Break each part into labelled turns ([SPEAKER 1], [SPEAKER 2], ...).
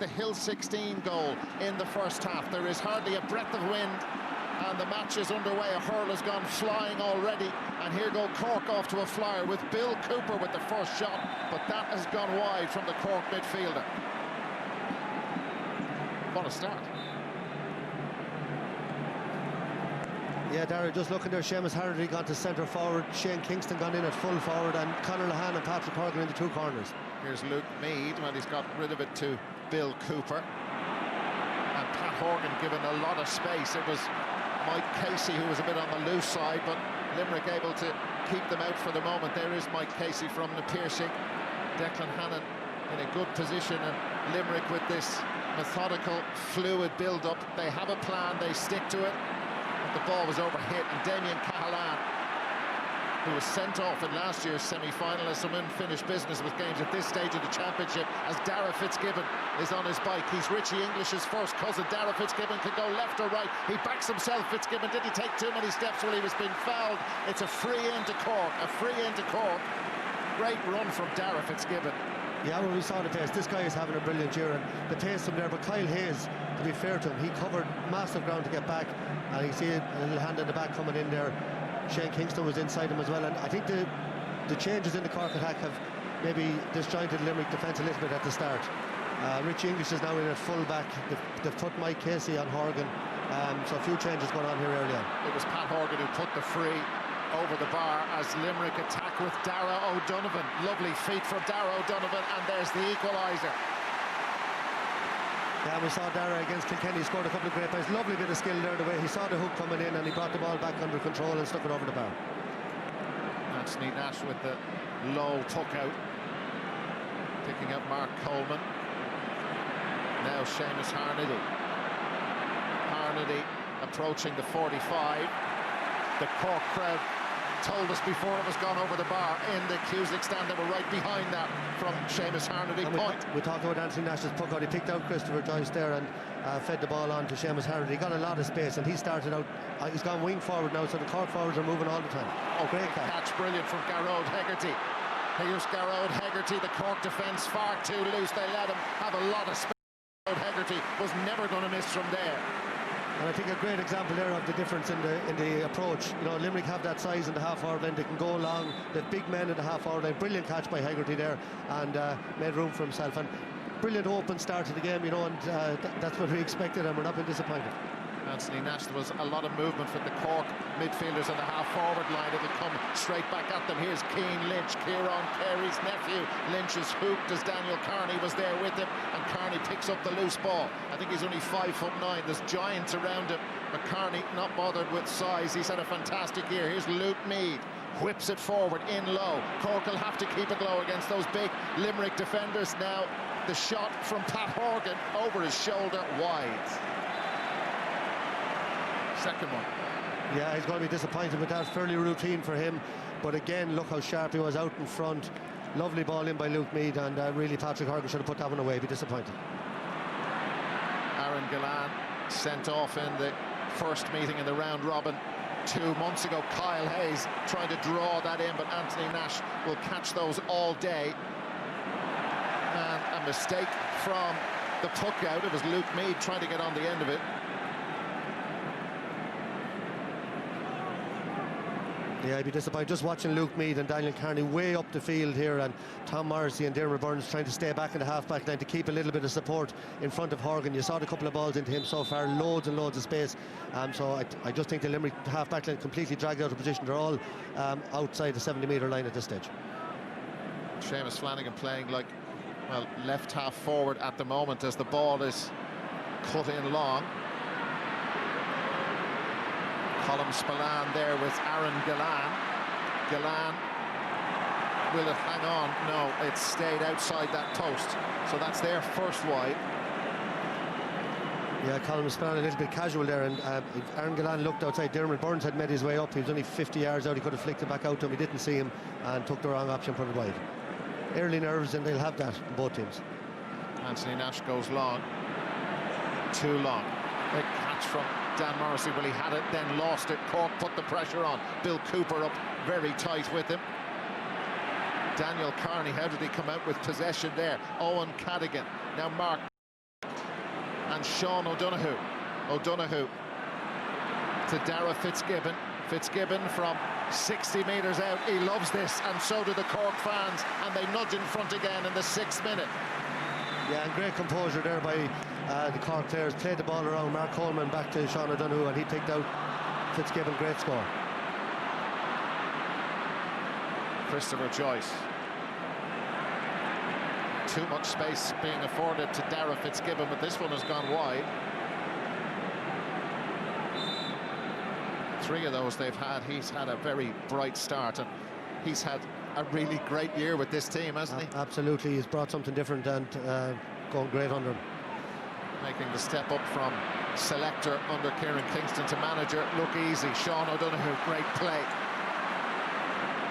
[SPEAKER 1] The Hill 16 goal in the first half. There is hardly a breath of wind and the match is underway. A hurl has gone flying already, and here go Cork off to a flyer with Bill Cooper with the first shot, but that has gone wide from the Cork midfielder. What a start.
[SPEAKER 2] Yeah, Dara, just looking there, Seamus Harnedy gone to centre forward, Shane Kingston gone in at full forward, and Conor Lehane and Patrick Horgan in the two corners.
[SPEAKER 1] Here's Luke Meade, well, he's got rid of it to Bill Cooper. And Pat Horgan given a lot of space. It was Mike Casey who was a bit on the loose side, but Limerick able to keep them out for the moment. There is Mike Casey from the Piercing. Declan Hannon in a good position, and Limerick with this methodical, fluid build-up. They have a plan, they stick to it. But the ball was overhit, and Damien Cahalane, who was sent off in last year's semi-final, as some unfinished business with games at this stage of the championship, as Dara Fitzgibbon is on his bike. He's Richie English's first cousin. Dara Fitzgibbon could go left or right. He backs himself. Fitzgibbon, did he take too many steps while he was being fouled? It's a free into Cork, a free into Cork. Great run from Dara Fitzgibbon.
[SPEAKER 2] Yeah, well, we saw the pace. This guy is having a brilliant year, and the pace from there. But Kyle Hayes, to be fair to him, he covered massive ground to get back, and you see a little hand in the back coming in there. Shane Kingston was inside him as well, and I think the changes in the Cork attack have maybe disjointed Limerick defence a little bit at the start. Richie English is now in at full back. They've put Mike Casey on Horgan, so a few changes going on here early on.
[SPEAKER 1] It was Pat Horgan who put the free over the bar as Limerick attack with Dara O'Donovan. Lovely feet from Dara O'Donovan, and there's the equaliser.
[SPEAKER 2] Yeah, we saw Dara against Kilkenny, scored a couple of great plays. Lovely bit of skill there, the way he saw the hook coming in and he brought the ball back under control and stuck it over the bar.
[SPEAKER 1] Anthony Nash with the low tuck out, picking up Mark Coleman. Now Seamus Harnedy. Harnedy approaching the 45. The Cork crowd told us before it was gone over the bar in the Cusack stand. They were right behind that from Seamus Harnedy.
[SPEAKER 2] We talked about Anthony Nash's puck out. He picked out Christopher Joyce there and fed the ball on to Seamus Harnedy. He got a lot of space, and he started out, he's gone wing forward now, so the Cork forwards are moving all the time.
[SPEAKER 1] Oh, great catch, brilliant from Garrod Hegarty. Here's Garrod Hegarty. The Cork defence far too loose. They let him have a lot of space. Garrod Hegarty was never going to miss from there.
[SPEAKER 2] And I think a great example there of the difference in the approach. You know, Limerick have that size in the half-forward line. They can go long. They've big men in the half-forward line. Brilliant catch by Hegarty there, and made room for himself. And brilliant open start to the game, you know, and that's what we expected, and we're not been disappointed.
[SPEAKER 1] Anthony Nash, there was a lot of movement from the Cork midfielders on the half-forward line. It'll come straight back at them. Here's Keane Lynch, Kieran Carey's nephew. Lynch is hooped as Daniel Carney was there with him, and Carney picks up the loose ball. I think he's only 5'9". There's giants around him, but Carney not bothered with size. He's had a fantastic year. Here's Luke Meade, whips it forward in low. Cork will have to keep it low against those big Limerick defenders. Now the shot from Pat Horgan over his shoulder, wide. Second one.
[SPEAKER 2] Yeah, he's going to be disappointed with that. Fairly routine for him, but again, look how sharp he was out in front. Lovely ball in by Luke Meade, and really Patrick Horgan should have put that one away. Be disappointed.
[SPEAKER 1] Aaron Gillan sent off in the first meeting in the round robin 2 months ago. Kyle Hayes trying to draw that in, but Anthony Nash will catch those all day. And a mistake from the puck out. It was Luke Meade trying to get on the end of it.
[SPEAKER 2] Yeah, I'd be disappointed just watching Luke Meade and Daniel Carney way up the field here, and Tom Morrissey and Dermot Burns trying to stay back in the half-back line to keep a little bit of support in front of Horgan. You saw the couple of balls into him so far, loads and loads of space. So I just think the Limerick half-back line completely dragged out of position. They're all outside the 70-metre line at this stage.
[SPEAKER 1] Seamus Flanagan playing like, well, left half forward at the moment as the ball is cut in long. Colm Spillane there with Aaron Gillan. Gillan, will it hang on? No, it stayed outside that post. So that's their first wide.
[SPEAKER 2] Yeah, Colm Spillane a little bit casual there, and Aaron Gillan looked outside. Dermot Burns had made his way up. He was only 50 yards out. He could have flicked it back out to him. He didn't see him and took the wrong option, put it wide. Early nerves, and they'll have that in both teams.
[SPEAKER 1] Anthony Nash goes long. Too long. Big catch from Dan Morrissey. Well, he had it, then lost it. Cork put the pressure on. Bill Cooper up very tight with him. Daniel Carney, how did he come out with possession there? Owen Cadigan. Now Mark and Sean O'Donoghue. O'Donoghue to Dara Fitzgibbon. Fitzgibbon from 60 metres out. He loves this, and so do the Cork fans, and they nudge in front again in the 6th minute.
[SPEAKER 2] Yeah, and great composure there by the Cork players. Played the ball around Mark Coleman back to Sean O'Donoghue, and he picked out Fitzgibbon. Great score.
[SPEAKER 1] Christopher Joyce. Too much space being afforded to Dara Fitzgibbon, but this one has gone wide. 3 of those they've had. He's had a very bright start, and he's had a really great year with this team, hasn't he?
[SPEAKER 2] Absolutely, he's brought something different and going great under him.
[SPEAKER 1] Making the step up from selector under Kieran Kingston to manager look easy. Sean O'Donoghue, great play.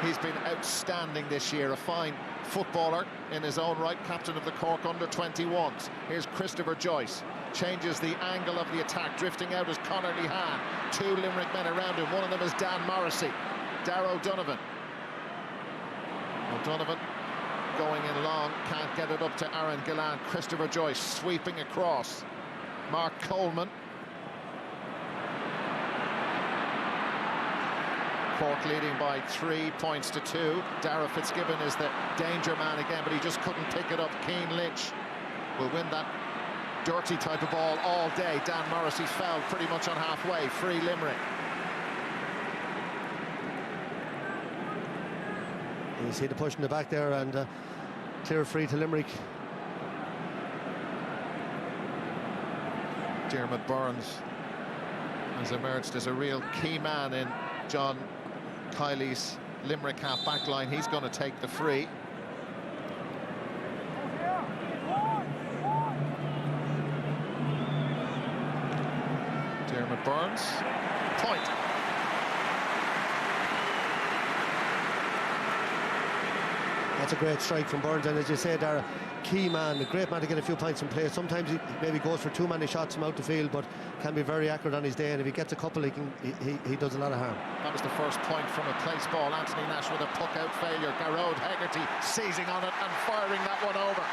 [SPEAKER 1] He's been outstanding this year, a fine footballer in his own right, captain of the Cork under-21s. Here's Christopher Joyce, changes the angle of the attack, drifting out as Conor Lehan. 2 Limerick men around him, one of them is Dan Morrissey. Darragh O'Donovan. O'Donovan going in long, can't get it up to Aaron Gillan. Christopher Joyce sweeping across. Mark Coleman. Cork leading by 3 points to 2. Dara Fitzgibbon is the danger man again, but he just couldn't pick it up. Keane Lynch will win that dirty type of ball all day. Dan Morrissey fouled pretty much on halfway. Free Limerick.
[SPEAKER 2] You see the push in the back there, and clear free to Limerick.
[SPEAKER 1] Diarmaid Burns has emerged as a real key man in John Kiley's Limerick half-back line. He's going to take the free. Diarmaid Burns, point.
[SPEAKER 2] That's a great strike from Burns, and as you say, Dara, key man, a great man to get a few points in play. Sometimes he maybe goes for too many shots from out the field, but can be very accurate on his day, and if he gets a couple, he does a lot of harm.
[SPEAKER 1] That was the first point from a place ball. Anthony Nash with a puck-out failure. Garrod Hegarty seizing on it and firing that one over.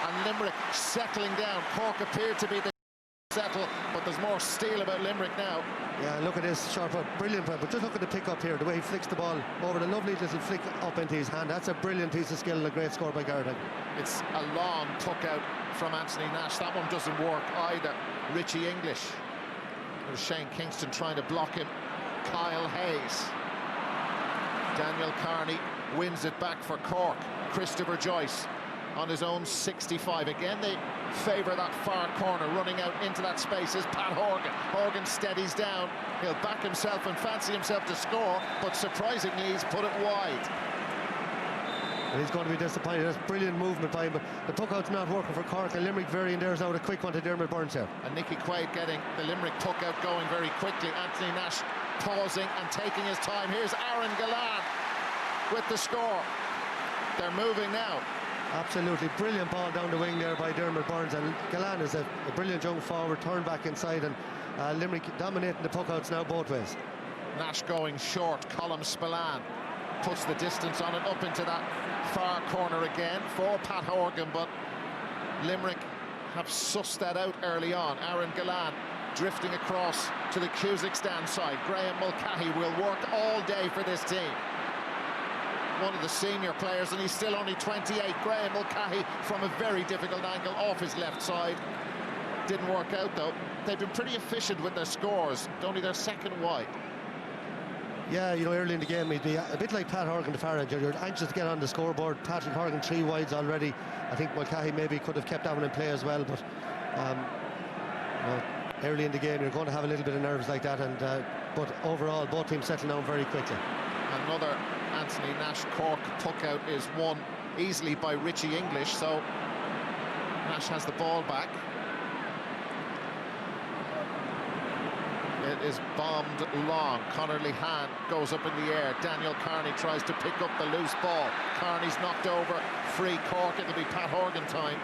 [SPEAKER 1] And Limerick settling down. Cork appeared to be the settle, but there's more steel about Limerick now.
[SPEAKER 2] Yeah, look at this sharp, brilliant, but just look at the pick up here, the way he flicks the ball over, the lovely little flick up into his hand. That's a brilliant piece of skill and a great score by Garrod.
[SPEAKER 1] It's a long puck out from Anthony Nash. That one doesn't work either. Richie English. There's Shane Kingston trying to block him. Kyle Hayes. Daniel Carney wins it back for Cork. Christopher Joyce on his own 65. Again, they favour that far corner. Running out into that space is Pat Horgan. Horgan steadies down. He'll back himself and fancy himself to score, but surprisingly, he's put it wide.
[SPEAKER 2] And he's going to be disappointed. That's brilliant movement by him, but the puck-out's not working for Cork, and Limerick varying there's now a quick one to Diarmaid Burns here.
[SPEAKER 1] And Nicky Quaid getting the Limerick puck-out going very quickly. Anthony Nash pausing and taking his time. Here's Aaron Gillan with the score. They're moving now.
[SPEAKER 2] Absolutely brilliant ball down the wing there by Diarmaid Burns, and Gillan is a brilliant young forward, turn back inside, and Limerick dominating the puck-outs now both ways.
[SPEAKER 1] Nash going short. Colm Spillane puts the distance on it up into that far corner again for Pat Horgan, but Limerick have sussed that out early on. Aaron Gillan drifting across to the Cusack stand side. Graham Mulcahy will work all day for this team. One of the senior players, and he's still only 28. Graham Mulcahy from a very difficult angle off his left side. Didn't work out though. They've been pretty efficient with their scores. Only their second wide.
[SPEAKER 2] Yeah, you know, early in the game, he'd be a bit like Pat Horgan, the far end. You're anxious to get on the scoreboard. Patrick Horgan 3 wides already. I think Mulcahy maybe could have kept that one in play as well, but you know, early in the game, you're going to have a little bit of nerves like that. And but overall, both teams settle down very quickly.
[SPEAKER 1] Another Anthony Nash Cork puck-out is won easily by Richie English, so Nash has the ball back. It is bombed long. Conor Lehan goes up in the air. Daniel Carney tries to pick up the loose ball. Carney's knocked over. Free Cork. It'll be Pat Horgan time.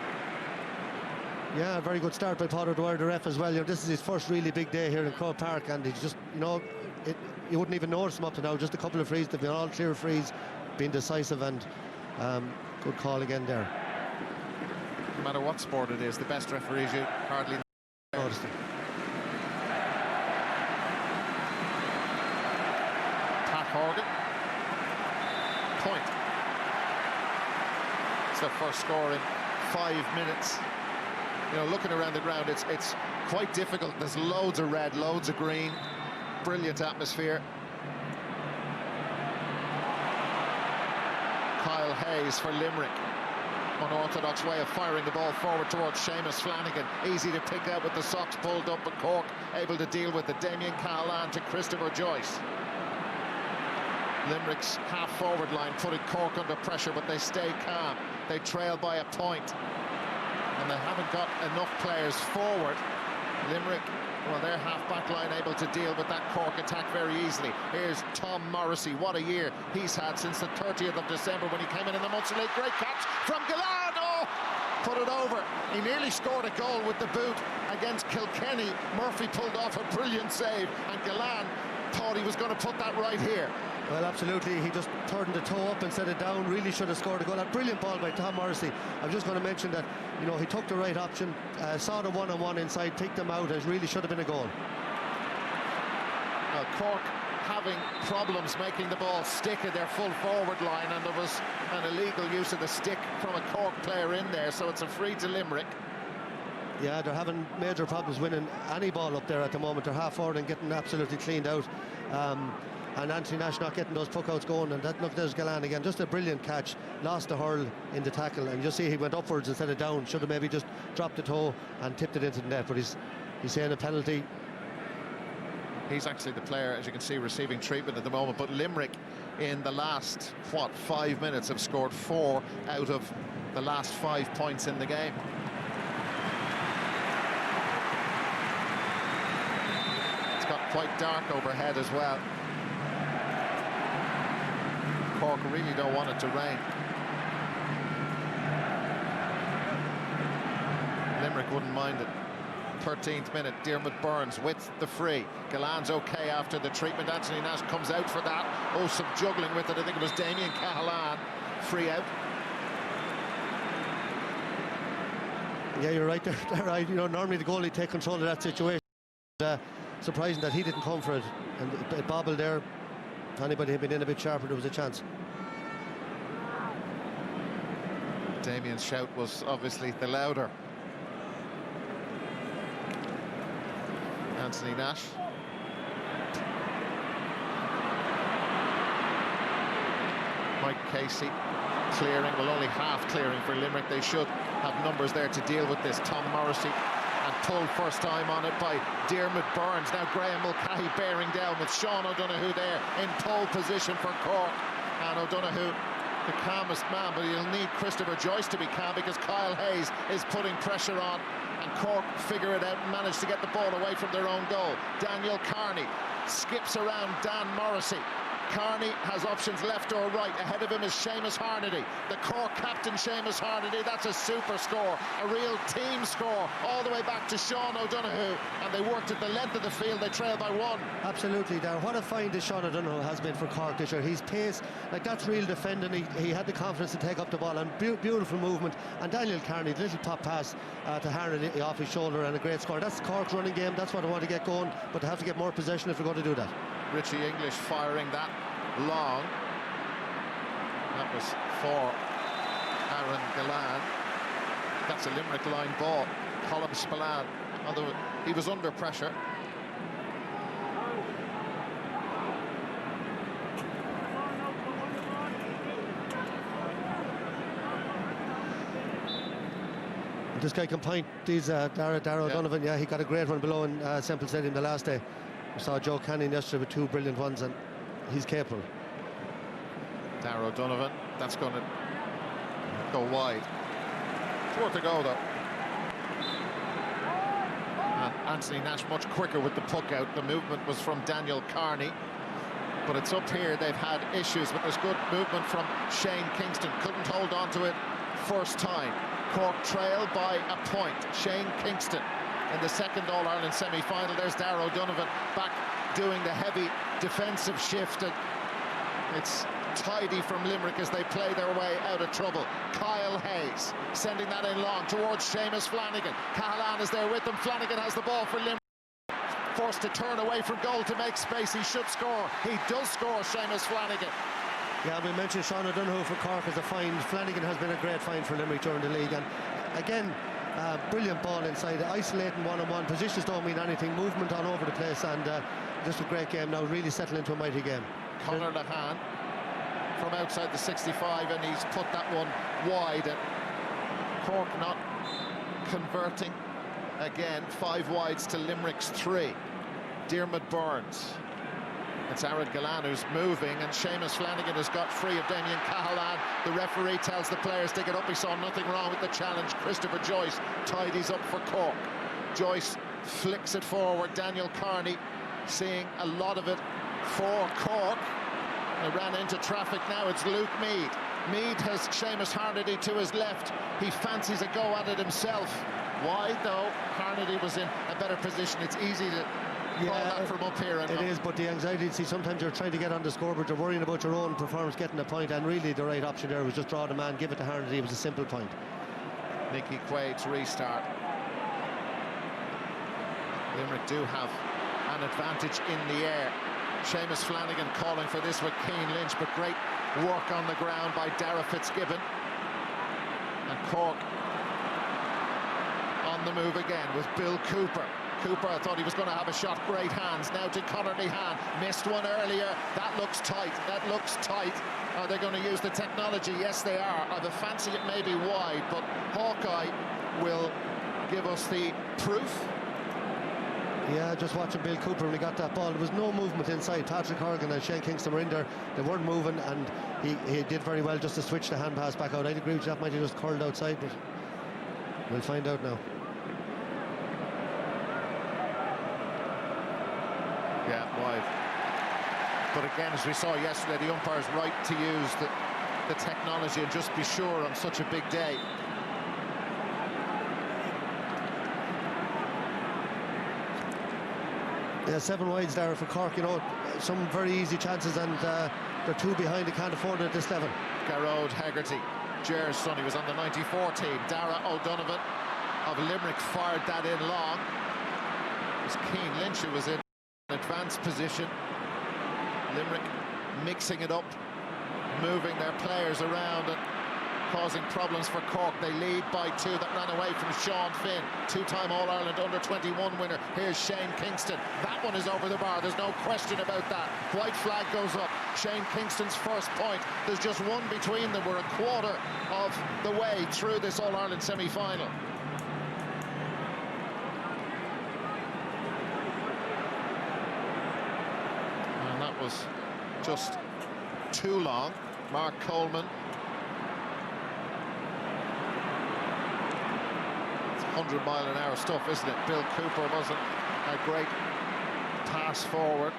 [SPEAKER 2] Yeah, very good start by Paul O'Dwyer, the ref as well. You know, this is his first really big day here in Croke Park, and he's just, you know, you wouldn't even notice him up to now. Just a couple of frees. They've been all clear frees, been decisive, and good call again there.
[SPEAKER 1] No matter what sport it is, the best referees you hardly
[SPEAKER 2] Noticed it.
[SPEAKER 1] Pat Horgan. Point. It's their first score in 5 minutes. You know, looking around the ground, it's quite difficult. There's loads of red, loads of green. Brilliant atmosphere. Kyle Hayes for Limerick. Unorthodox way of firing the ball forward towards Seamus Flanagan. Easy to pick out with the socks pulled up, but Cork able to deal with the Damien Cahalane to Christopher Joyce. Limerick's half-forward line putting Cork under pressure, but they stay calm. They trail by a point, and they haven't got enough players forward. Limerick, well, their half-back line able to deal with that Cork attack very easily. Here's Tom Morrissey. What a year he's had since the 30th of December when he came in the Munster League. Great catch from Gillard. Oh, put it over. He nearly scored a goal with the boot against Kilkenny. Murphy pulled off a brilliant save, and Gillard thought he was going to put that right here.
[SPEAKER 2] Well, absolutely. He just turned the toe up and set it down. Really should have scored a goal. That brilliant ball by Tom Morrissey. I'm just going to mention that, you know, he took the right option, saw the one-on-one inside, ticked them out. It really should have been a goal.
[SPEAKER 1] Well, Cork having problems making the ball stick at their full forward line, and there was an illegal use of the stick from a Cork player in there, so it's a free to Limerick.
[SPEAKER 2] Yeah, they're having major problems winning any ball up there at the moment. They're half forward and getting absolutely cleaned out. And Anthony Nash not getting those puck-outs going, and that, look, there's Gillard again. Just a brilliant catch. Lost the hurl in the tackle, and you see he went upwards instead of down. Should have maybe just dropped the toe and tipped it into the net, but he's saying a penalty.
[SPEAKER 1] He's actually the player, as you can see, receiving treatment at the moment, but Limerick in the last, 5 minutes have scored 4 out of the last 5 points in the game. It's got quite dark overhead as well. Cork really don't want it to rain. Limerick wouldn't mind it. 13th minute, Diarmuid Burns with the free. Gillan's okay after the treatment. Anthony Nash comes out for that. Oh, some juggling with it. I think it was Damien Cahalane. Free out.
[SPEAKER 2] Yeah, you're right there. Right. You know, normally the goalie take control of that situation. Surprising that he didn't come for it, and it bobbled there. If anybody had been in a bit sharper, there was a chance.
[SPEAKER 1] Damien's shout was obviously the louder. Anthony Nash. Mike Casey clearing, well, only half clearing for Limerick. They should have numbers there to deal with this. Tom Morrissey, and pulled first time on it by Diarmuid Burns. Now Graham Mulcahy bearing down with Sean O'Donoghue there in pole position for Cork. And O'Donoghue, the calmest man, but he'll need Christopher Joyce to be calm because Kyle Hayes is putting pressure on, and Cork figure it out and manage to get the ball away from their own goal. Daniel Carney skips around Dan Morrissey. Carney has options left or right. Ahead of him is Seamus Harnedy, the Cork captain. Seamus Harnedy, that's a super score, a real team score, all the way back to Sean O'Donoghue, and they worked at the length of the field. They trail by 1.
[SPEAKER 2] Absolutely, Darren. What a find that Sean O'Donoghue has been for Cork this year. His pace, like, that's real defending. He had the confidence to take up the ball, and beautiful movement. And Daniel Carney, little pop pass to Harnedy off his shoulder, and a great score. That's Cork's running game. That's what they want to get going, but they have to get more possession if they're going to do that.
[SPEAKER 1] Richie English firing that long. That was for Aaron Gillard. That's a Limerick line ball. Colm Spillane, although he was under pressure.
[SPEAKER 2] This guy can point. These Dara O'Donovan, yeah, he got a great one below in Semple Stadium the last day. We saw Joe Canning yesterday with 2 brilliant ones, and he's capable.
[SPEAKER 1] Dara O'Donovan, that's going to go wide. 4 to go, though. And Anthony Nash much quicker with the puck out. The movement was from Daniel Carney, but it's up here they've had issues, but there's good movement from Shane Kingston. Couldn't hold on to it first time. Cork trail by a point. Shane Kingston in the second All-Ireland semi-final. There's Dara O'Donovan back doing the heavy defensive shift, and it's tidy from Limerick as they play their way out of trouble. Kyle Hayes sending that in long towards Seamus Flanagan. Cahalane is there with them. Flanagan has the ball for Limerick. Forced to turn away from goal to make space. He should score. He does score, Seamus Flanagan.
[SPEAKER 2] Yeah, we mentioned Sean O'Donoghue for Cork as a find. Flanagan has been a great find for Limerick during the league. And again, brilliant ball inside. Isolating one-on-one. Positions don't mean anything. Movement all over the place. And just a great game now. Really settled into a mighty game.
[SPEAKER 1] Conor Lehane from outside the 65, and he's put that one wide. And Cork not converting. Again, 5 wides to Limerick's 3. Diarmuid Burns. It's Aaron Gillane who's moving, and Seamus Flanagan has got free of Damien Cahalane. The referee tells the players to get up. He saw nothing wrong with the challenge. Christopher Joyce tidies up for Cork. Joyce flicks it forward. Daniel Carney seeing a lot of it for Cork. They ran into traffic now. It's Luke Meade. Meade has Seamus Harnedy to his left. He fancies a go at it himself. Wide though, Harnedy was in a better position. It's easy to call that from up here.
[SPEAKER 2] It is, but the anxiety, see, sometimes you're trying to get on the scoreboard, you're worrying about your own performance, getting a point, and really the right option there was just draw the man, give it to Harnedy. It was a simple point.
[SPEAKER 1] Nicky Quaid's restart. Limerick do have an advantage in the air. Seamus Flanagan calling for this with Cian Lynch, but great work on the ground by Dara Fitzgibbon. And Cork on the move again with Bill Cooper. Cooper, I thought he was going to have a shot. Great hands. Now to Conor Lehane. Missed one earlier. That looks tight. That looks tight. Are they going to use the technology? Yes, they are. Either fancy it maybe wide, but Hawkeye will give us the proof.
[SPEAKER 2] Yeah, just watching Bill Cooper when he got that ball. There was no movement inside. Patrick Horgan and Shane Kingston were in there. They weren't moving, and he did very well just to switch the hand pass back out. I'd agree with you, that might have just curled outside, but we'll find out now.
[SPEAKER 1] Yeah, wide. But again, as we saw yesterday, the umpire's right to use the technology and just be sure on such a big day.
[SPEAKER 2] Yeah, 7 wides there for Cork. You know, some very easy chances, and they're 2 behind. They can't afford it at this level.
[SPEAKER 1] Garrod Hegarty, Ger's son, he was on the 94 team. Dara O'Donovan of Limerick fired that in long. It was Cian Lynch who was in advanced position. Limerick mixing it up, moving their players around and causing problems for Cork. They lead by 2. That ran away from Sean Finn, 2-time All-Ireland under-21 winner. Here's Shane Kingston. That one is over the bar. There's no question about that. White flag goes up. Shane Kingston's first point. There's just one between them. We're a quarter of the way through this All-Ireland semi-final. And that was just too long. Mark Coleman. 100-mile-an-hour stuff, isn't it? Bill Cooper wasn't a great pass forward.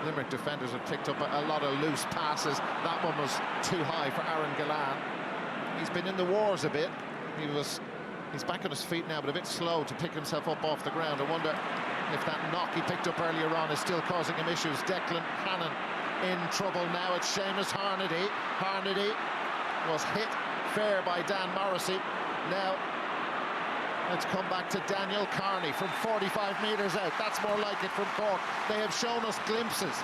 [SPEAKER 1] Limerick defenders have picked up a lot of loose passes. That one was too high for Aaron Gillane. He's been in the wars a bit. He's back on his feet now, but a bit slow to pick himself up off the ground. I wonder if that knock he picked up earlier on is still causing him issues. Declan Hannon in trouble now. It's Seamus Harnedy. Harnedy was hit fair by Dan Morrissey. Now let's come back to Daniel Carney from 45 metres out. That's more like it from Cork. They have shown us glimpses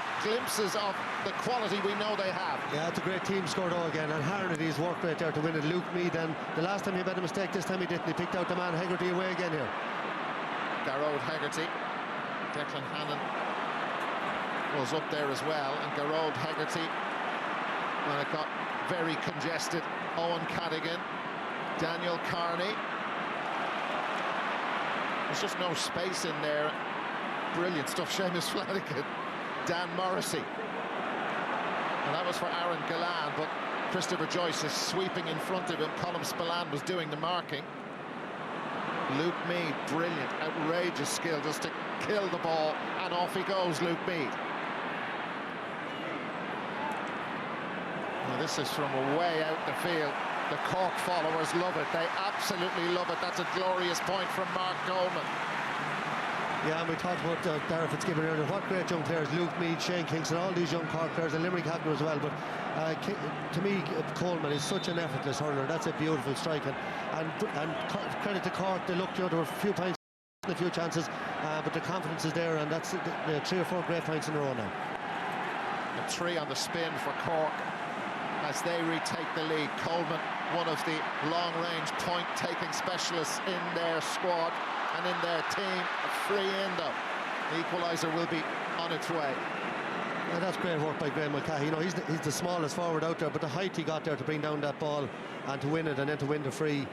[SPEAKER 1] of the quality we know they have.
[SPEAKER 2] Yeah, it's a great team score though again, and Harnedy's worked right there to win it. Luke Meade, and the last time he made a mistake, this time he didn't. He picked out the man Hegarty away again here.
[SPEAKER 1] Garrod Hegarty. Declan Hannon was up there as well, and Garrod Hegarty, when it got very congested. Owen Cadigan, Daniel Carney. There's just no space in there. Brilliant stuff. Seamus Flanagan, Dan Morrissey. And that was for Aaron Gillane, but Christopher Joyce is sweeping in front of him. Colm Spillane was doing the marking. Luke Meade, brilliant, outrageous skill just to kill the ball, and off he goes, Luke Meade. Well, this is from way out the field. The Cork followers love it. They absolutely love it. That's a glorious point from Mark Coleman.
[SPEAKER 2] Yeah, and we talked about Darragh Fitzgibbon earlier. What great young players, Luke Meade, Shane Kingston, all these young Cork players, and Limerick have them as well. But to me, Coleman is such an effortless hurler. That's a beautiful strike. And credit to Cork, they looked, there were a few points, a few chances, but the confidence is there, and that's the 3 or 4 great points in a row now.
[SPEAKER 1] A 3 on the spin for Cork as they retake the lead. Coleman, one of the long-range point-taking specialists in their squad and in their team. A free in, though. The equaliser will be on its way.
[SPEAKER 2] Yeah, that's great work by Graham Mulcahy. You know, he's the smallest forward out there, but the height he got there to bring down that ball and to win it, and then to win the free.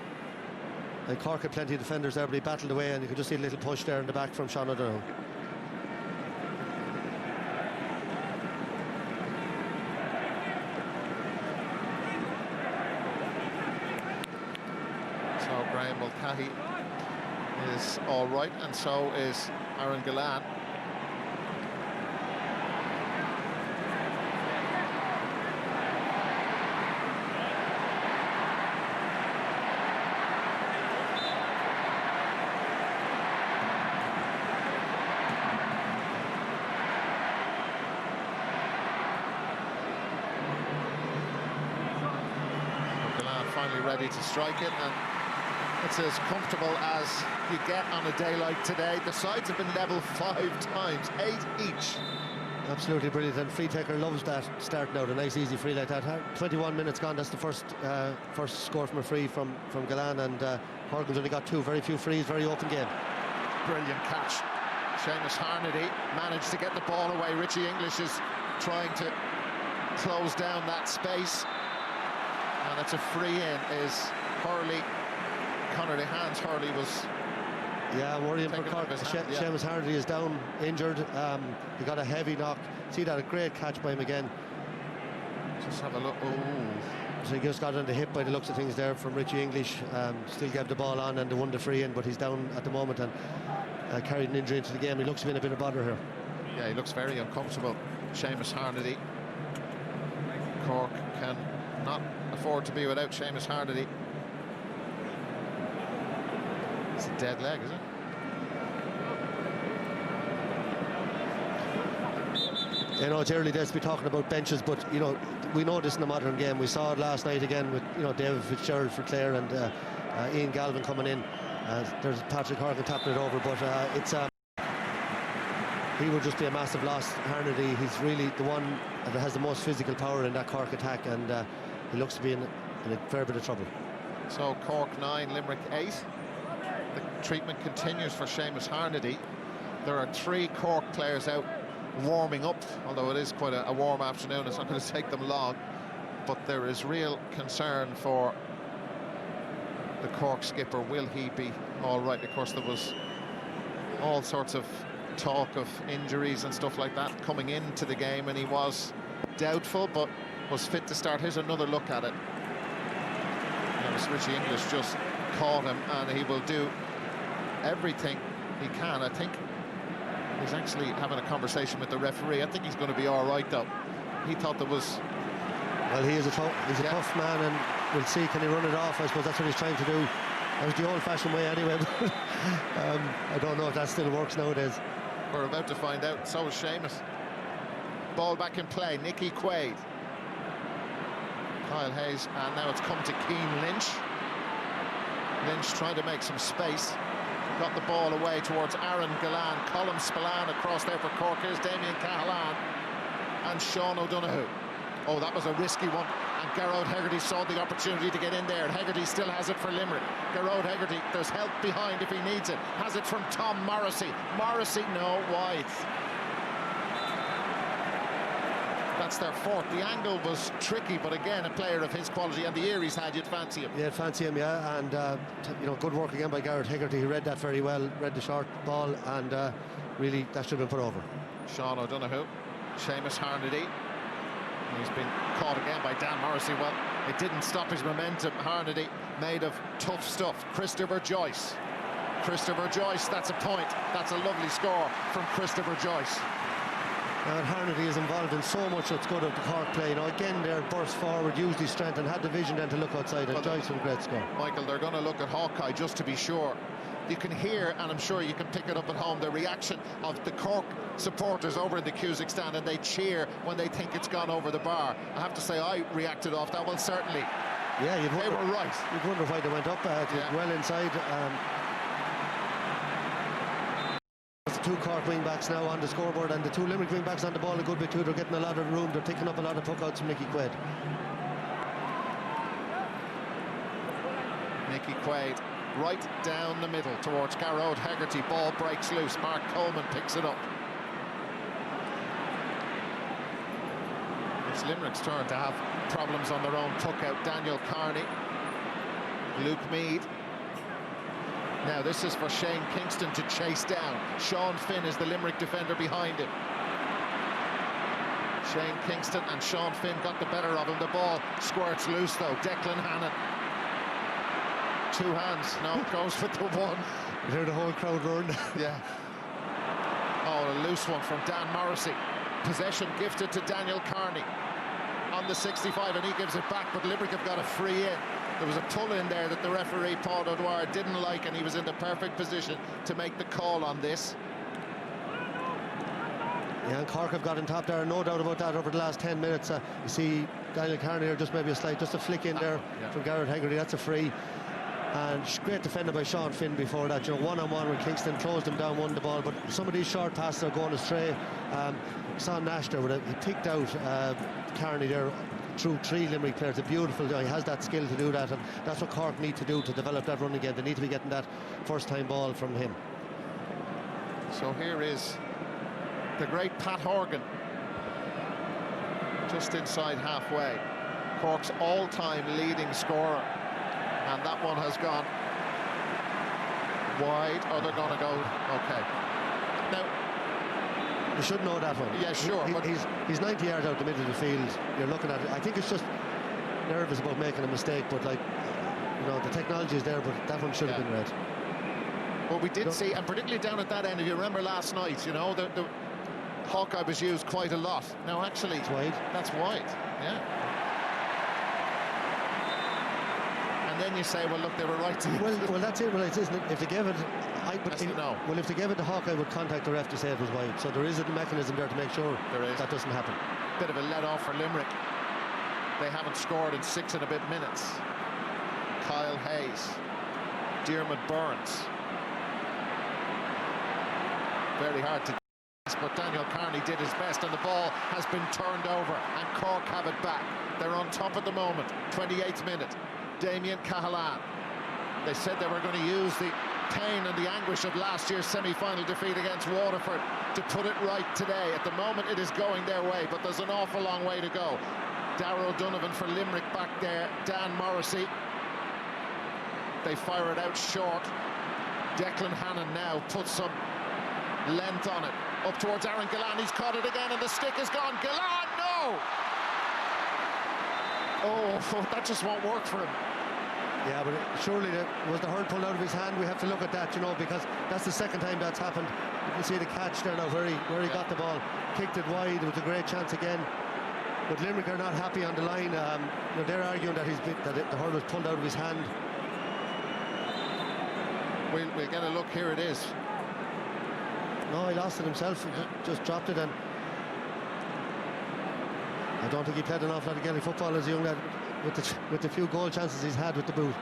[SPEAKER 2] Cork had plenty of defenders there, but he battled away, and you could just see a little push there in the back from Sean O'Donoghue.
[SPEAKER 1] So Graham Mulcahy is all right, and so is Aaron Gillan. Finally ready to strike it, and it's as comfortable as you get on a day like today. The sides have been level 5 times, 8 each. Absolutely brilliant, and free taker loves that starting out a nice easy free like that. 21 minutes gone, that's the first score from a free from Gillan, and Horgan's only got 2, very few frees, very open game. Brilliant catch. Seamus Harnedy managed to get the ball away. Richie English is trying to close down that space. And it's a free in. Is Hurley, Conor DeHaan's Hurley was... Yeah, worrying for Cork. Seamus Harnedy is down, injured. He got a heavy knock. See that, a great catch by him again. Just have a look. Ooh. So he just got on the hip by the looks of things there from Richie English. Still gave the ball on and won the free in, but he's down at the moment and carried an injury into the game. He looks to be in a bit of bother here. Yeah, he looks very uncomfortable, Seamus Harnedy. Cork can not afford to be without Seamus Harnedy. It's a dead leg, is it? You know, it's early days to be talking about benches, but, you know, we know this in the modern game. We saw it last night again with, you know, David Fitzgerald for Clare and Ian Galvin coming in. There's Patrick Horgan tapping it over, but he would just be a massive loss. Harnedy, he's really the one that has the most physical power in that Cork attack, and he looks to be in a fair bit of trouble. So Cork 9, Limerick 8. The treatment continues for Seamus Harnedy. There are 3 Cork players out warming up, although it is quite a warm afternoon. It's not going to take them long, but there is real concern for the Cork skipper. Will he be all right? Of course, there was all sorts of talk of injuries and stuff like that coming into the game, and he was doubtful but was fit to start. Here's another look at it. Richie English just caught him, and he will do everything he can. I think he's actually having a conversation with the referee. I think he's going to be all right, though. He thought there was... Well, he's a tough man, and we'll see, can he run it off? I suppose that's what he's trying to do. That was the old-fashioned way anyway. I don't know if that still works nowadays. We're about to find out. So is Seamus. Ball back in play. Nicky Quaid. Kyle Hayes, and now it's come to Keane Lynch. Lynch trying to make some space. Got the ball away towards Aaron Gillan. Colm Spillane across there for Cork. Here's Damien Cahalane and Sean O'Donoghue. Oh, that was a risky one. And Gerard Hegarty saw the opportunity to get in there. Hegarty still has it for Limerick. Gerard Hegarty, there's help behind if he needs it. Has it from Tom Morrissey. Morrissey, no, wide. That's their 4th. The angle was tricky, but again, a player of his quality and the year he's had, you'd fancy him. Yeah, fancy him, yeah. And, you know, good work again by Gerard Hegarty. He read that very well, read the short ball, and really, that should have been put over. Sean O'Donoghue, Seamus Harnedy. He's been caught again by Dan Morrissey. Well, it didn't stop his momentum. Harnedy made of tough stuff. Christopher Joyce. Christopher Joyce, that's a point. That's a lovely score from Christopher Joyce. And Harnedy is involved in so much that's good of the Cork play. You know, again, there burst forward, used his strength and had the vision then to look outside. And Joyce with a great score. Michael, they're going to look at Hawkeye just to be sure. you can hear, and I'm sure you can pick it up at home, the reaction of the Cork supporters over in the Cusack stand, and they cheer when they think it's gone over the bar. I have to say, I reacted off that. Well, certainly.
[SPEAKER 2] Yeah,
[SPEAKER 1] they were right.
[SPEAKER 2] You'd wonder why they went up well inside. There's the two Cork wing-backs now on the scoreboard, and the two Limerick wing-backs on the ball a good bit too. They're getting a lot of room. They're taking up a lot of puck-outs from Nicky Quaid.
[SPEAKER 1] Nicky Quaid right down the middle towards Garrod Hegarty. Ball breaks loose. Mark Coleman picks it up. It's Limerick's turn to have problems on their own puck-out. Daniel Carney, Luke Meade. Now this is for Shane Kingston to chase down. Sean Finn is the Limerick defender behind him. Shane Kingston and Sean Finn got the better of him. The ball squirts loose though. Declan Hannon. Two hands. No, goes with the one.
[SPEAKER 2] You hear the whole crowd roaring.
[SPEAKER 1] Yeah. Oh, a loose one from Dan Morrissey. Possession gifted to Daniel Carney on the 65, and he gives it back, but Limerick have got a free in. There was a pull in there that the referee, Paul O'Dwyer, didn't like, and he was in the perfect position to make the call on this.
[SPEAKER 2] Yeah, and Cork have got on top there, no doubt about that, over the last 10 minutes. You see Daniel Carney here, just maybe just a flick in there from Garrett Hegarty. That's a free. And great defender by Sean Finn before that. You know, one-on-one when Kingston closed him down, won the ball. But some of these short passes are going astray. Saw Nash there, he picked out Carney there through three Limerick players. A beautiful guy. He has that skill to do that, and that's what Cork need to do to develop that running game. They need to be getting that first-time ball from him.
[SPEAKER 1] So here is the great Pat Horgan, just inside halfway. Cork's all-time leading scorer. And that one has gone wide. Oh, they're going to go. Okay. Now,
[SPEAKER 2] you should know that one.
[SPEAKER 1] Yeah, sure. But
[SPEAKER 2] he's 90 yards out the middle of the field. You're looking at it. I think it's just nervous about making a mistake, but like, you know, the technology is there, but that one should have been red.
[SPEAKER 1] Well, we did see, and particularly down at that end, if you remember last night, you know, the Hawkeye was used quite a lot. Now, actually,
[SPEAKER 2] it's wide.
[SPEAKER 1] That's wide. Yeah. And then you say, well, look, they were right to use it.
[SPEAKER 2] Well, that's it, well, isn't it? If they gave it, well, if they gave it to Hawkeye, would contact the ref to say it was wide. So there is a mechanism there to make sure that doesn't happen.
[SPEAKER 1] Bit of a let-off for Limerick. They haven't scored in 6 and a bit minutes. Kyle Hayes, Diarmuid Burns. Very hard to, but Daniel Carney did his best, and the ball has been turned over, and Cork have it back. They're on top at the moment. 28th minute. Damien Cahalan. They said they were going to use the pain and the anguish of last year's semi-final defeat against Waterford to put it right today. At the moment it is going their way, but there's an awful long way to go. Darragh O'Donovan for Limerick back there. Dan Morrissey. They fire it out short. Declan Hannon now puts some length on it. Up towards Aaron Gillane. He's caught it again, and the stick is gone. Gillane, no! Oh, that just won't work for him.
[SPEAKER 2] Yeah, but surely was the hurl pulled out of his hand. We have to look at that, you know, because that's the second time that's happened. You can see the catch there now where he got the ball, kicked it wide. It was a great chance again. But Limerick are not happy on the line. You know, they're arguing that the hurl was pulled out of his hand.
[SPEAKER 1] We'll get a look. Here it is.
[SPEAKER 2] No, he lost it himself. He just dropped it, and I don't think he played an awful lot of Gaelic football as a young lad, with the few goal chances he's had with the boot.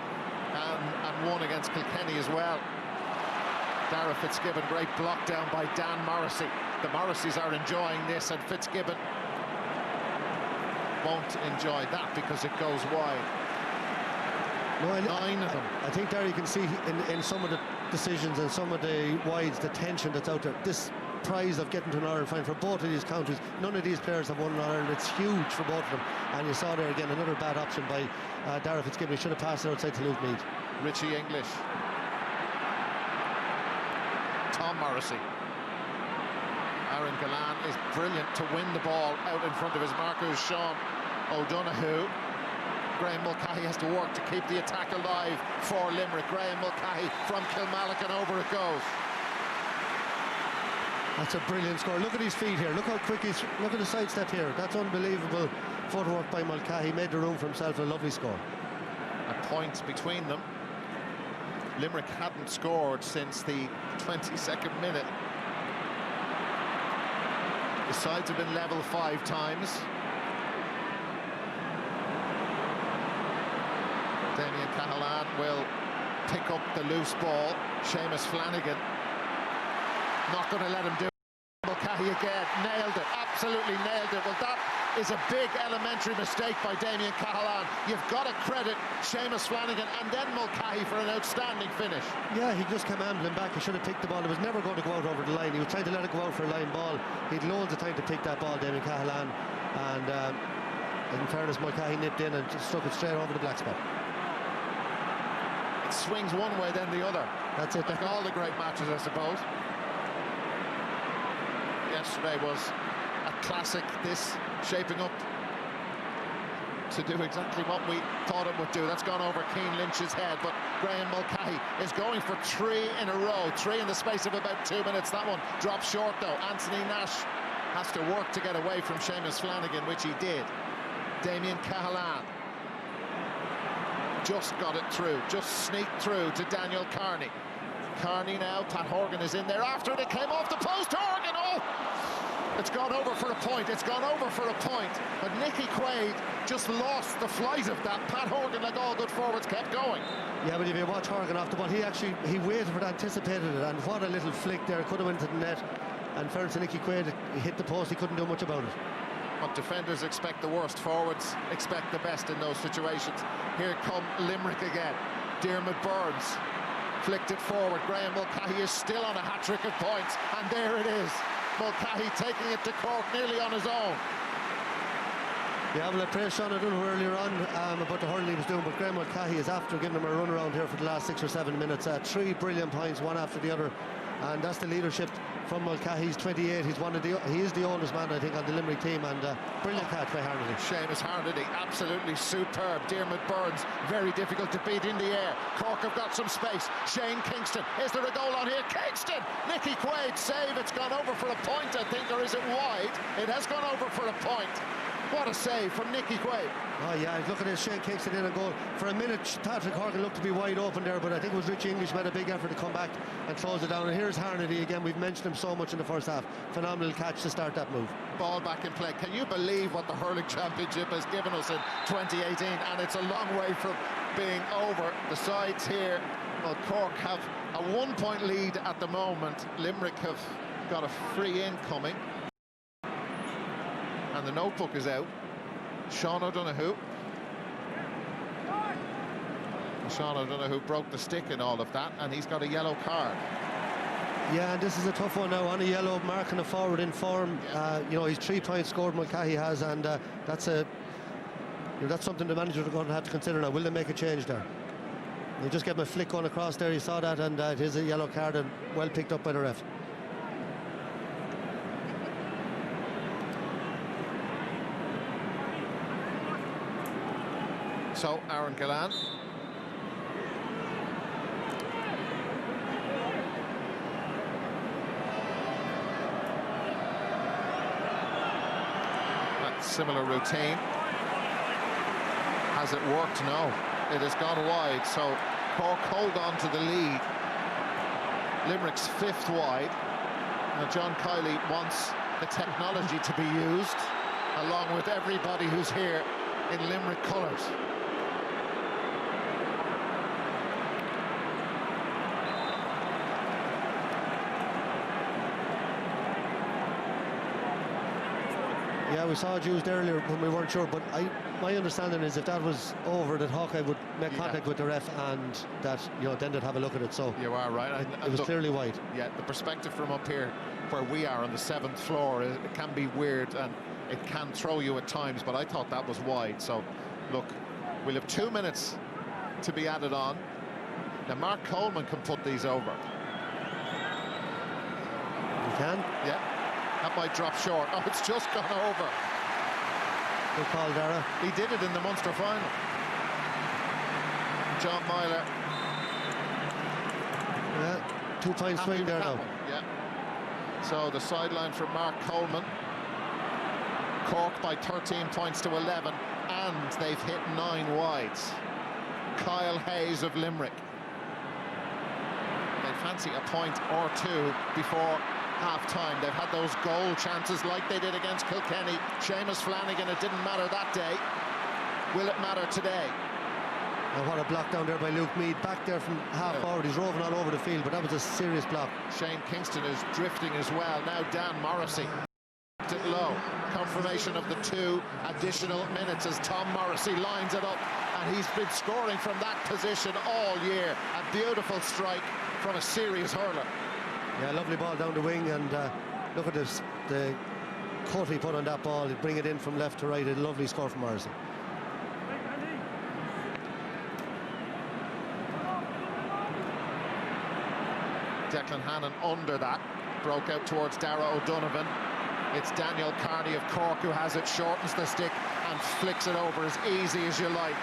[SPEAKER 1] And one against Kilkenny as well. Dara Fitzgibbon, great block down by Dan Morrissey. The Morrisseys are enjoying this, and Fitzgibbon won't enjoy that because it goes wide.
[SPEAKER 2] No,
[SPEAKER 1] 9 of them.
[SPEAKER 2] I think there you can see in some of the decisions and some of the wides, the tension that's out there. This prize of getting to an Ireland final for both of these counties, none of these players have won in Ireland. It's huge for both of them, and you saw there again another bad option by Dara Fitzgibbon. He should have passed it outside to Luke Meade.
[SPEAKER 1] Richie English, Tom Morrissey. Aaron Gillane is brilliant to win the ball out in front of his marker, Sean O'Donoghue. Graham Mulcahy has to work to keep the attack alive for Limerick. Graham Mulcahy from Kilmallock, and over it goes.
[SPEAKER 2] That's a brilliant score. Look at his feet here. Look how quick he's... Look at the sidestep here. That's unbelievable footwork by Mulcahy. He made the room for himself. A lovely score.
[SPEAKER 1] A point between them. Limerick hadn't scored since the 22nd minute. The sides have been level 5 times. Damien Cahalane will pick up the loose ball. Seamus Flanagan not going to let him do it. Mulcahy again, nailed it, absolutely nailed it. Well, that is a big elementary mistake by Damien Cahalane. You've got to credit Seamus Flanagan and then Mulcahy for an outstanding finish.
[SPEAKER 2] Yeah, he just came ambling back. He should have picked the ball. It was never going to go out over the line. He was trying to let it go out for a line ball. He'd loads of time to pick that ball, Damien Cahalane, and in fairness, Mulcahy nipped in and just struck it straight over the black spot.
[SPEAKER 1] It swings one way, then the other.
[SPEAKER 2] That's it.
[SPEAKER 1] Like all the great matches, I suppose. Yesterday was a classic, this shaping up to do exactly what we thought it would do. That's gone over Keane Lynch's head, but Graham Mulcahy is going for 3 in a row, 3 in the space of about 2 minutes. That one dropped short, though. Anthony Nash has to work to get away from Seamus Flanagan, which he did. Damien Cahalane just got it through, just sneaked through to Daniel Carney. Carney now, Pat Horgan is in there after it came off the post. Horgan, oh! It's gone over for a point, it's gone over for a point. But Nicky Quaid just lost the flight of that. Pat Horgan, like all good forwards, kept going.
[SPEAKER 2] Yeah, but if you watch Horgan off the ball, he waited for it, anticipated it, and what a little flick there. Could have went to the net. And fair to Nicky Quaid, he hit the post, he couldn't do much about it.
[SPEAKER 1] But defenders expect the worst, forwards expect the best in those situations. Here come Limerick again. Diarmuid Burns flicked it forward. Graham Mulcahy is still on a hat-trick of points, and there it is. Mulcahy taking it to Cork nearly on his own.
[SPEAKER 2] Yeah, well, I praised Sean O'Donoghue earlier on about the hurling he was doing, but Graham Mulcahy is after giving him a run around here for the last 6 or 7 minutes. 3 brilliant points, one after the other, and that's the leadership from Mulcahy. He's 28. He is the oldest man, I think, on the Limerick team, and brilliant catch by Harnedy.
[SPEAKER 1] Seamus Harnedy, absolutely superb. Diarmuid Burns, very difficult to beat in the air. Cork have got some space. Shane Kingston, is there a goal on here? Kingston! Nicky Quaid save. It's gone over for a point, I think, or is it wide? It has gone over for a point. What a save from Nicky Quaid.
[SPEAKER 2] Oh yeah, look at this, Shane Kingston in a goal. For a minute, Patrick Horgan looked to be wide open there, but I think it was Richie English made a big effort to come back and close it down. And here's Harnedy again. We've mentioned him so much in the first half. Phenomenal catch to start that move.
[SPEAKER 1] Ball back in play. Can you believe what the hurling championship has given us in 2018? And it's a long way from being over. The sides here, well, Cork have a 1-point lead at the moment. Limerick have got a free in coming. And the notebook is out. Sean O'Donoghue. Sean O'Donoghue broke the stick in all of that, and he's got a yellow card.
[SPEAKER 2] Yeah, and this is a tough one now. On a yellow, marking a forward in form.
[SPEAKER 1] Yeah.
[SPEAKER 2] You know, he's 3 points scored, Mulcahy has, and that's something the managers are going to have to consider now. Will they make a change there? They just gave him a flick going across there. He saw that, and it is a yellow card, and well picked up by the ref.
[SPEAKER 1] So, Aaron Gillan. That similar routine. Has it worked? No. It has gone wide, so Cork hold on to the lead. Limerick's 5th wide. Now, John Kiley wants the technology to be used, along with everybody who's here in Limerick colours.
[SPEAKER 2] Yeah, we saw it used earlier when we weren't sure, but my understanding is if that was over, that Hawkeye would make contact with the ref, and that, you know, then they'd have a look at it. So
[SPEAKER 1] you are right.
[SPEAKER 2] It was clearly wide.
[SPEAKER 1] Yeah, the perspective from up here, where we are on the 7th floor, it can be weird and it can throw you at times, but I thought that was wide. So, look, we'll have 2 minutes to be added on. Now, Mark Coleman can put these over.
[SPEAKER 2] You can?
[SPEAKER 1] Yeah. That might drop short. Oh, it's just gone over.
[SPEAKER 2] Good call, Dara.
[SPEAKER 1] He did it in the Munster final. John Myler.
[SPEAKER 2] Yeah, 2-point swing there now.
[SPEAKER 1] Yeah. So the sideline for Mark Coleman. Cork by 13 points to 11, and they've hit 9 wides. Kyle Hayes of Limerick. fancy a point or two before half-time. They've had those goal chances like they did against Kilkenny. Seamus Flanagan, it didn't matter that day. Will it matter today?
[SPEAKER 2] And what a block down there by Luke Meade. Back there from half forward. He's roving all over the field, but that was a serious block.
[SPEAKER 1] Shane Kingston is drifting as well. Now Dan Morrissey. It low. Confirmation of the 2 additional minutes as Tom Morrissey lines it up. And he's been scoring from that position all year. A beautiful strike from a serious hurler.
[SPEAKER 2] Yeah, lovely ball down the wing, and look at this, the cut he put on that ball. He'd bring it in from left to right. A lovely score from Morrissey.
[SPEAKER 1] Declan Hannon under that, broke out towards Dara O'Donovan. It's Daniel Carney of Cork who has it, shortens the stick and flicks it over as easy as you like.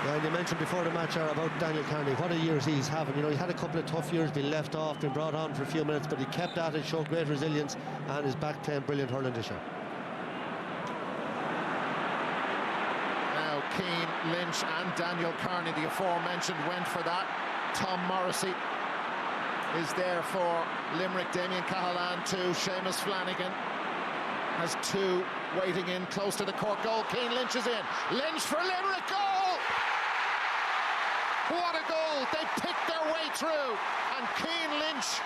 [SPEAKER 2] Yeah, and you mentioned before the match about Daniel Carney, what a years he's having. You know, he had a couple of tough years, been left off, been brought on for a few minutes, but he kept at it, showed great resilience, and is back playing brilliant hurling this year.
[SPEAKER 1] Now Keane, Lynch and Daniel Carney, the aforementioned, went for that. Tom Morrissey is there for Limerick. Damien Cahalane 2. Seamus Flanagan has 2 waiting in close to the Cork goal. Keane Lynch is in. Lynch for Limerick. Goal! What a goal! They picked their way through, and Keane Lynch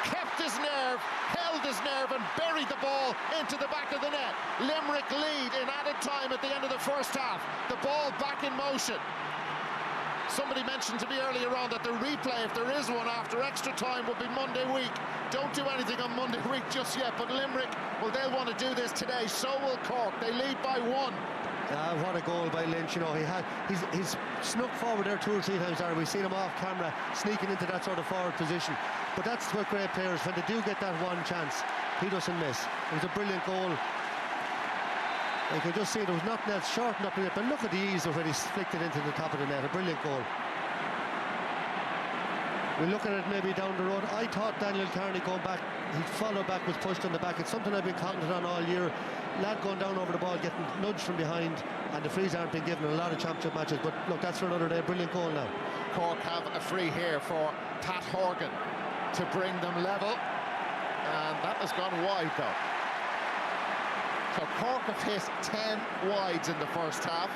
[SPEAKER 1] kept his nerve, held his nerve and buried the ball into the back of the net. Limerick lead in added time at the end of the first half. The ball back in motion. Somebody mentioned to me earlier on that the replay, if there is one after extra time, will be Monday week. Don't do anything on Monday week just yet, but Limerick, well, they'll want to do this today. So will Cork. They lead by 1.
[SPEAKER 2] What a goal by Lynch. You know, he's snuck forward there 2 or 3 times there. We've seen him off camera sneaking into that sort of forward position. But that's what great players, when they do get that one chance, he doesn't miss. It was a brilliant goal. You can just see there was nothing else shortened up in it, but look at the ease of when he flicked it into the top of the net. A brilliant goal. We look at it maybe down the road. I thought Daniel Carney going back, he'd follow back, was pushed on the back. It's something I've been commenting on all year. Lad going down over the ball, getting nudged from behind, and the frees aren't being given in a lot of championship matches. But look, that's for another day. Brilliant goal now.
[SPEAKER 1] Cork have a free here for Pat Horgan to bring them level, and that has gone wide though. So Cork have hit 10 wides in the first half.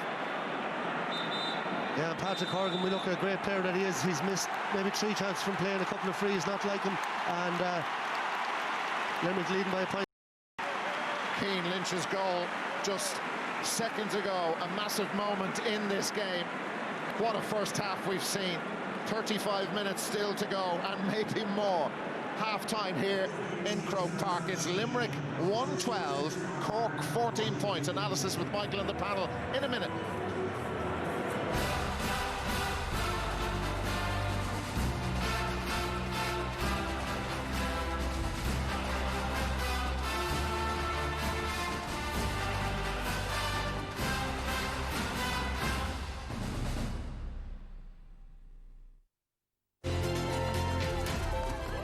[SPEAKER 2] Yeah, Patrick Horgan, we look at a great player that he is. He's missed maybe 3 chances from playing, a couple of frees, not like him, and Limerick leading by a point.
[SPEAKER 1] Keane Lynch's goal just seconds ago, a massive moment in this game. What a first half we've seen. 35 minutes still to go, and maybe more. Half-time here in Croke Park. It's Limerick 112, Cork 14 points. Analysis with Michael and the panel in a minute.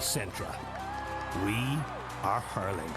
[SPEAKER 3] Centra. We are hurling.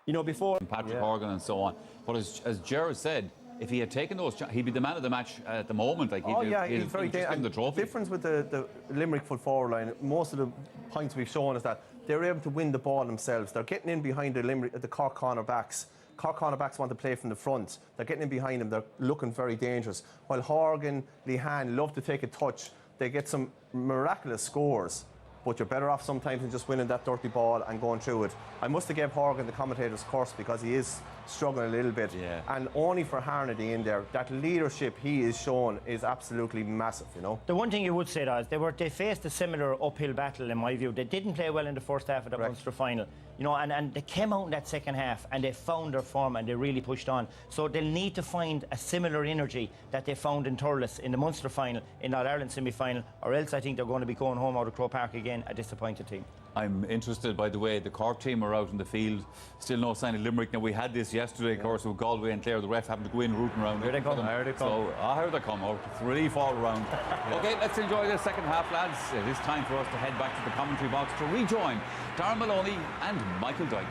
[SPEAKER 4] You know, before
[SPEAKER 5] Patrick Horgan and so on. But as Gerard said, if he had taken those, he'd be the man of the match at the moment. Like
[SPEAKER 4] he's very
[SPEAKER 5] just given the trophy.
[SPEAKER 4] Difference with the Limerick full forward line, most of the points we've shown is that they're able to win the ball themselves. They're getting in behind the Cork cornerbacks. Cork cornerbacks want to play from the front. They're getting in behind them. They're looking very dangerous. While Horgan, Lehan love to take a touch. They get some miraculous scores. But you're better off sometimes than just winning that dirty ball and going through it. I must have given Horgan the commentator's curse because he is struggling a little bit.
[SPEAKER 5] Yeah.
[SPEAKER 4] And only for Harnedy in there, that leadership he is shown is absolutely massive, you know.
[SPEAKER 6] The one thing you would say, though, is they faced a similar uphill battle, in my view. They didn't play well in the first half of the Munster final. You know, and they came out in that second half and they found their form and they really pushed on. So they'll need to find a similar energy that they found in Thurles in the Munster final, in All Ireland semi-final, or else I think they're going to be going home out of Croke Park again, a disappointed team.
[SPEAKER 5] I'm interested, by the way, the Cork team are out in the field. Still no sign of Limerick. Now, we had this yesterday, of course, with Galway and Clare. The ref having to go in, rooting around.
[SPEAKER 6] Here they come.
[SPEAKER 5] Here they come. So, here they come. It's relief all around. OK, let's enjoy the second half, lads. It is time for us to head back to the commentary box to rejoin Darren Maloney and Michael Dyke.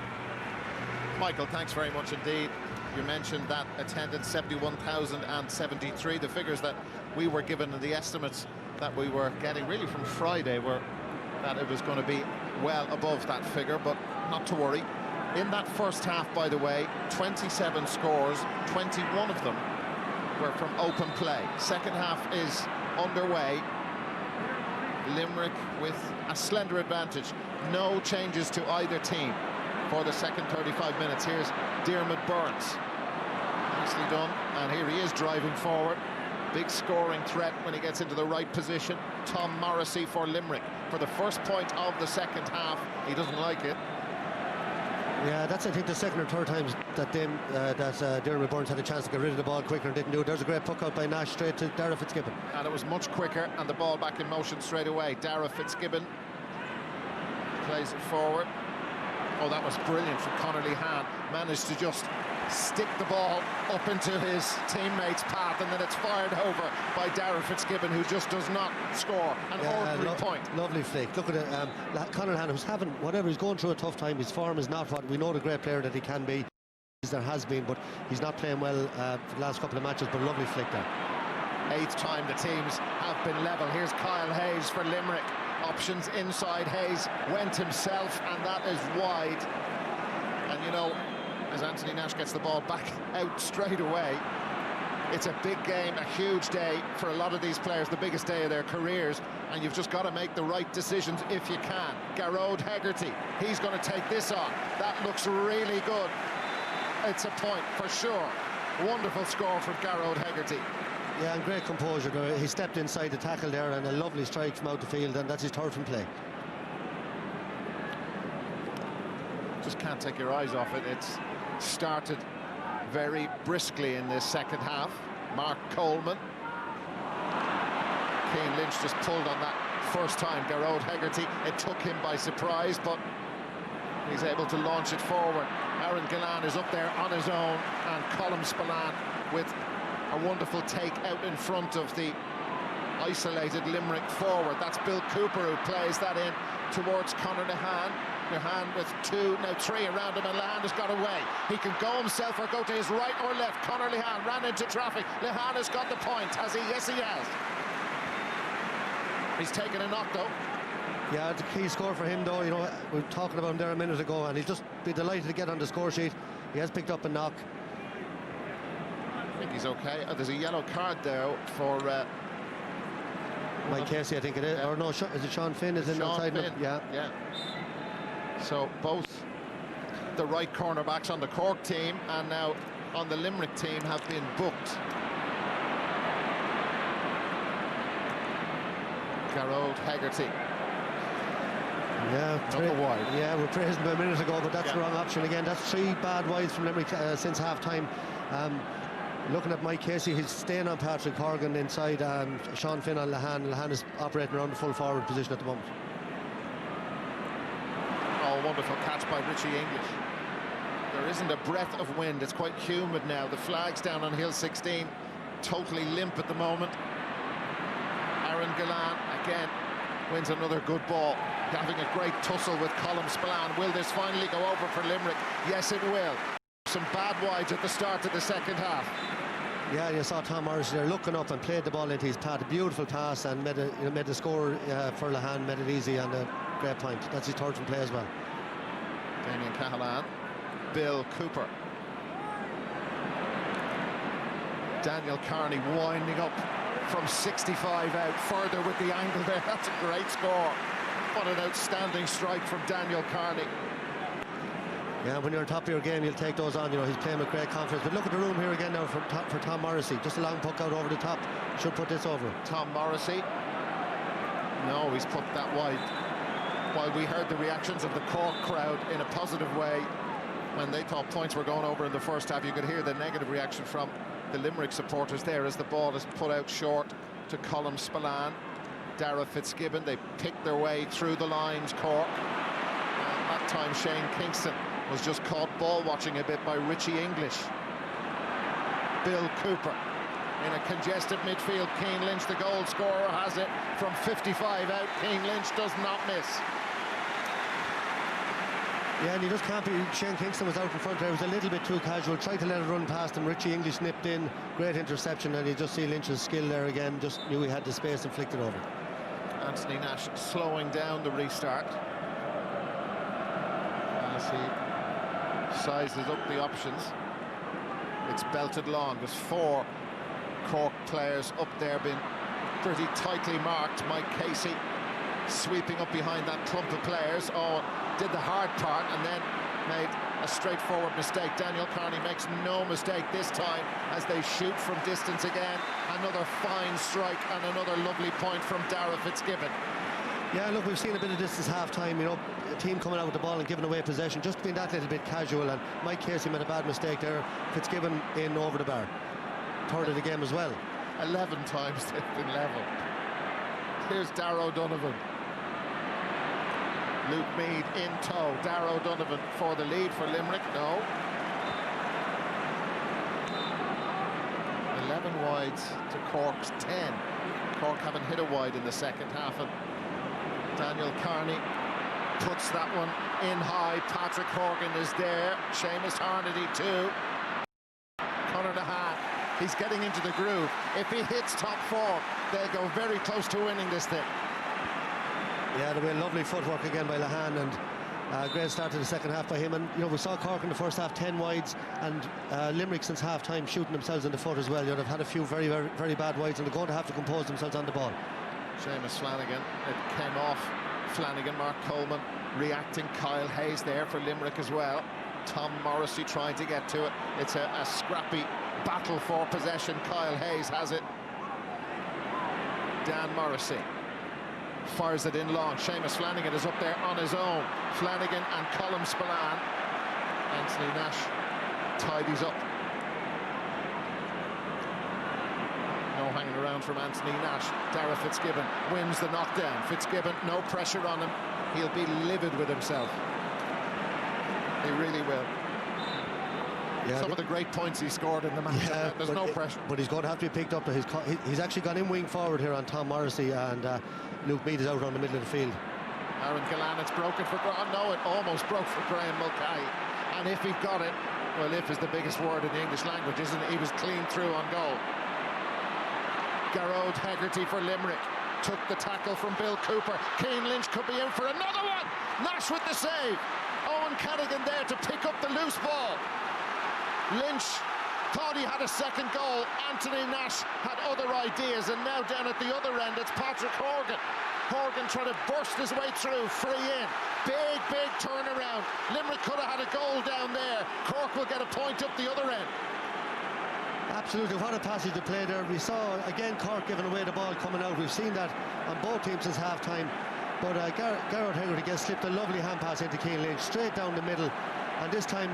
[SPEAKER 1] Michael, thanks very much indeed. You mentioned that attendance 71,073. The figures that we were given and the estimates that we were getting really from Friday were that it was going to be well above that figure, but not to worry. In that first half, by the way, 27 scores, 21 of them were from open play. Second half is underway. Limerick with a slender advantage. No changes to either team for the second 35 minutes. Here's Diarmuid Burns. Nicely done. And here he is driving forward. Big scoring threat when he gets into the right position. Tom Morrissey for Limerick. For the first point of the second half, he doesn't like it.
[SPEAKER 2] Yeah, that's, I think, the second or third times that Diarmuid Burns had a chance to get rid of the ball quicker and didn't do it. There's a great puck out by Nash straight to Dara Fitzgibbon.
[SPEAKER 1] And it was much quicker, and the ball back in motion straight away. Dara Fitzgibbon plays it forward. Oh, that was brilliant from Conor Lehan. Managed to just stick the ball up into his teammate's path, and then it's fired over by Dara Fitzgibbon, who just does not score an ordinary point.
[SPEAKER 2] Lovely flick. Look at it. Conor Lehan, who's having, whatever, he's going through a tough time. His form is not what we know the great player that he can be. There has been, but he's not playing well for the last couple of matches, but lovely flick there.
[SPEAKER 1] 8th time the teams have been level. Here's Kyle Hayes for Limerick. Options inside. Hayes went himself, and that is wide. And you know, as Anthony Nash gets the ball back out straight away, it's a big game, a huge day for a lot of these players, the biggest day of their careers, and you've just got to make the right decisions if you can. Garrod Hegarty, he's going to take this on. That looks really good. It's a point for sure. Wonderful score from Garrod Hegarty.
[SPEAKER 2] Yeah, and great composure. He stepped inside the tackle there, and a lovely strike from out the field, and that's his third from play.
[SPEAKER 1] Just can't take your eyes off it. It's started very briskly in this second half. Mark Coleman. Cian Lynch just pulled on that first time. Garrod Hegarty, it took him by surprise, but he's able to launch it forward. Aaron Gillan is up there on his own, and Colm Spillane with a wonderful take out in front of the isolated Limerick forward. That's Bill Cooper who plays that in towards Conor Lehan. Lehan with 2, now 3 around him, and Lehan has got away. He can go himself or go to his right or left. Conor Lehan ran into traffic. Lehan has got the point. Has he? Yes, he has. He's taken a knock, though.
[SPEAKER 2] Yeah, it's a key score for him, though. You know, we were talking about him there a minute ago, and he's just be delighted to get on the score sheet. He has picked up a knock.
[SPEAKER 1] I think he's okay. There's a yellow card there for
[SPEAKER 2] Mike Casey, I think it is. Yeah. Or no, is it Sean Finn? Is in outside?
[SPEAKER 1] Finn. Yeah. So both the right cornerbacks on the Cork team and now on the Limerick team have been booked. Garrod Hegarty.
[SPEAKER 2] Yeah,
[SPEAKER 1] another wide.
[SPEAKER 2] Yeah, we praised him a minute ago, but that's the wrong option again. That's 3 bad wides from Limerick since half-time. Looking at Mike Casey, he's staying on Patrick Horgan inside, and Sean Finn on Lehan. Lehan is operating around the full forward position at the moment.
[SPEAKER 1] Oh, wonderful catch by Richie English. There isn't a breath of wind. It's quite humid now. The flag's down on Hill 16, totally limp at the moment. Aaron Gillan again wins another good ball, having a great tussle with Colm Spillane. Will this finally go over for Limerick? Yes, it will. Some bad wides at the start of the second half.
[SPEAKER 2] Yeah, you saw Tom Morrissey there looking up and played the ball into his path. A beautiful pass, and made the score for Lehan, made it easy, and a great point. That's his third from play as well.
[SPEAKER 1] Damien Cahalane, Bill Cooper. Daniel Carney winding up from 65 out, further with the angle there. That's a great score. What an outstanding strike from Daniel Carney.
[SPEAKER 2] Yeah, when you're on top of your game, you'll take those on. You know, he's playing with great confidence. But look at the room here again now for Tom Morrissey. Just a long puck out over the top. Should put this over.
[SPEAKER 1] Tom Morrissey. No, he's put that wide. While we heard the reactions of the Cork crowd in a positive way when they thought points were going over in the first half, you could hear the negative reaction from the Limerick supporters there as the ball is put out short to Colm Spillane. Dara Fitzgibbon, they picked their way through the lines, Cork. And that time Shane Kingston was just caught ball watching a bit by Richie English. Bill Cooper in a congested midfield. Cian Lynch, the goal scorer, has it from 55 out. Cian Lynch does not miss.
[SPEAKER 2] Yeah, and he just can't be. Shane Kingston was out in front there. He was a little bit too casual. Tried to let it run past him. Richie English nipped in. Great interception, and you just see Lynch's skill there again. Just knew he had the space and flicked it over.
[SPEAKER 1] Anthony Nash slowing down the restart as he sizes up the options. It's belted long. There's 4 Cork players up there being pretty tightly marked. Mike Casey sweeping up behind that clump of players. Oh, did the hard part and then made a straightforward mistake. Daniel Carney makes no mistake this time as they shoot from distance again. Another fine strike and another lovely point from Dara Fitzgibbon.
[SPEAKER 2] Yeah, look, we've seen a bit of this half-time, you know, a team coming out with the ball and giving away possession, just being that little bit casual, and Mike Casey made a bad mistake there. Fitzgibbon in over the bar. Third of the game as well. 11
[SPEAKER 1] times they've been level. Here's Darragh O'Donovan. Luke Meade in tow. Darragh O'Donovan for the lead for Limerick. No. 11 wides to Cork's 10. Cork haven't hit a wide in the second half, and Daniel Carney puts that one in high. Patrick Horgan is there. Seamus Harnedy too. Conor Nahan, he's getting into the groove. If he hits top 4, they'll go very close to winning this thing.
[SPEAKER 2] Yeah, there was lovely footwork again by Lahan, and great start to the second half by him. And you know, we saw Cork in the first half 10 wides, and Limerick since half time shooting themselves in the foot as well. You know, they've had a few very bad wides, and they're going to have to compose themselves on the ball.
[SPEAKER 1] Seamus Flanagan, it came off Flanagan. Mark Coleman reacting. Kyle Hayes there for Limerick as well. Tom Morrissey trying to get to it. It's a scrappy battle for possession. Kyle Hayes has it. Dan Morrissey fires it in long. Seamus Flanagan is up there on his own. Flanagan and Colm Spillane. Anthony Nash tidies up. No hanging around from Anthony Nash. Dara Fitzgibbon wins the knockdown. Fitzgibbon, no pressure on him. He'll be livid with himself. He really will. Yeah, some of the great points he scored in the match. Yeah, there's no pressure.
[SPEAKER 2] But he's going to have to be picked up. He's actually gone in wing forward here on Tom Morrissey, and Luke Meade is out on the middle of the field.
[SPEAKER 1] Aaron Gillan, it's broken for Graham. No, it almost broke for Graham Mulcahy. And if he got it, well, if is the biggest word in the English language, isn't it? He was clean through on goal. Garrod Hegarty for Limerick took the tackle from Bill Cooper. Cian Lynch could be in for another one. Nash with the save. Owen Cadigan there to pick up the loose ball. Lynch thought he had a second goal. Anthony Nash had other ideas, and now down at the other end it's Patrick Horgan. Horgan trying to burst his way through, free in. Big turnaround. Limerick could have had a goal down there. Cork will get a point up the other end.
[SPEAKER 2] Absolutely, what a passage of play there. We saw again Cork giving away the ball coming out. We've seen that on both teams since half time. But Garrod Hegarty gets slipped a lovely hand pass into Cian Lynch straight down the middle. And this time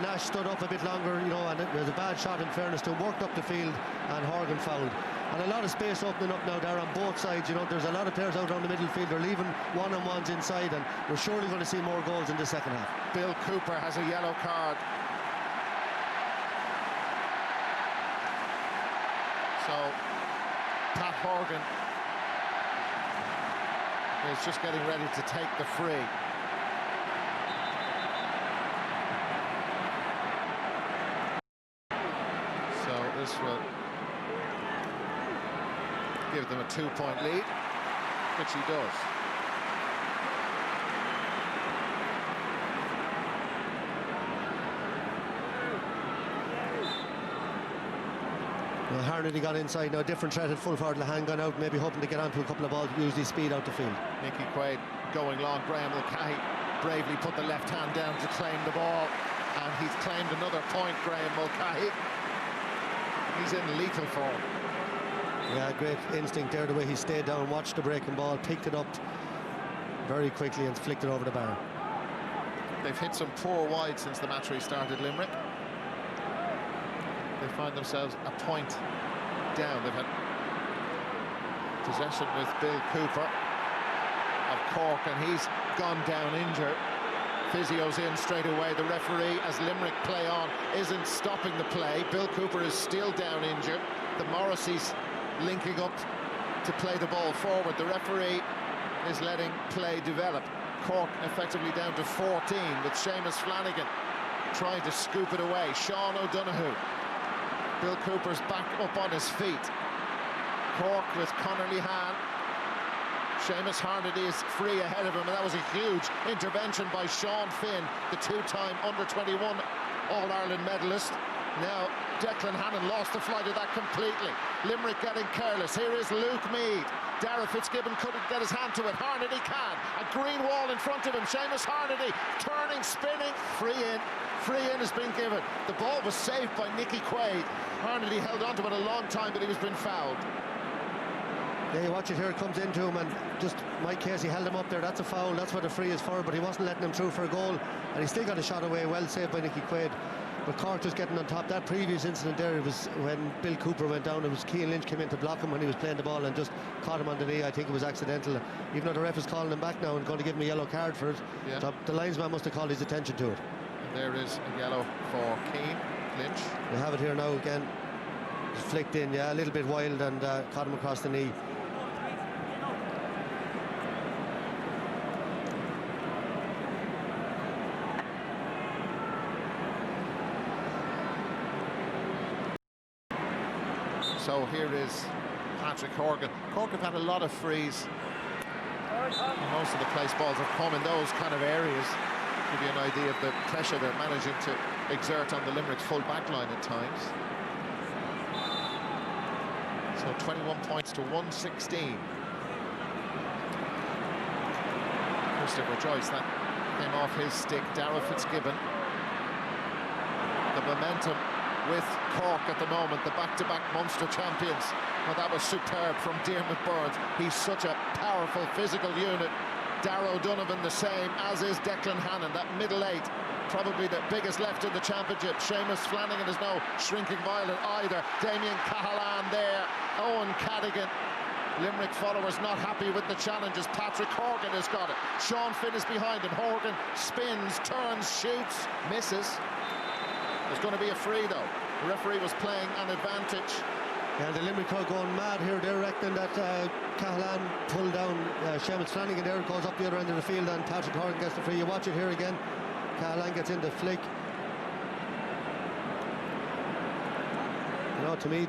[SPEAKER 2] Nash stood up a bit longer, you know, and it was a bad shot in fairness to him, worked up the field, and Horgan fouled. And a lot of space opening up now there on both sides. You know, there's a lot of players out on the middle field. They're leaving one-on-ones inside, and we're surely going to see more goals in the second half.
[SPEAKER 1] Bill Cooper has a yellow card. So Pat Horgan is just getting ready to take the free. This will give them a 2-point lead, which he does.
[SPEAKER 2] Well, Harnedy got inside now, different threat at full forward. Lahan gone out, maybe hoping to get onto a couple of balls, use his speed out the field.
[SPEAKER 1] Nicky Quaid going long. Graham Mulcahy bravely put the left hand down to claim the ball, and he's claimed another point, Graham Mulcahy. He's in lethal form.
[SPEAKER 2] Yeah, great instinct there, the way he stayed down, watched the breaking ball, picked it up very quickly and flicked it over the bar.
[SPEAKER 1] They've hit some poor wide since the match restarted, Limerick. They find themselves a point down. They've had possession with Bill Cooper of Cork, and he's gone down injured. Physio's in straight away. The referee, as Limerick play on, isn't stopping the play. Bill Cooper is still down injured. The Morrisseys linking up to play the ball forward. The referee is letting play develop. Cork effectively down to 14 with Seamus Flanagan trying to scoop it away. Sean O'Donoghue. Bill Cooper's back up on his feet. Cork with Conor Lehane. Seamus Harnedy is free ahead of him, and that was a huge intervention by Sean Finn, the two-time under-21 All-Ireland medalist. Now Declan Hannon lost the flight of that completely. Limerick getting careless. Here is Luke Meade. Dara Fitzgibbon couldn't get his hand to it. Harnedy can. A green wall in front of him. Seamus Harnedy turning, spinning. Free in. Free in has been given. The ball was saved by Nicky Quaid. Harnedy held on to it a long time, but he was being fouled.
[SPEAKER 2] Yeah, you watch it here, it comes into him, and just Mike Casey held him up there. That's a foul, that's what the free is for, but he wasn't letting him through for a goal, and he still got a shot away, well saved by Nicky Quaid. But Cork just getting on top. That previous incident there, it was when Bill Cooper went down, it was Cian Lynch came in to block him when he was playing the ball and just caught him on the knee. I think it was accidental, even though the ref is calling him back now and going to give him a yellow card for it.
[SPEAKER 1] Yeah.
[SPEAKER 2] So the linesman must have called his attention to it.
[SPEAKER 1] And there is a yellow for Cian Lynch.
[SPEAKER 2] We have it here now again. It's flicked in, yeah, a little bit wild, and caught him across the knee.
[SPEAKER 1] So here is Patrick Horgan. Cork have had a lot of frees. Most of the place balls have come in those kind of areas. Give you an idea of the pressure they're managing to exert on the Limerick's full back line at times. So 21 points to 116. Christopher Joyce, that came off his stick. Dara Fitzgibbon. The momentum with Cork at the moment, the back-to-back Munster champions. Well, that was superb from Diarmuid Burns. He's such a powerful physical unit. Darragh O'Donovan the same, as is Declan Hannon. That middle eight, probably the biggest left in the championship. Seamus Flanagan is no shrinking violet either. Damien Cahalane there. Owen Cadigan. Limerick followers not happy with the challenges. Patrick Horgan has got it. Sean Finn is behind him. Horgan spins, turns, shoots, misses. There's going to be a free though. The referee was playing an advantage.
[SPEAKER 2] Yeah, the Limerick crowd going mad here. They're reckoning that Cahalane pulled down Seamus Flanagan there. It goes up the other end of the field, and Patrick Horgan gets the free. You watch it here again. Cahalane gets in the flick. You know, to me,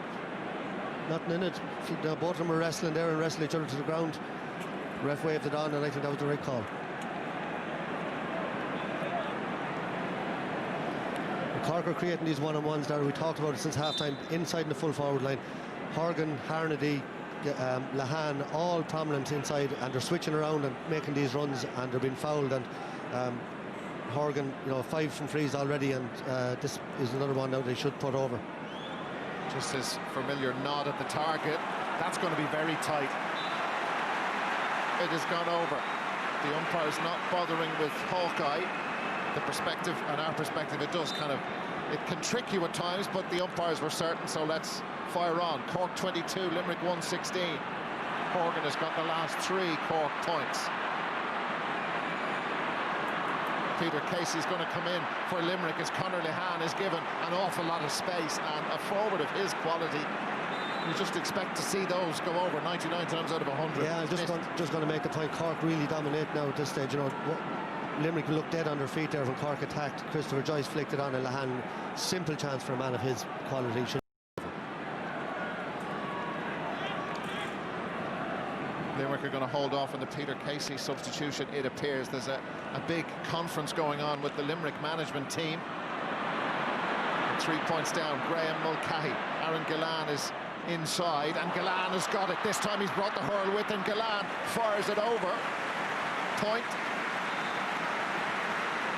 [SPEAKER 2] nothing in it. Both of them were wrestling there and wrestled each other to the ground. The ref waved it on, and I think that was the right call. Cork are creating these one-on-ones that we talked about it since half-time, inside in the full forward line. Horgan, Harnedy, Lehane, all prominent inside, and they're switching around and making these runs, and they're being fouled. And Horgan, you know, 5 from frees already, and this is another one now they should put over.
[SPEAKER 1] Just his familiar nod at the target. That's going to be very tight. It has gone over. The umpire's not bothering with Hawkeye. The perspective and our perspective, it does kind of, it can trick you at times, but the umpires were certain, so let's fire on. Cork 22, Limerick 116. Horgan has got the last 3 Cork points. Peter Casey's going to come in for Limerick as Conor Lehane is given an awful lot of space, and a forward of his quality, you just expect to see those go over 99 times out of 100.
[SPEAKER 2] Yeah, I'm just going to make the point. Cork really dominate now at this stage. You know, Limerick looked dead on their feet there when Cork attacked. Christopher Joyce flicked it on, and Lehane, simple chance for a man of his quality.
[SPEAKER 1] Limerick are going to hold off on the Peter Casey substitution, it appears. There's a big conference going on with the Limerick management team. 3 points down, Graham Mulcahy. Aaron Gillane is inside, and Gillane has got it. This time he's brought the hurl with, and Gillane fires it over. Point.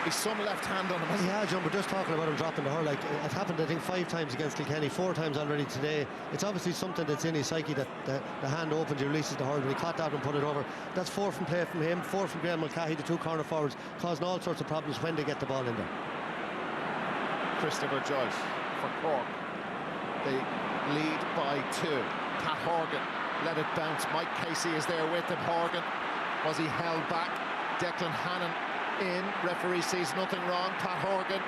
[SPEAKER 1] He's some left hand on him.
[SPEAKER 2] Yeah, John, we're just talking about him dropping the hurl. Like, it happened, I think, 5 times against Kilkenny, 4 times already today. It's obviously something that's in his psyche, that the hand opens, he releases the hurl. When he caught that and put it over, that's 4 from play from him, 4 from Graham Mulcahy, the 2 corner forwards, causing all sorts of problems when they get the ball in there.
[SPEAKER 1] Christopher Joyce for Cork. They lead by 2. Pat Horgan let it bounce. Mike Casey is there with him. Horgan, was he held back? Declan Hannon in. Referee sees nothing wrong. Pat Horgan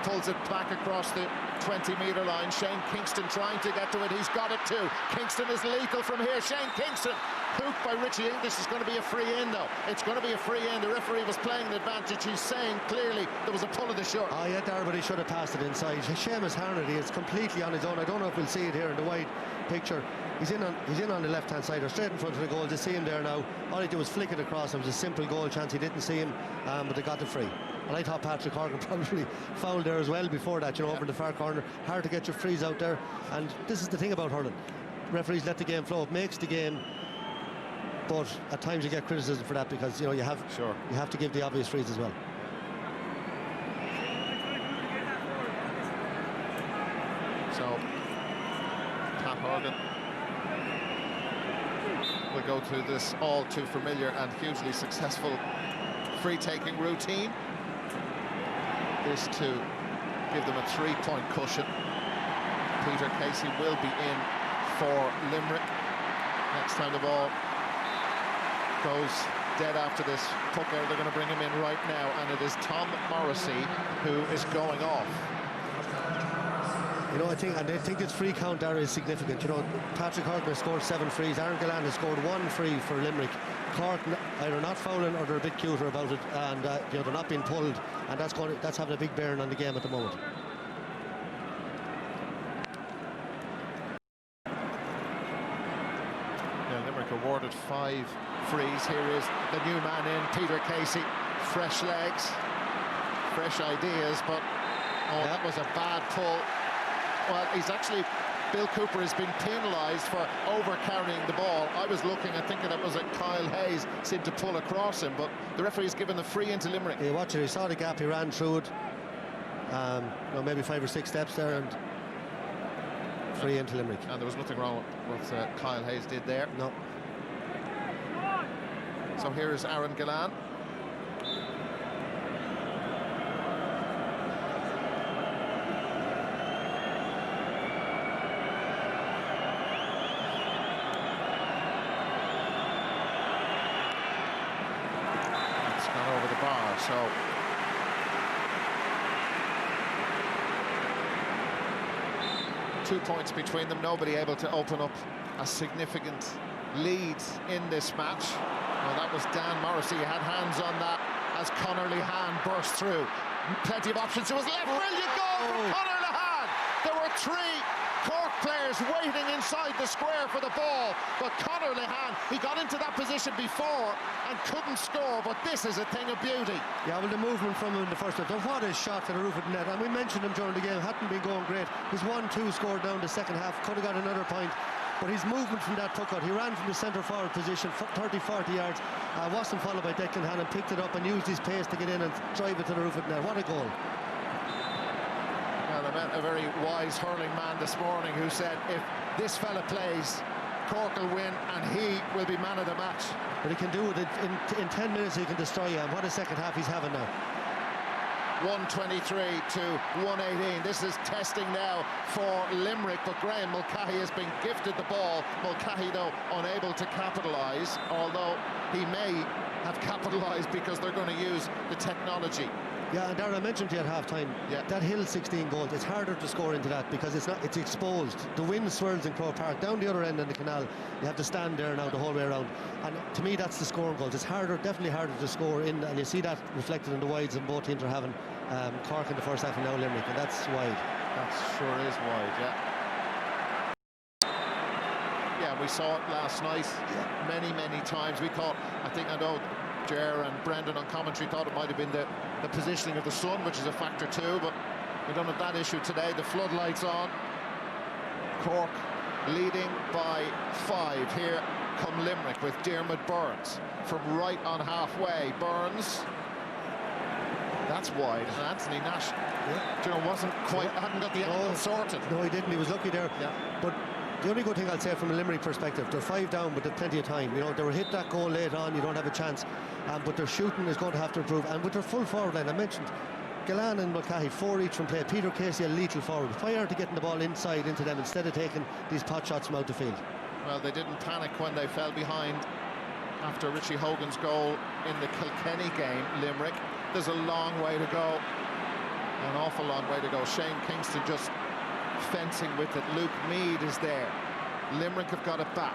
[SPEAKER 1] pulls it back across the 20-metre line. Shane Kingston trying to get to it. He's got it too. Kingston is lethal from here. Shane Kingston, hooked by Richie English. Is going to be a free in though. It's going to be a free in. The referee was playing an advantage. He's saying clearly there was a pull of the shirt.
[SPEAKER 2] Oh yeah, there, but he should have passed it inside. Seamus Harnedy is completely on his own. I don't know if we'll see it here in the wide picture. He's in on the left-hand side, or straight in front of the goal. To see him there now, all he did was flick it across. It was a simple goal chance. He didn't see him, but they got the free. And I thought Patrick Horgan probably fouled there as well before that, you know, over in the far corner. Hard to get your frees out there. And this is the thing about hurling. Referees let the game flow. It makes the game. But at times you get criticism for that because, you know, you have to give the obvious frees as well.
[SPEAKER 1] So Pat Horgan will go through this all too familiar and hugely successful free-taking routine. This to give them a 3-point cushion. Peter Casey will be in for Limerick. Next time the ball goes dead after this puck out, they're going to bring him in right now, and it is Tom Morrissey who is going off.
[SPEAKER 2] You know, I think this free count there is significant. You know, Patrick Horgan has scored 7 frees. Aaron Gillan has scored 1 free for Limerick. Cork either not fouling or they're a bit cuter about it, and you know, they're not being pulled, and that's having a big bearing on the game at the moment.
[SPEAKER 1] Yeah, Limerick awarded 5 frees. Here is the new man in, Peter Casey. Fresh legs, fresh ideas, but that was a bad pull. Well, Bill Cooper has been penalised for over-carrying the ball. I was looking and thinking it was Kyle Hayes seemed to pull across him, but the referee's given the free into Limerick.
[SPEAKER 2] Yeah, watch it. He saw the gap, he ran through it. You know, maybe 5 or 6 steps there, and free into Limerick.
[SPEAKER 1] And there was nothing wrong with what Kyle Hayes did there.
[SPEAKER 2] No.
[SPEAKER 1] So here is Aaron Gillan. So 2 points between them, nobody able to open up a significant lead in this match. Well, that was Dan Morrissey. He had hands on that as Conor Lehane burst through. Plenty of options. It was left. Brilliant goal from Conor Lehane. There were 3 Cork players waiting inside the square for the ball, but Conor Lehane, he got into that position before and couldn't score, but this is a thing of beauty.
[SPEAKER 2] Yeah, well, the movement from him in the first half, what a shot to the roof of the net, and we mentioned him during the game, hadn't been going great. His 1-2 scored down the second half, could have got another point, but his movement from that puck out, he ran from the centre forward position 30-40 yards, wasn't followed by Declan Hannon, picked it up and used his pace to get in and drive it to the roof of the net. What a goal.
[SPEAKER 1] Well, I met a very wise hurling man this morning who said if this fella plays, Cork will win and he will be man of the match.
[SPEAKER 2] But he can do it in 10 minutes. He can destroy you, and what a second half he's having now.
[SPEAKER 1] 123 to 118. This is testing now for Limerick, but Graham Mulcahy has been gifted the ball. Mulcahy, though, unable to capitalise, although he may have capitalised because they're going to use the technology.
[SPEAKER 2] Yeah, and Darren, I mentioned to you at half-time, that Hill 16 goals, it's harder to score into that because it's exposed. The wind swirls in Croke Park. Down the other end in the canal, you have to stand there now the whole way around. And to me, that's the scoring goals. It's harder, definitely harder to score in, and you see that reflected in the wides that both teams are having. Cork in the first half and now Limerick, and that's wide.
[SPEAKER 1] That sure is wide, yeah. Yeah, we saw it last night many times. We thought, I know Ger and Brendan on commentary thought it might have been the positioning of the sun, which is a factor too, but we don't have that issue today. The floodlights on. Cork leading by 5. Here come Limerick with Diarmuid Burns from right on halfway. Burns, that's wide, and Anthony Nash, hadn't got the angle sorted.
[SPEAKER 2] No, he didn't. He was lucky there.
[SPEAKER 1] Yeah.
[SPEAKER 2] But the only good thing I'll say from a Limerick perspective, they're 5 down, but they've plenty of time. You know, they were hit that goal late on, you don't have a chance. But their shooting is going to have to improve. And with their full forward line, I mentioned Gillan and Mulcahy, 4 each from play. Peter Casey, a lethal forward. Why aren't they getting the ball inside into them instead of taking these pot shots from out the field?
[SPEAKER 1] Well, they didn't panic when they fell behind after Richie Hogan's goal in the Kilkenny game, Limerick. There's a long way to go. An awful long way to go. Shane Kingston just fencing with it. Luke Meade is there. Limerick have got it back.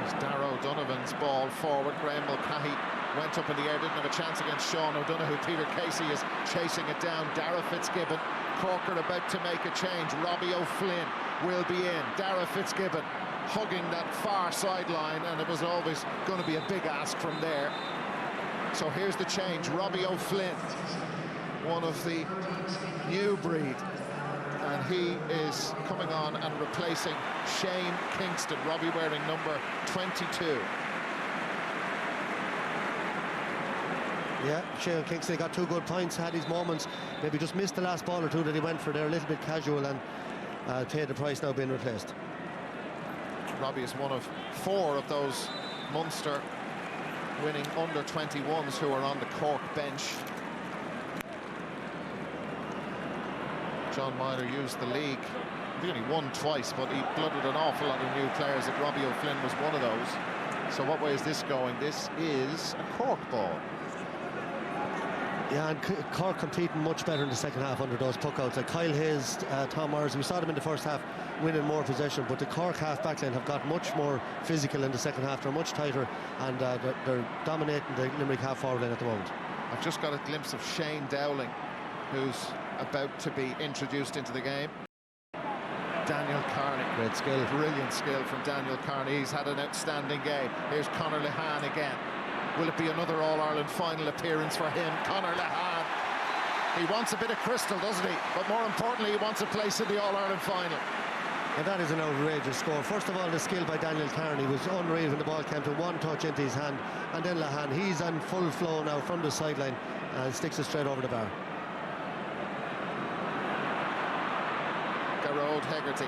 [SPEAKER 1] It's Darragh O'Donovan's ball forward. Graham Mulcahy went up in the air, didn't have a chance against Sean O'Donoghue. Peter Casey is chasing it down. Darragh Fitzgibbon. Cork are about to make a change. Robbie O'Flynn will be in. Darragh Fitzgibbon hugging that far sideline, and it was always going to be a big ask from there. So here's the change. Robbie O'Flynn, one of the new breed, and he is coming on and replacing Shane Kingston. Robbie wearing number 22.
[SPEAKER 2] Yeah, Shane Kingston got 2 good points, had his moments, maybe just missed the last ball or two that he went for there, a little bit casual, and paid the price now being replaced.
[SPEAKER 1] Robbie is one of 4 of those Munster winning under 21s who are on the Cork bench. John Myler used the league. He only won twice, but he blooded an awful lot of new players, and Robbie O'Flynn was one of those. So what way is this going? This is a Cork ball.
[SPEAKER 2] Yeah, and Cork competing much better in the second half under those puckouts. Like Kyle Hayes, Tom Myers, we saw them in the first half winning more possession, but the Cork half backline have got much more physical in the second half. They're much tighter, and they're dominating the Limerick half forward line at the moment.
[SPEAKER 1] I've just got a glimpse of Shane Dowling, who's about to be introduced into the game. Daniel Carney.
[SPEAKER 2] Great skill.
[SPEAKER 1] Brilliant skill from Daniel Carney. He's had an outstanding game. Here's Conor Lehane again. Will it be another All-Ireland final appearance for him? Conor Lehane. He wants a bit of crystal, doesn't he? But more importantly, he wants a place in the All-Ireland final.
[SPEAKER 2] And that is an outrageous score. First of all, the skill by Daniel Carney was unreal when the ball came to one touch into his hand. And then Lehane, he's on full flow now from the sideline and sticks it straight over the bar.
[SPEAKER 1] Garrod Hegarty.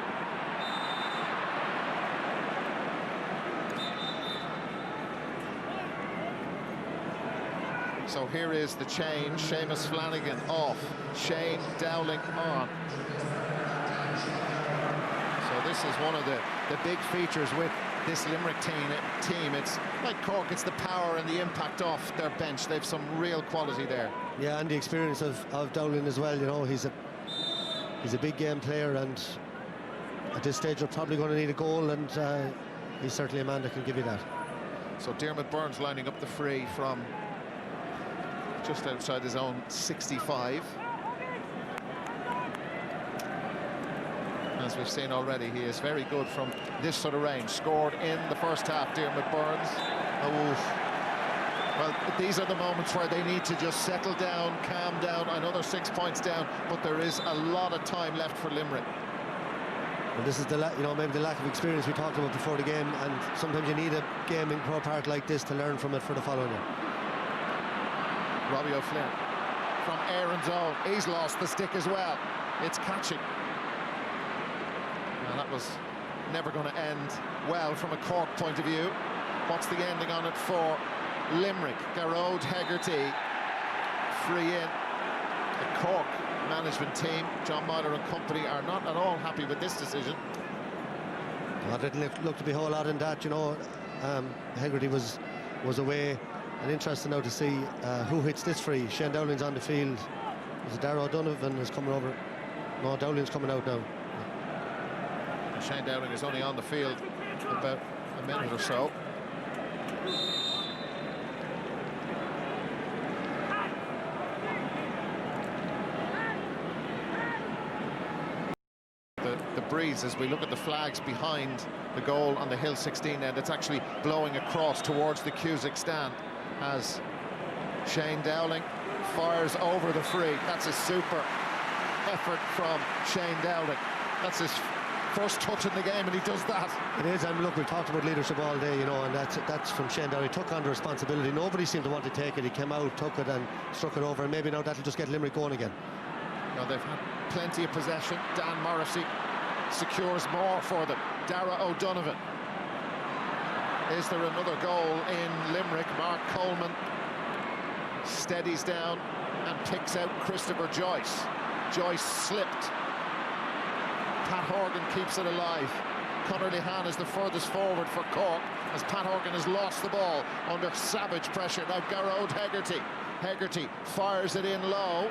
[SPEAKER 1] So here is the change. Seamus Flanagan off. Shane Dowling on. So this is one of the big features with this Limerick team. It's like Cork, it's the power and the impact off their bench. They've some real quality there.
[SPEAKER 2] Yeah, and the experience of Dowling as well. You know, he's a big game player, and at this stage they're probably going to need a goal, and he's certainly a man that can give you that.
[SPEAKER 1] So Diarmuid Byrnes lining up the free from just outside his own 65. As we've seen already, he is very good from this sort of range. Scored in the first half, Diarmuid Byrnes. Oh, well, these are the moments where they need to just settle down, calm down. I know they're 6 points down, but there is a lot of time left for Limerick.
[SPEAKER 2] Well, this is maybe the lack of experience we talked about before the game, and sometimes you need a game in Croke Park like this to learn from it for the following year.
[SPEAKER 1] Robbie O'Flynn from Aaron's own. He's lost the stick as well. It's catching. Well, that was never going to end well from a Cork point of view. What's the ending on it for Limerick? Garrod Hegarty free in. The Cork management team, John Myler and company, are not at all happy with this decision.
[SPEAKER 2] Well, it didn't look to be a whole lot in that, you know. Hegarty was away. And interesting now to see who hits this free. Shane Dowling's on the field. Is it Darragh O'Donovan is coming over? No, Dowling's coming out now.
[SPEAKER 1] And Shane Dowling is only on the field about a minute or so. The breeze, as we look at the flags behind the goal on the Hill 16 end, it's actually blowing across towards the Cusack stand as Shane Dowling fires over the free. That's a super effort from Shane Dowling. That's his first touch in the game, and he does that.
[SPEAKER 2] It is, and look, we've talked about leadership all day, you know, and that's from Shane Dowling. He took on the responsibility. Nobody seemed to want to take it. He came out, took it, and struck it over, and maybe now that'll just get Limerick going again.
[SPEAKER 1] Now they've had plenty of possession. Dan Morrissey secures more for them. Darragh O'Donovan. Is there another goal in Limerick? Mark Coleman steadies down and picks out Christopher Joyce. Joyce slipped. Pat Horgan keeps it alive. Conor Lehane is the furthest forward for Cork as Pat Horgan has lost the ball under savage pressure. Now Garrod Hegarty. Hegarty fires it in low.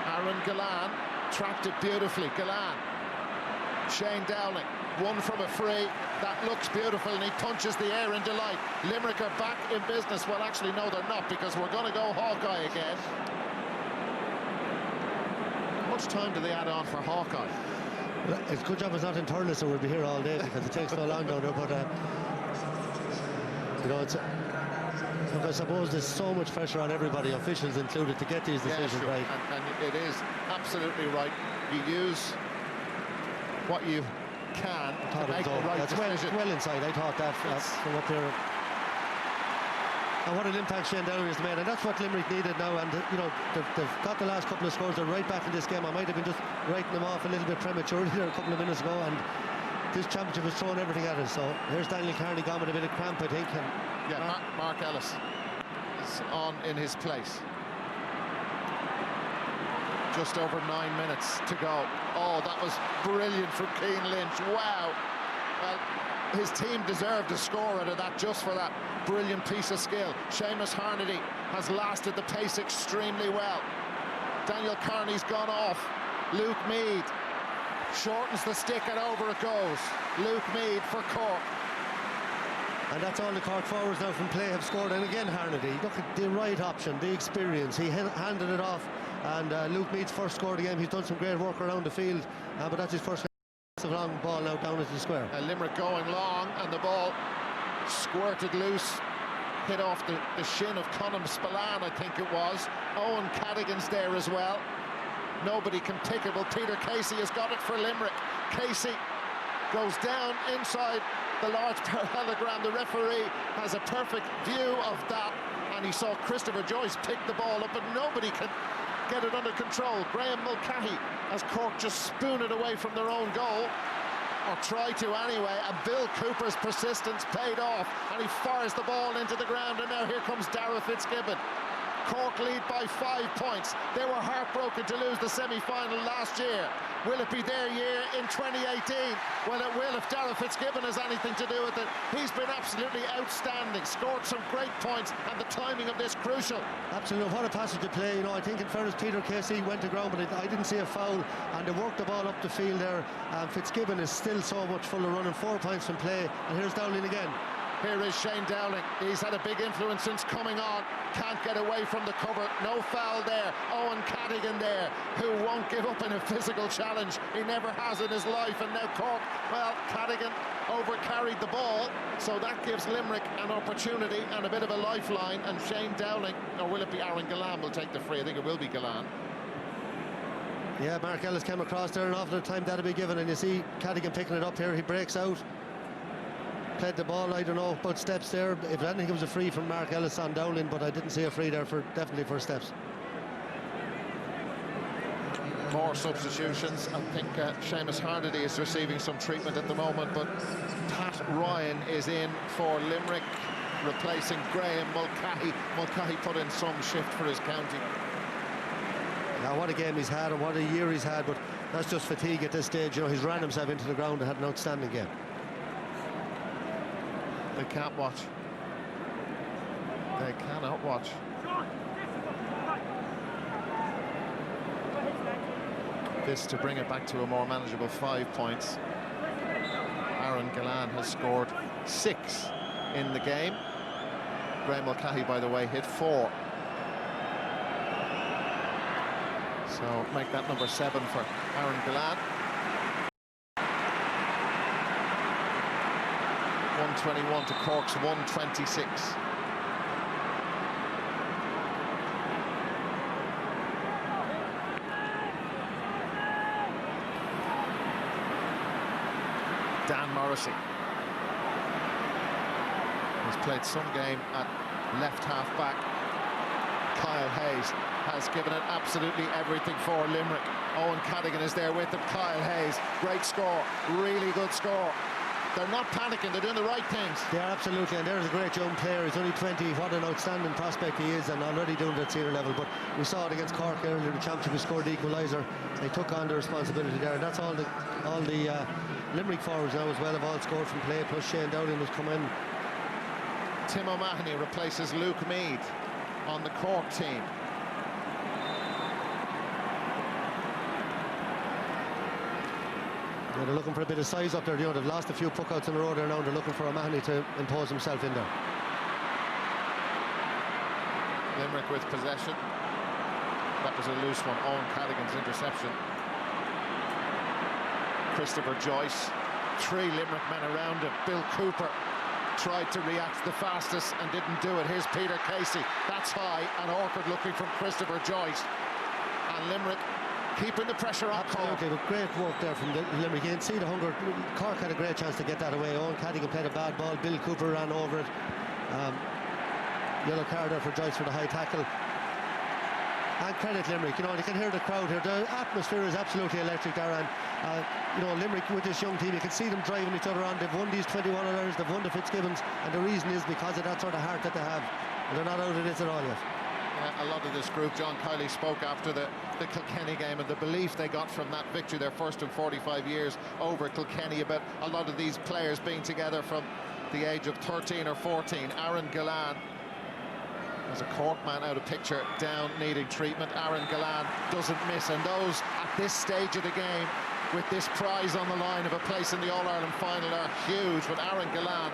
[SPEAKER 1] Aaron Gillane trapped it beautifully. Gillane. Shane Dowling. One from a free. That looks beautiful, and he punches the air in delight. Limerick are back in business. Well, actually, no, they're not, because we're going to go Hawkeye again. How much time do they add on for Hawkeye?
[SPEAKER 2] Well, it's a good job it's not in Thurles, so we'll be here all day because it takes so long down there. But you know, it's look, I suppose there's so much pressure on everybody, officials included, to get these decisions right.
[SPEAKER 1] And it is absolutely right. You use what you can to make the right decision.
[SPEAKER 2] Well inside. I thought that from up there. And what an impact Shane Dowling has made, and that's what Limerick needed now. And you know, they've got the last couple of scores. They're right back in this game. I might have been just writing them off a little bit prematurely there a couple of minutes ago, and this championship has thrown everything at us. So here's Daniel Carney gone with a bit of cramp, I think. And
[SPEAKER 1] yeah, Mark Ellis is on in his place. Just over 9 minutes to go. Oh, that was brilliant from Cian Lynch. Wow. Well, his team deserved a score out of that just for that brilliant piece of skill. Seamus Harnedy has lasted the pace extremely well. Daniel Carney's gone off. Luke Meade shortens the stick and over it goes. Luke Meade for Cork.
[SPEAKER 2] And that's all the Cork forwards now from play have scored. And again, Harnedy, look at the right option, the experience. He handed it off. And Luke Meade's first score of the game. He's done some great work around the field, but that's his first long ball now down into the square.
[SPEAKER 1] Limerick going long, and the ball squirted loose, hit off the shin of Conor Spillane, I think it was. Owen Cadigan's there as well. Nobody can pick it. Well, Peter Casey has got it for Limerick. Casey goes down inside the large parallelogram. The referee has a perfect view of that, and he saw Christopher Joyce pick the ball up, but nobody can get it under control. Graham Mulcahy, as Cork just spoon it away from their own goal, or try to anyway, and Bill Cooper's persistence paid off, and he fires the ball into the ground, and now here comes Darragh Fitzgibbon. Cork lead by 5 points. They were heartbroken to lose the semi-final last year. Will it be their year in 2018? Well, it will if Darragh Fitzgibbon has anything to do with it. He's been absolutely outstanding, scored some great points, and the timing of this crucial.
[SPEAKER 2] Absolutely, what a passage of play. You know, I think in fairness, Peter Casey went to ground, but I didn't see a foul, and they worked the ball up the field there. Fitzgibbon is still so much full of running, 4 points from play, and here's Dowling again.
[SPEAKER 1] Here is Shane Dowling. He's had a big influence since coming on. Can't get away from the cover. No foul there. Owen Cadigan there, who won't give up in a physical challenge. He never has in his life. And now Cork, well, Cadigan overcarried the ball. So that gives Limerick an opportunity and a bit of a lifeline. And Shane Dowling, or will it be Aaron Gillane, will take the free? I think it will be Gillane.
[SPEAKER 2] Yeah, Mark Ellis came across there, and after the time that'll be given. And you see Cadigan picking it up here. He breaks out. Played the ball, I don't know about steps there. If anything, it was a free from Mark Ellis on Dowling, but I didn't see a free there for definitely for steps.
[SPEAKER 1] More substitutions. I think Seamus Harnedy is receiving some treatment at the moment, but Pat Ryan is in for Limerick, replacing Graham Mulcahy. Mulcahy put in some shift for his county.
[SPEAKER 2] Now, what a game he's had and what a year he's had, but that's just fatigue at this stage. You know, he's ran himself into the ground and had an outstanding game.
[SPEAKER 1] They can't watch. They cannot watch. This to bring it back to a more manageable 5 points. Aaron Gillane has scored 6 in the game. Graham Mulcahy, by the way, hit 4. So make that number 7 for Aaron Gillane. 121 to Cork's 126. Dan Morrissey has played some game at left half back. Kyle Hayes has given it absolutely everything for Limerick. Owen Cadigan is there with him. Kyle Hayes, great score, really good score. They're not panicking, they're doing the right things.
[SPEAKER 2] They are, absolutely, and there's a great young player. He's only 20. What an outstanding prospect he is, and already doing it at senior level. But we saw it against Cork earlier in the championship. He scored the equaliser. They took on the responsibility there, and that's all the Limerick forwards now as well have all scored from play, plus Shane Dowling has come in.
[SPEAKER 1] Tim O'Mahony replaces Luke Meade on the Cork team.
[SPEAKER 2] Yeah, they're looking for a bit of size up there. You know, they've lost a few puckouts in a row there now. They're looking for O'Mahony to impose himself in there.
[SPEAKER 1] Limerick with possession. That was a loose one. Owen Cadigan's interception. Christopher Joyce. 3 Limerick men around him. Bill Cooper tried to react the fastest and didn't do it. Here's Peter Casey. That's high and awkward looking from Christopher Joyce. And Limerick keeping the pressure on Cork.
[SPEAKER 2] Absolutely, but great work there from Limerick. You can see the hunger. Cork had a great chance to get that away. Owen Cadigan played a bad ball. Bill Cooper ran over it. Yellow card there for Joyce for the high tackle. And credit Limerick. You know, you can hear the crowd here. The atmosphere is absolutely electric there. And you know, Limerick with this young team, you can see them driving each other on. They've won these 21 All-Irelands, they've won the Fitzgibbons, and the reason is because of that sort of heart that they have. And they're not out of this at all yet.
[SPEAKER 1] A lot of this group, John Kiley spoke after the Kilkenny game and the belief they got from that victory, their first in 45 years over Kilkenny, about a lot of these players being together from the age of 13 or 14. Aaron Gillan, as a Cork man out of picture, down needing treatment. Aaron Gillan doesn't miss, and those at this stage of the game with this prize on the line of a place in the All-Ireland final are huge. But Aaron Gillan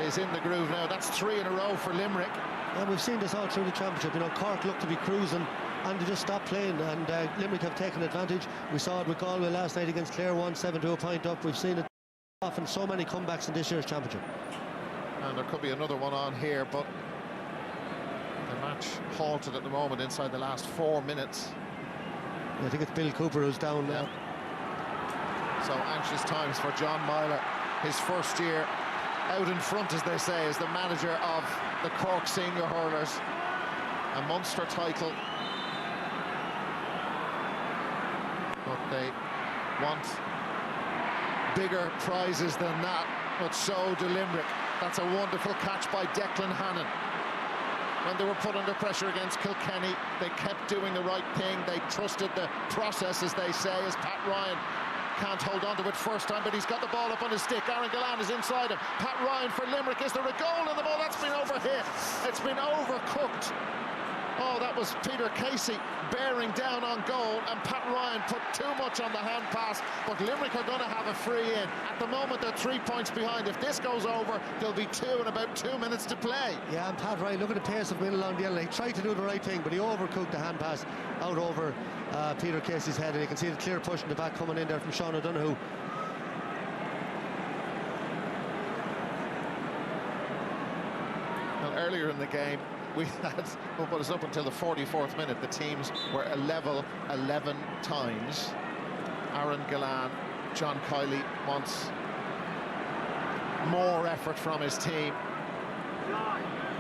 [SPEAKER 1] is in the groove now. That's 3 in a row for Limerick.
[SPEAKER 2] And we've seen this all through the championship. You know, Cork looked to be cruising and they just stopped playing, and Limerick have taken advantage. We saw it with Galway last night against Clare, 1-7 to a point up. We've seen it often, so many comebacks in this year's championship.
[SPEAKER 1] And there could be another one on here, but the match halted at the moment inside the last 4 minutes.
[SPEAKER 2] I think it's Bill Cooper who's down now.
[SPEAKER 1] So anxious times for John Myler. His first year out in front, as they say, as the manager of the Cork senior hurlers. A Munster title, but they want bigger prizes than that, but so do Limerick. That's a wonderful catch by Declan Hannon. When they were put under pressure against Kilkenny, they kept doing the right thing. They trusted the process, as they say, as Pat Ryan can't hold on to it first time, but he's got the ball up on his stick. Aaron Gillan is inside him. Pat Ryan for Limerick. Is there a goal in the ball? That's been overhit. It's been overcooked. Oh, that was Peter Casey bearing down on goal, and Pat Ryan put too much on the hand pass, but Limerick are going to have a free in. At the moment, they're 3 points behind. If this goes over, there'll be 2 in about 2 minutes to play.
[SPEAKER 2] Yeah, and Pat Ryan, look at the pace of winning along the end. He tried to do the right thing, but he overcooked the hand pass out over Peter Casey's head, and you can see the clear push in the back coming in there from Sean O'Donoghue.
[SPEAKER 1] Well, earlier in the game, we had, well, it was up until the 44th minute, the teams were a level 11 times. Aaron Gillan, John Kiley wants more effort from his team.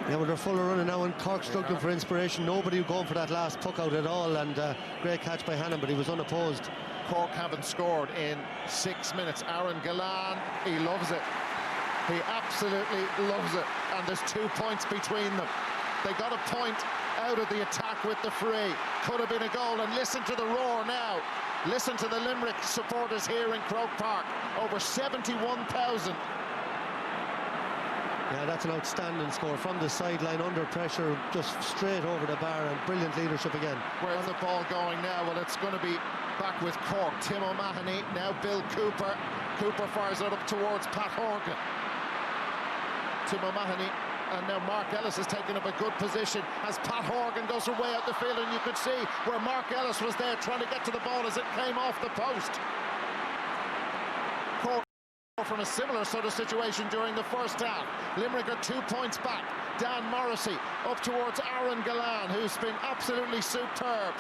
[SPEAKER 2] Yeah, well, they're full of running now, and Cork struggling for inspiration. Nobody going for that last puck out at all, and great catch by Hannon, but he was unopposed.
[SPEAKER 1] Cork haven't scored in 6 minutes. Aaron Gillan, he loves it. He absolutely loves it, and there's 2 points between them. They got a point out of the attack with the free. Could have been a goal, and listen to the roar now. Listen to the Limerick supporters here in Croke Park. Over 71,000.
[SPEAKER 2] Yeah, that's an outstanding score from the sideline under pressure, just straight over the bar, and brilliant leadership again. Where's
[SPEAKER 1] the ball going now? Well, it's going to be back with Cork. Tim O'Mahony, now Bill Cooper. Cooper fires it up towards Pat Horgan. Tim O'Mahony, and now Mark Ellis has taken up a good position as Pat Horgan goes away out the field, and you could see where Mark Ellis was there trying to get to the ball as it came off the post. Cork from a similar sort of situation during the first half. Limerick are 2 points back. Dan Morrissey up towards Aaron Gillan, who's been absolutely superb.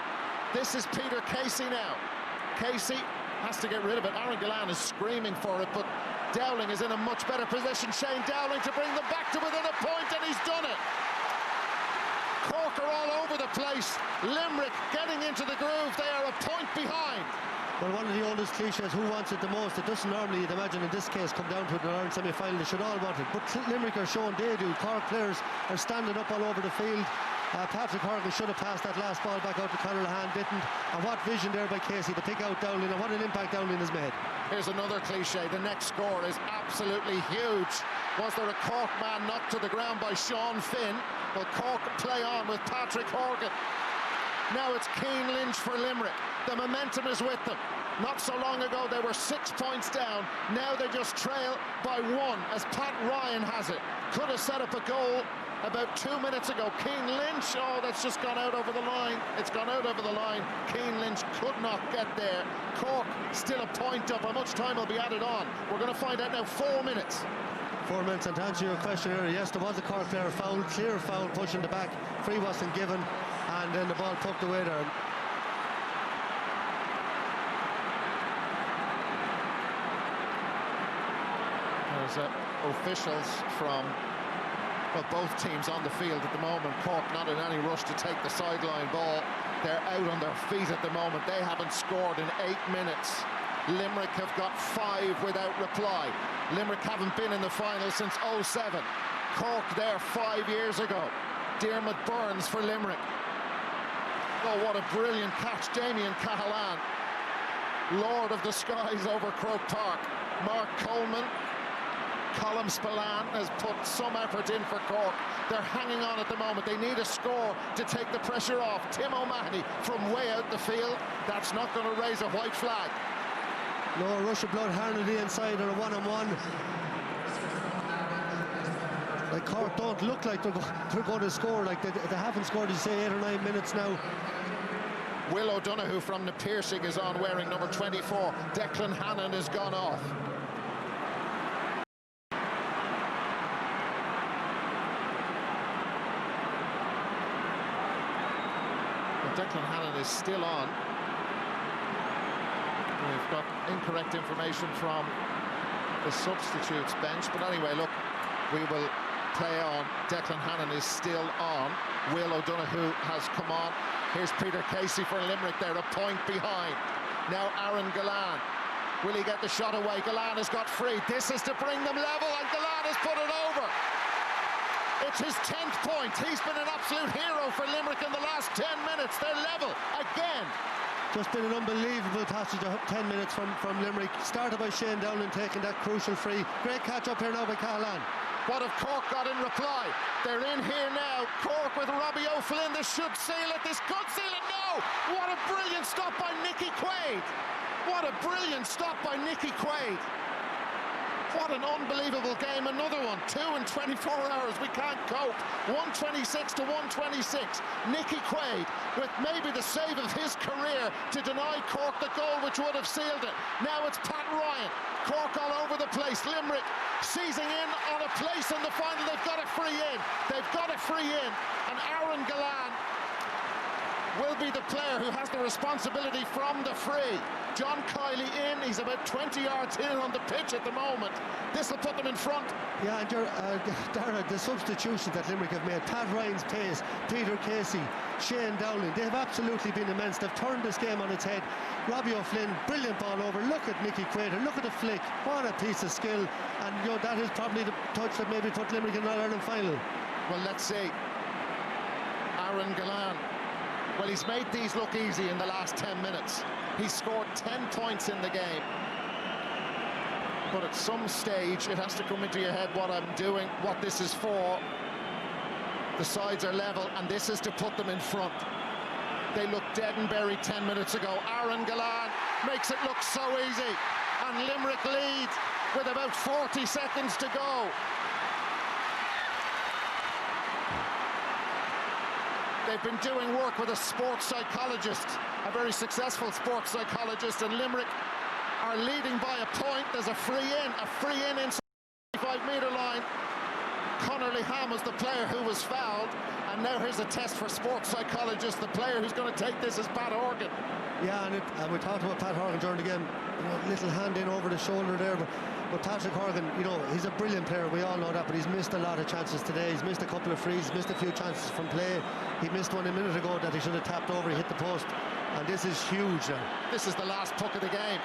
[SPEAKER 1] This is Peter Casey now. Casey has to get rid of it. Aaron Gillan is screaming for it, but Dowling is in a much better position. Shane Dowling to bring them back to within a point, and he's done it. Cork are all over the place. Limerick getting into the groove. They are a point behind.
[SPEAKER 2] Well, one of the oldest cliches, who wants it the most? It doesn't normally, you'd imagine in this case, come down to the Ireland semi-final. They should all want it. But Limerick are showing they do. Cork players are standing up all over the field. Patrick Horgan should have passed that last ball back out to Conor Lahan, didn't. And what vision there by Casey to pick out Dowling, and what an impact Dowling has made.
[SPEAKER 1] Here's another cliche. The next score is absolutely huge. Was there a Cork man knocked to the ground by Sean Finn? Well, Cork play on with Patrick Horgan. Now it's Cian Lynch for Limerick. The momentum is with them. Not so long ago they were 6 points down. Now they just trail by 1 as Pat Ryan has it. Could have set up a goal about 2 minutes ago. Cian Lynch, oh, that's just gone out over the line. It's gone out over the line. Cian Lynch could not get there. Cork still a point up. How much time will be added on? We're going to find out now. 4 minutes.
[SPEAKER 2] 4 minutes, and to answer your question earlier, yes, there was a Cork player foul, clear foul, pushing the back. Free wasn't given, and then the ball tucked away there.
[SPEAKER 1] There's officials from both teams on the field at the moment. Cork not in any rush to take the sideline ball. They're out on their feet at the moment. They haven't scored in 8 minutes. Limerick have got 5 without reply. Limerick haven't been in the final since 07. Cork there 5 years ago. Diarmuid Burns for Limerick. Oh, what a brilliant catch. Damien Cahalane, Lord of the Skies over Croke Park. Mark Coleman, Colm Spillane has put some effort in for Cork. They're hanging on at the moment. They need a score to take the pressure off. Tim O'Mahony from way out the field. That's not going to raise a white flag.
[SPEAKER 2] No, a rush of blood, Harnedy inside on a one-on-one. Like Cork don't look like they're going to score. Like they haven't scored, you say, 8 or 9 minutes now.
[SPEAKER 1] Will O'Donoghue from the Piercing is on wearing number 24. Declan Hannon has gone off. Declan Hannon is still on. We've got incorrect information from the substitutes bench, but anyway, look, we will play on. Declan Hannon is still on. Will O'Donoghue has come on. Here's Peter Casey for Limerick. They're a point behind. Now Aaron Gillane. Will he get the shot away? Gillane has got free. This is to bring them level, and Gillane has put it over. It's his 10th point. He's been an absolute hero for Limerick in the last 10 minutes. They're level again.
[SPEAKER 2] Just been an unbelievable passage of 10 minutes from Limerick. Started by Shane Dowling taking that crucial free. Great catch up here now by Cahalane.
[SPEAKER 1] What have Cork got in reply? They're in here now. Cork with Robbie O'Flynn. This should seal it. This could seal it. No! What a brilliant stop by Nicky Quaid. What a brilliant stop by Nicky Quaid. What an unbelievable game. Another one. 2 in 24 hours. We can't cope. 126 to 126. Nicky Quaid with maybe the save of his career to deny Cork the goal which would have sealed it. Now it's Pat Ryan. Cork all over the place. Limerick seizing in on a place in the final. They've got a free in. They've got a free in. And Aaron Gillane will be the player who has the responsibility from the free. John Kiley in, he's about 20 yards in on the pitch at the moment. This will put them in front.
[SPEAKER 2] Yeah, and Dara, the substitutions that Limerick have made, Pat Ryan's pace, Peter Casey, Shane Dowling, they have absolutely been immense. They've turned this game on its head. Robbie O'Flynn, brilliant ball over. Look at Nicky Quaid, look at the flick. What a piece of skill. And you know, that is probably the touch that maybe put Limerick in the All-Ireland final.
[SPEAKER 1] Well, let's see. Aaron Gillane. Well, he's made these look easy in the last 10 minutes. He's scored 10 points in the game. But at some stage, it has to come into your head what I'm doing, what this is for. The sides are level, and this is to put them in front. They looked dead and buried 10 minutes ago. Aaron Gillane makes it look so easy. And Limerick lead with about 40 seconds to go. They've been doing work with a sports psychologist, a very successful sports psychologist, and Limerick are leading by a point. There's a free in inside the 55-metre line. Conor Leham is the player who was fouled, and now here's a test for sports psychologist. The player who's going to take this is Pat Horgan.
[SPEAKER 2] Yeah, and we talked about Pat Horgan during the game. You know, little hand in over the shoulder there, but Patrick Horgan, you know, he's a brilliant player. We all know that, but he's missed a lot of chances today. He's missed a couple of frees, missed a few chances from play. He missed one a minute ago that he should have tapped over. He hit the post. And this is huge now.
[SPEAKER 1] This is the last puck of the game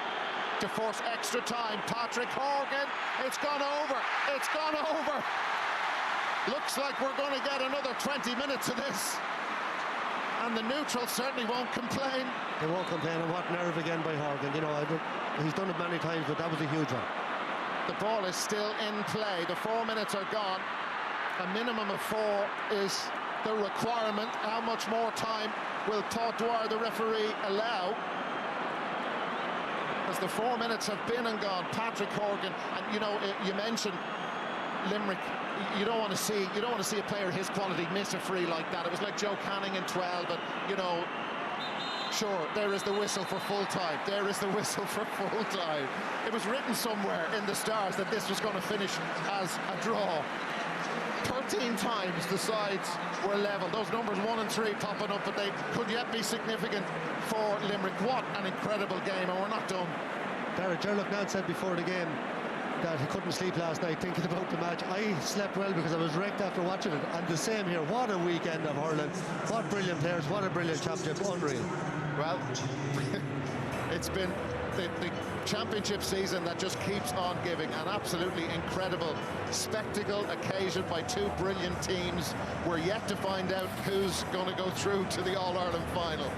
[SPEAKER 1] to force extra time. Patrick Horgan, it's gone over. It's gone over. Looks like we're going to get another 20 minutes of this. And the neutrals certainly won't complain.
[SPEAKER 2] They won't complain. And what nerve again by Horgan. You know, he's done it many times, but that was a huge one.
[SPEAKER 1] The ball is still in play. The 4 minutes are gone. A minimum of 4 is the requirement. How much more time will Todd Dwyer, the referee, allow? As the 4 minutes have been and gone, Patrick Horgan, and you know, you mentioned Limerick. You don't want to see a player his quality miss a free like that. It was like Joe Canning in 12, but you know, sure, there is the whistle for full time. There is the whistle for full time. It was written somewhere in the stars that this was going to finish as a draw. 13 times the sides were level. Those numbers 1 and 3 popping up, but they could yet be significant for Limerick. What an incredible game, and we're not done.
[SPEAKER 2] Ger Loughnane said before the game that he couldn't sleep last night thinking about the match. I slept well because I was wrecked after watching it, and the same here. What a weekend of hurling. What brilliant players, what a brilliant championship. Unreal.
[SPEAKER 1] Well, it's been the championship season that just keeps on giving. An absolutely incredible spectacle occasioned by 2 brilliant teams. We're yet to find out who's going to go through to the All-Ireland final.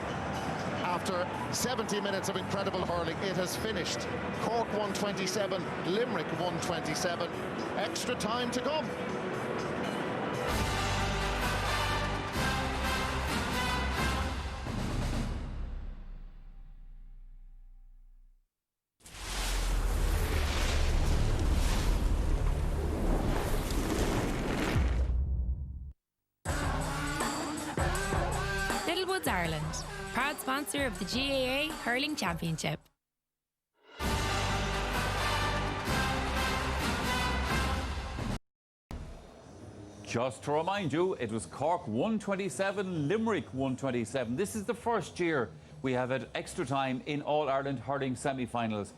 [SPEAKER 1] After 70 minutes of incredible hurling, it has finished. Cork 127, Limerick 127. Extra time to come.
[SPEAKER 7] Ireland, proud sponsor of the GAA Hurling Championship.
[SPEAKER 5] Just to remind you, it was Cork 127, Limerick 127. This is the first year we have had extra time in All-Ireland hurling semi-finals.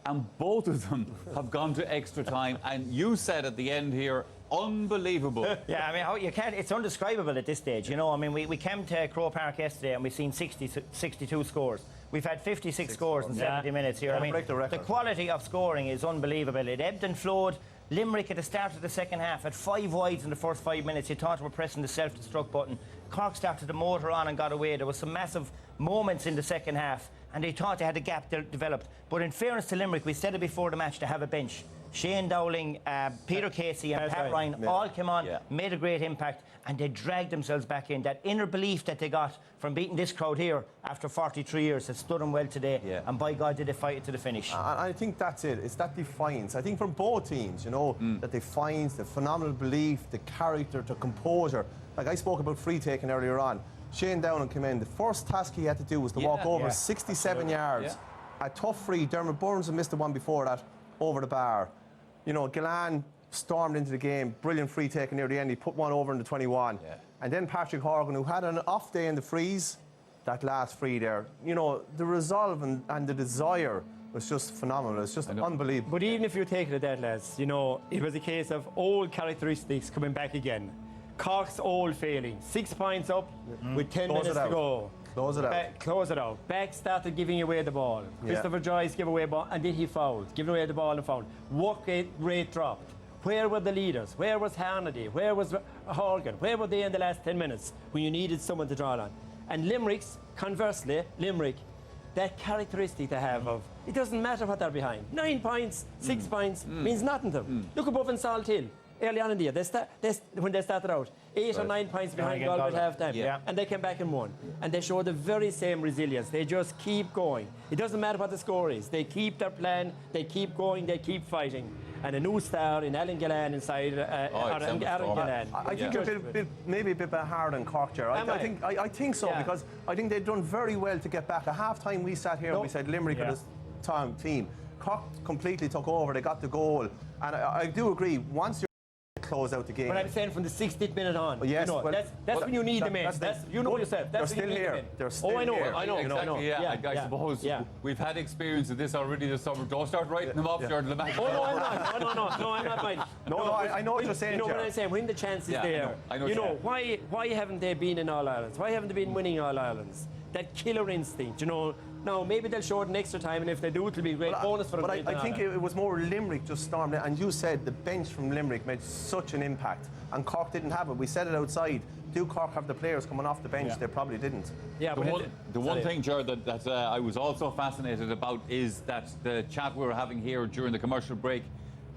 [SPEAKER 5] And both of them have gone to extra time. And you said at the end here, unbelievable.
[SPEAKER 6] Yeah, I mean, you can't, it's undescribable at this stage, you know. I mean, we came to Croke Park yesterday and we've seen 62 scores. We've had 56 scores in 70 minutes here. I mean, the quality of scoring is unbelievable. It ebbed and flowed. Limerick at the start of the second half had 5 wides in the first 5 minutes. You thought we were pressing the self-destruct button. Cork started the motor on and got away. There was some massive moments in the second half and they thought they had a gap developed. But in fairness to Limerick, we said it before the match, to have a bench. Shane Dowling, Peter Casey and Pat Ryan all came on, made a great impact, and they dragged themselves back in. That inner belief that they got from beating this crowd here after 43 years has stood them well today, and by God did they fight it to the finish.
[SPEAKER 4] I think that's it. It's that defiance. I think from both teams, you know, that defiance, the phenomenal belief, the character, the composure. Like I spoke about free taking earlier on. Shane Dowling came in. The first task he had to do was to walk over 67 yards. A tough free. Dermot Burns had missed the one before that over the bar. You know, Gillan stormed into the game. Brilliant free taking near the end. He put one over in the 21. And then Patrick Horgan, who had an off day in the freeze, that last free there. You know, the resolve and the desire was just phenomenal. It's just unbelievable.
[SPEAKER 8] But even if you take it at that, lads, you know, it was a case of old characteristics coming back again. Cork's old failing. 6 points up with 10 minutes to go.
[SPEAKER 4] Close it out.
[SPEAKER 8] Close it out. Back started giving away the ball. Christopher Joyce gave away ball, and then he fouled. Giving away the ball and fouled. Work rate dropped. Where were the leaders? Where was Harnedy? Where was Horgan? Where were they in the last 10 minutes when you needed someone to draw on? And Limerick's, conversely, Limerick, that characteristic they have of, it doesn't matter what they're behind. 9 points, 6 points, means nothing to them. Look above in Salt Hill. Early on in the year, when they started out, 8 or 9 points behind Galway at half-time. And they came back and won. And they showed the very same resilience. They just keep going. It doesn't matter what the score is. They keep their plan, they keep going, they keep fighting. And a new star in Alan Gillan inside Aaron Gillan.
[SPEAKER 4] I think maybe a bit hard on Cork, Ger. I think so, because I think they've done very well to get back. At half-time, we sat here and we said Limerick had a team. Cork completely took over. They got the goal. And I do agree, once you're close out the game.
[SPEAKER 8] But I'm saying from the 60th minute on. Yes, you know, that's when you need them in. You know yourself.
[SPEAKER 4] They're still here. They're still here.
[SPEAKER 8] I know.
[SPEAKER 5] Exactly, I suppose we've had experience of this already this summer. Don't start writing them off during the match.
[SPEAKER 8] Oh, no, I'm not. No, I'm not writing.
[SPEAKER 4] No, I know what you're saying,
[SPEAKER 8] You know what I'm saying? When the chance is there.
[SPEAKER 5] I know
[SPEAKER 8] you know, why haven't they been in All-Irelands? Why haven't they been winning All-Irelands? that killer instinct, you know. Now, maybe they'll show it in extra time, and if they do, it'll be a great bonus for them.
[SPEAKER 4] But I think it was more Limerick just stormed it, and you said the bench from Limerick made such an impact, and Cork didn't have it. We said it outside. Do Cork have the players coming off the bench? They probably didn't.
[SPEAKER 8] Yeah,
[SPEAKER 5] the one thing, Jared, that I was also fascinated about is that the chat we were having here during the commercial break,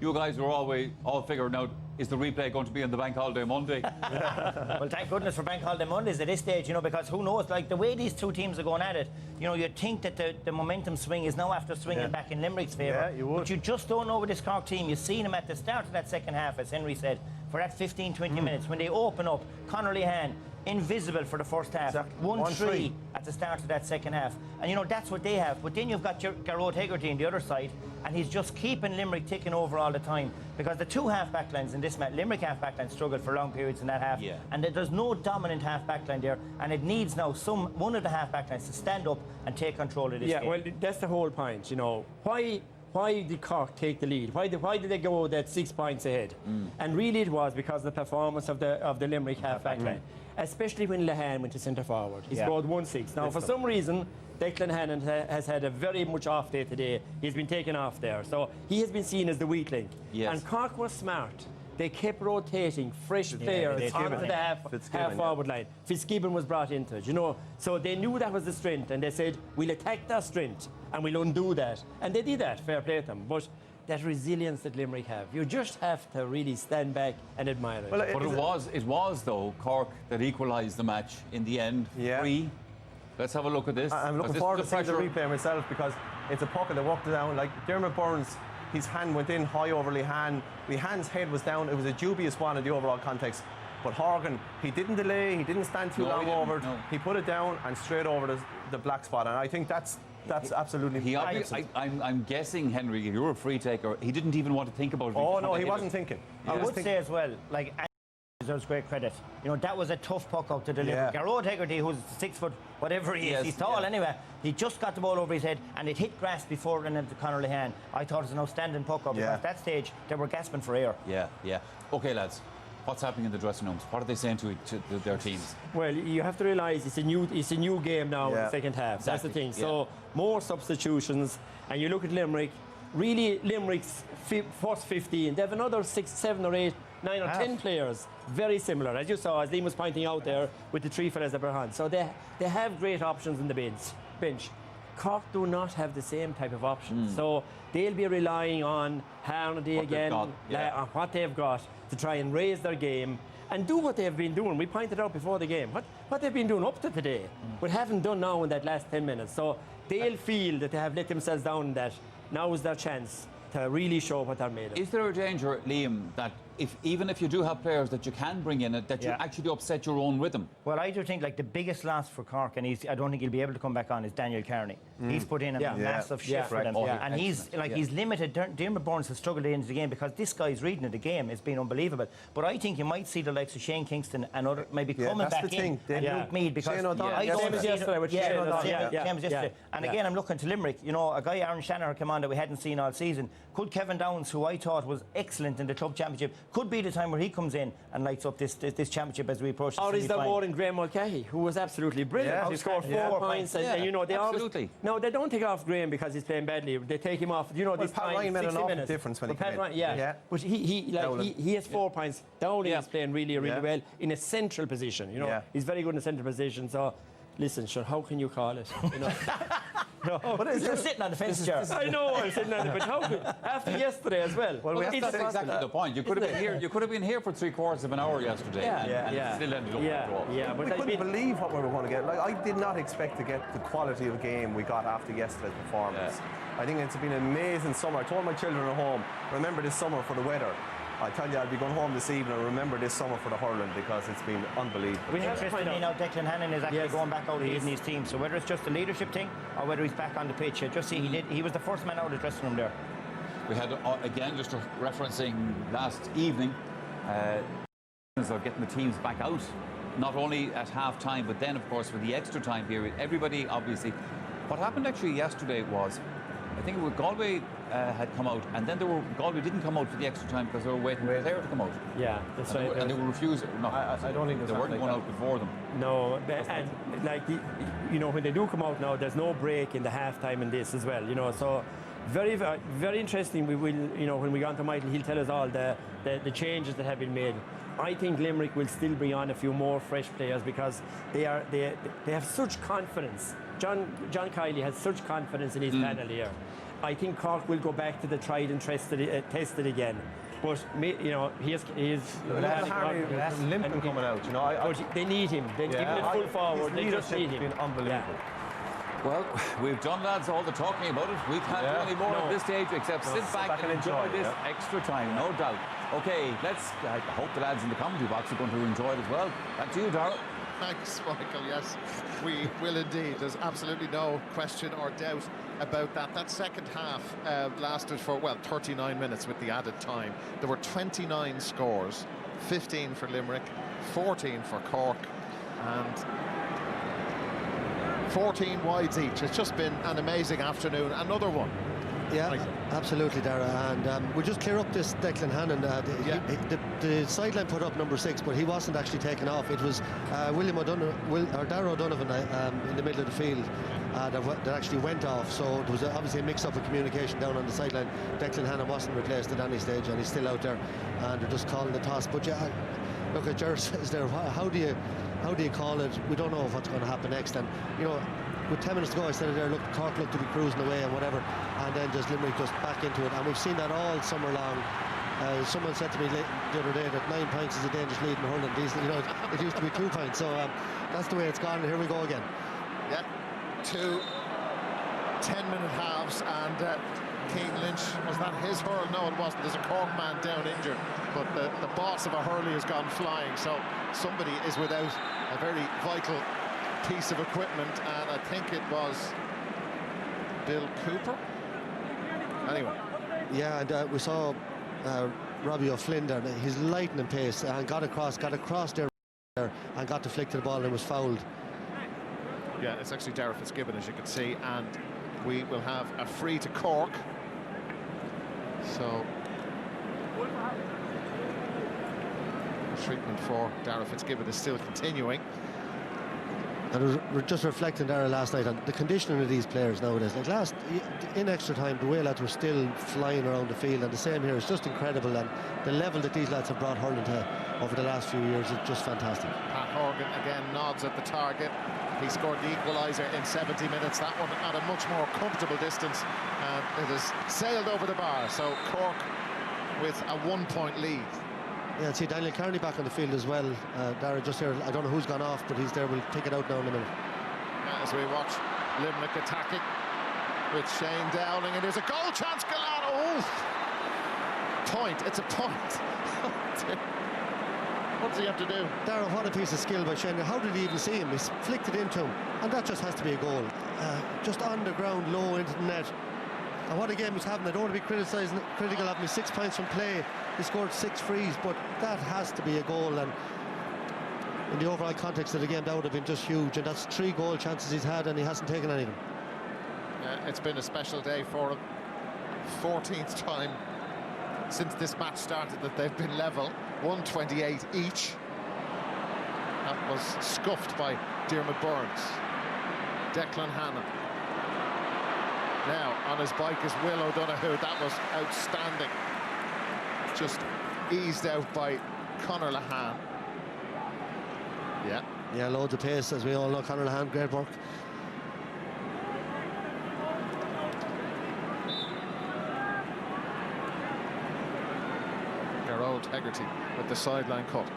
[SPEAKER 5] you guys were all figuring out, is the replay going to be on the Bank Holiday Monday?
[SPEAKER 6] Well, thank goodness for Bank Holiday Mondays at this stage, you know, because who knows, like the way these two teams are going at it, you know, you'd think that the momentum swing is now after swinging back in Limerick's favour.
[SPEAKER 4] Yeah, you would.
[SPEAKER 6] But you just don't know with this Cork team. You've seen them at the start of that second half, as Henry said, for that 15-20 minutes. When they open up, Conor Lehan, invisible for the first half.
[SPEAKER 4] Exactly.
[SPEAKER 6] 1-3 at the start of that second half. And, you know, that's what they have. But then you've got Garrod Hegarty on the other side, and he's just keeping Limerick ticking over all the time. Because the two half-back lines in this match, Limerick half-back line struggled for long periods in that half. Yeah. And there's no dominant half-back line there. And it needs now one of the half-back lines to stand up and take control of this game.
[SPEAKER 8] Yeah, well, that's the whole point, you know. Why did Cork take the lead? Why did they go that 6 points ahead? And really it was because of the performance of the Limerick half-back line. Especially when Lehan went to centre forward. He scored 1-6. Now, for some reason, Declan Hannon has had a very much off day today. He's been taken off there. So he has been seen as the weak link. Yes. And Cork was smart. They kept rotating fresh players onto the half forward line. Fitzgibbon was brought into it, you know. So they knew that was the strength, and they said, we'll attack that strength, and we'll undo that. And they did that, fair play to them. But that resilience that Limerick have, you just have to really stand back and admire it.
[SPEAKER 5] Well, it was though, Cork that equalised the match in the end. 3. Let's have a look at this.
[SPEAKER 4] I'm looking forward to seeing the replay myself, because it's a pocket that walked down. Like Dermot Burns, his hand went in high over Lehan. Lehan's head was down. It was a dubious one in the overall context. But Horgan, he didn't delay. He didn't stand too long over it. No. He put it down and straight over the black spot. And I think that's absolutely.
[SPEAKER 5] I'm guessing, Henry, if you're a free taker, he didn't even want to think about it.
[SPEAKER 4] Oh no, he wasn't thinking.
[SPEAKER 6] I would say as well, like, deserves great credit. You know, that was a tough puck out to deliver. Garrod Hegarty, who's 6 foot, whatever he is, he's tall anyway. He just got the ball over his head, and it hit grass before it went into Conor Lehan. I thought it was an outstanding puck up, because at that stage they were gasping for air.
[SPEAKER 5] Yeah. Okay, lads. What's happening in the dressing rooms? What are they saying to their teams?
[SPEAKER 8] Well, you have to realise it's a new game now in the second half. Exactly. That's the thing. So more substitutions, and you look at Limerick. Really, Limerick's first 15. They have another 6, 7 or 8, 9 or 10 players, very similar, as you saw, as Liam was pointing out there, with the 3 fellas that were on. So they have great options in the bench. Cork do not have the same type of options. So they'll be relying on Harnedy again, on what they've got, to try and raise their game and do what they've been doing. We pointed out before the game what they've been doing up to today, but haven't done now in that last 10 minutes. So they'll feel that they have let themselves down in that. Now is their chance to really show what they're made of.
[SPEAKER 5] Is there a danger, Liam, that even if you do have players that you can bring in, that you actually upset your own rhythm?
[SPEAKER 6] Well, I do think like the biggest loss for Cork, and I don't think he'll be able to come back on, is Daniel Kearney. He's put in a massive shift for them, and he's limited. Dermot Burns has struggled into the game because this guy's reading of the game has been unbelievable. But I think you might see the likes of Shane Kingston and other maybe coming back in and Luke Meade, because
[SPEAKER 8] same as yesterday.
[SPEAKER 6] And again, I'm looking to Limerick. You know, a guy Aaron Shanahan came on that we hadn't seen all season. Could Kevin Downs, who I thought was excellent in the club championship, could be the time where he comes in and lights up this championship as we approach the
[SPEAKER 8] Or is there more in Graham Mulcahy, who was absolutely brilliant. He scored 4 points, and you know they always. No, they don't take off Graham because he's playing badly. They take him off. You know, this
[SPEAKER 4] Pat Ryan made an awful difference when he came in.
[SPEAKER 8] But he has 4 points. Dowling is playing really well in a central position. You know, he's very good in a central position. So, listen, sure, how can you call it? You know.
[SPEAKER 6] But you're sitting on the fence, Charles.
[SPEAKER 8] I know I'm sitting on the fence. How could, after yesterday as well.
[SPEAKER 5] Well, that's exactly the point. You could have been here. You could have been here for 3/4 of an hour yesterday. And still ended up with a draw.
[SPEAKER 4] But we couldn't believe what we were going to get. Like, I did not expect to get the quality of game we got after yesterday's performance. I think it's been an amazing summer. I told my children at home, remember this summer for the weather. I tell you, I'll be going home this evening and remember this summer for the hurling, because it's been unbelievable.
[SPEAKER 6] We have interestingly now, Declan Hannon is actually going back out leading his team. So whether it's just a leadership thing or whether he's back on the pitch, just see he was the first man out of the dressing room there.
[SPEAKER 5] We had again, just referencing last evening, are getting the teams back out, not only at half time, but then of course for the extra time period. Everybody obviously. What happened actually yesterday was think it was Galway had come out, and then Galway didn't come out for the extra time because they were waiting for Clare to come out.
[SPEAKER 8] Yeah, that's right.
[SPEAKER 5] And they were refused. No,
[SPEAKER 4] I don't think
[SPEAKER 5] they weren't going out before them.
[SPEAKER 8] No, and like you know, when they do come out now, there's no break in the half time in this as well. You know, so very, very, very interesting. We will, you know, when we go on to Michael, he'll tell us all the changes that have been made. I think Limerick will still bring on a few more fresh players because they have such confidence. John Kiley has such confidence in his panel here. I think Cork will go back to the tried and tested again. But you know, he is
[SPEAKER 4] limping coming out. You know,
[SPEAKER 8] they need him. They give him full forward. They just need him.
[SPEAKER 4] Unbelievable.
[SPEAKER 8] Yeah.
[SPEAKER 5] Well, we've done, lads, all the talking about it. We can't do any more at this stage except sit back and enjoy this extra time, no doubt. Okay, I hope the lads in the commentary box are going to enjoy it as well. Back to you, Darrell.
[SPEAKER 1] Thanks, Michael. Yes, we will indeed. There's absolutely no question or doubt about that. That second half lasted for, well, 39 minutes with the added time. There were 29 scores, 15 for Limerick, 14 for Cork, and 14 wides each. It's just been an amazing afternoon. Another one.
[SPEAKER 2] Yeah, absolutely, Dara. And we'll just clear up this Declan Hannon. The sideline put up number 6, but he wasn't actually taken off. It was Darragh O'Donovan in the middle of the field that actually went off. So there was obviously a mix-up of communication down on the sideline. Declan Hannon wasn't replaced at any stage, and he's still out there. And they're just calling the toss. But yeah, look, at Ger says there, how do you call it? We don't know what's going to happen next. And you know, with 10 minutes to go, I said there, look, Cork looked to be cruising away and whatever, and then just Limerick just back into it. And we've seen that all summer long. Someone said to me the other day that 9 points is a dangerous lead in hurling. You know, it used to be 2 points. So that's the way it's gone. And here we go again.
[SPEAKER 1] Yeah, 2 10-minute halves, and Keane Lynch, was that his hurl? No, it wasn't. There's a Cork man down injured, but the boss of a hurley has gone flying. So somebody is without a very vital piece of equipment, and I think it was Bill Cooper. Anyway.
[SPEAKER 2] Yeah, and we saw Robbie O'Flynn there. He's lightning pace and got across there and got deflected the ball and was fouled.
[SPEAKER 1] Yeah, it's actually Darragh Fitzgibbon, as you can see, and we will have a free to Cork. So the treatment for Darragh Fitzgibbon is still continuing.
[SPEAKER 2] And we're just reflecting there last night on the conditioning of these players nowadays. Like in extra time, the way lads were still flying around the field, and the same here. It's just incredible, and the level that these lads have brought hurling to over the last few years is just fantastic.
[SPEAKER 1] Pat Horgan again nods at the target. He scored the equaliser in 70 minutes. That one at a much more comfortable distance, and it has sailed over the bar. So Cork with a 1-point lead.
[SPEAKER 2] Yeah, see Daniel Kearney back on the field as well. Dara just here, I don't know who's gone off, but he's there. We'll pick it out now in a minute.
[SPEAKER 1] As we watch Limerick attacking with Shane Dowling, and there's a goal chance. Galano, point. It's a point. What does he have to do?
[SPEAKER 2] Dara, what a piece of skill by Shane. How did he even see him? He flicked it into him, and that just has to be a goal. Just on the ground, low into the net. And what a game he's having. I don't want to be critical of him. 6 points from play. He scored 6 frees, but that has to be a goal. And in the overall context of the game, that would have been just huge. And that's 3 goal chances he's had, and he hasn't taken any of them.
[SPEAKER 1] It's been a special day for him. 14th time since this match started that they've been level. 128 each. That was scuffed by Diarmuid Burns. Declan Hannon. Now on his bike is Will O'Donoghue. That was outstanding. Just eased out by Conor Lahan. Yeah,
[SPEAKER 2] loads of pace, as we all know. Conor Lahan, great work.
[SPEAKER 1] Gerald Hegarty with the sideline cut.